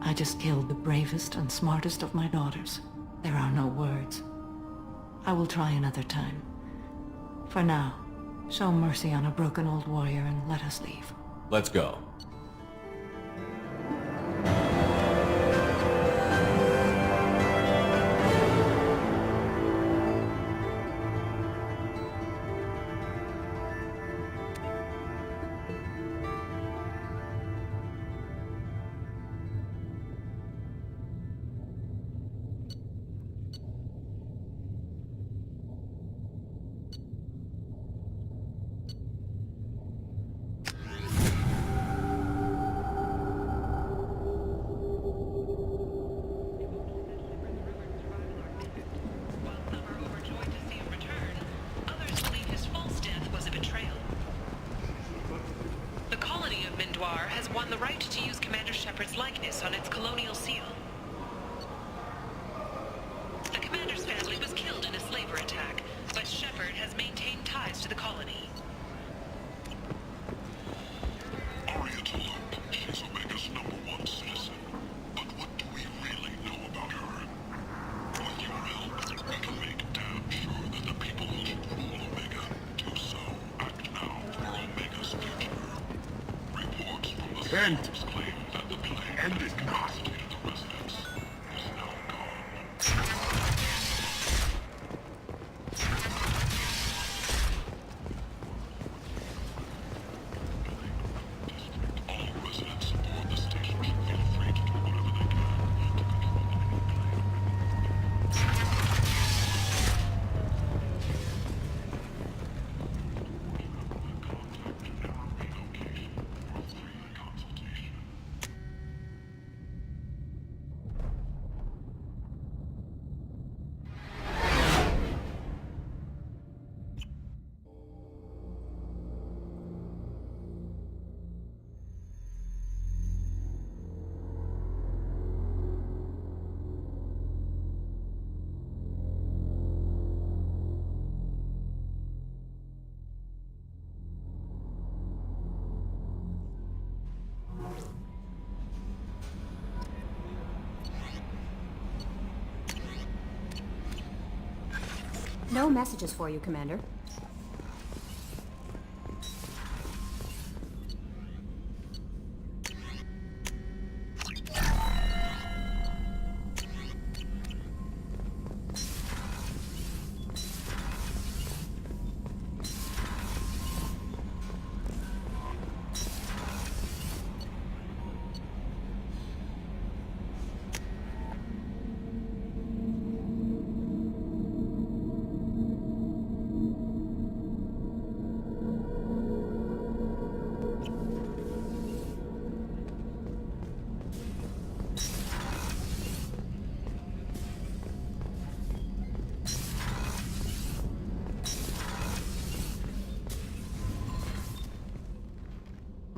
Speaker 16: I just killed the bravest and smartest of my daughters. There are no words. I will try another time. For now, show mercy on a broken old warrior and let us leave.
Speaker 2: Let's go.
Speaker 3: Has won the right to use Commander Shepard's likeness on its colonial seal. The commander's family was killed in a slaver attack, but Shepard has maintained ties to the colony.
Speaker 14: Oriental Loop, she's Omega's #1 citizen. But what do we really know about her? With your help, we can make damn sure that the people who should rule Omega do so. Act now for Omega's future. Reports from the source claim that the plane and its capacity to the residents is now gone. All residents aboard the station should feel free to do whatever they can to control the plane.
Speaker 17: No messages for you, Commander.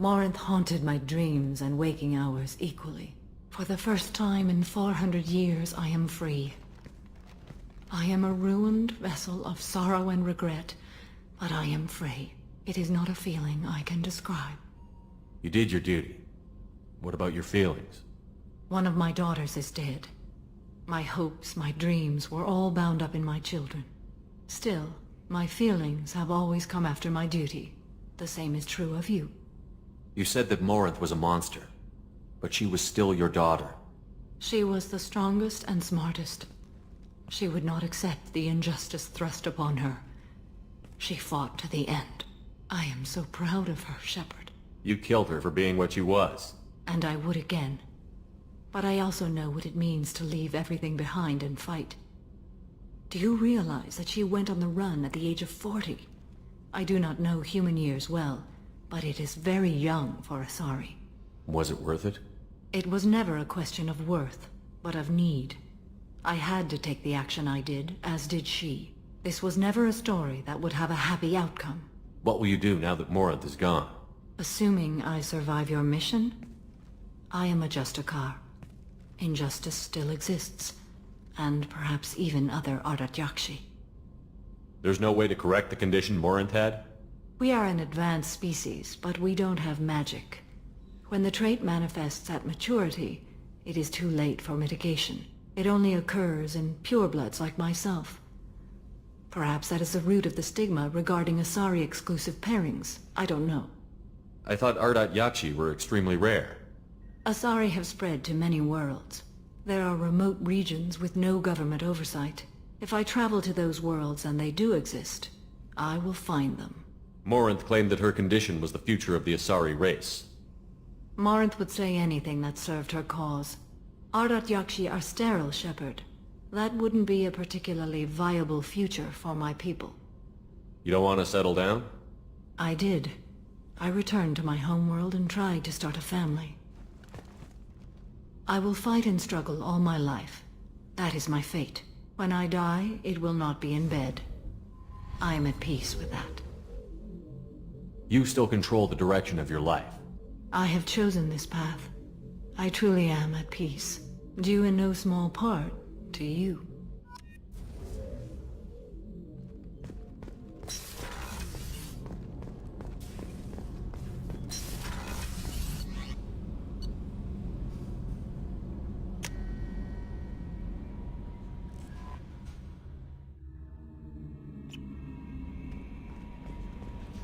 Speaker 16: Morinth haunted my dreams and waking hours equally. For the first time in 400 years, I am free. I am a ruined vessel of sorrow and regret, but I am free. It is not a feeling I can describe.
Speaker 2: You did your duty. What about your feelings?
Speaker 16: One of my daughters is dead. My hopes, my dreams were all bound up in my children. Still, my feelings have always come after my duty. The same is true of you.
Speaker 2: You said that Morinth was a monster, but she was still your daughter.
Speaker 16: She was the strongest and smartest. She would not accept the injustice thrust upon her. She fought to the end. I am so proud of her, Shepard.
Speaker 2: You killed her for being what she was.
Speaker 16: And I would again. But I also know what it means to leave everything behind and fight. Do you realize that she went on the run at the age of 40? I do not know human years well, but it is very young for Asari.
Speaker 2: Was it worth it?
Speaker 16: It was never a question of worth, but of need. I had to take the action I did, as did she. This was never a story that would have a happy outcome.
Speaker 2: What will you do now that Morinth is gone?
Speaker 16: Assuming I survive your mission, I am a Justicar. Injustice still exists, and perhaps even other Ardat-Yakshi.
Speaker 2: There's no way to correct the condition Morinth had?
Speaker 16: We are an advanced species, but we don't have magic. When the trait manifests at maturity, it is too late for mitigation. It only occurs in purebloods like myself. Perhaps that is the root of the stigma regarding Asari-exclusive pairings. I don't know.
Speaker 2: I thought Ardat-Yakshi were extremely rare.
Speaker 16: Asari have spread to many worlds. There are remote regions with no government oversight. If I travel to those worlds and they do exist, I will find them.
Speaker 2: Morinth claimed that her condition was the future of the Asari race.
Speaker 16: Morinth would say anything that served her cause. Ardat-Yakshi are sterile, Shepard. That wouldn't be a particularly viable future for my people.
Speaker 2: You don't want to settle down?
Speaker 16: I did. I returned to my homeworld and tried to start a family. I will fight and struggle all my life. That is my fate. When I die, it will not be in bed. I am at peace with that.
Speaker 2: You still control the direction of your life.
Speaker 16: I have chosen this path. I truly am at peace, due in no small part to you.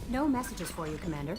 Speaker 17: No messages for you, Commander.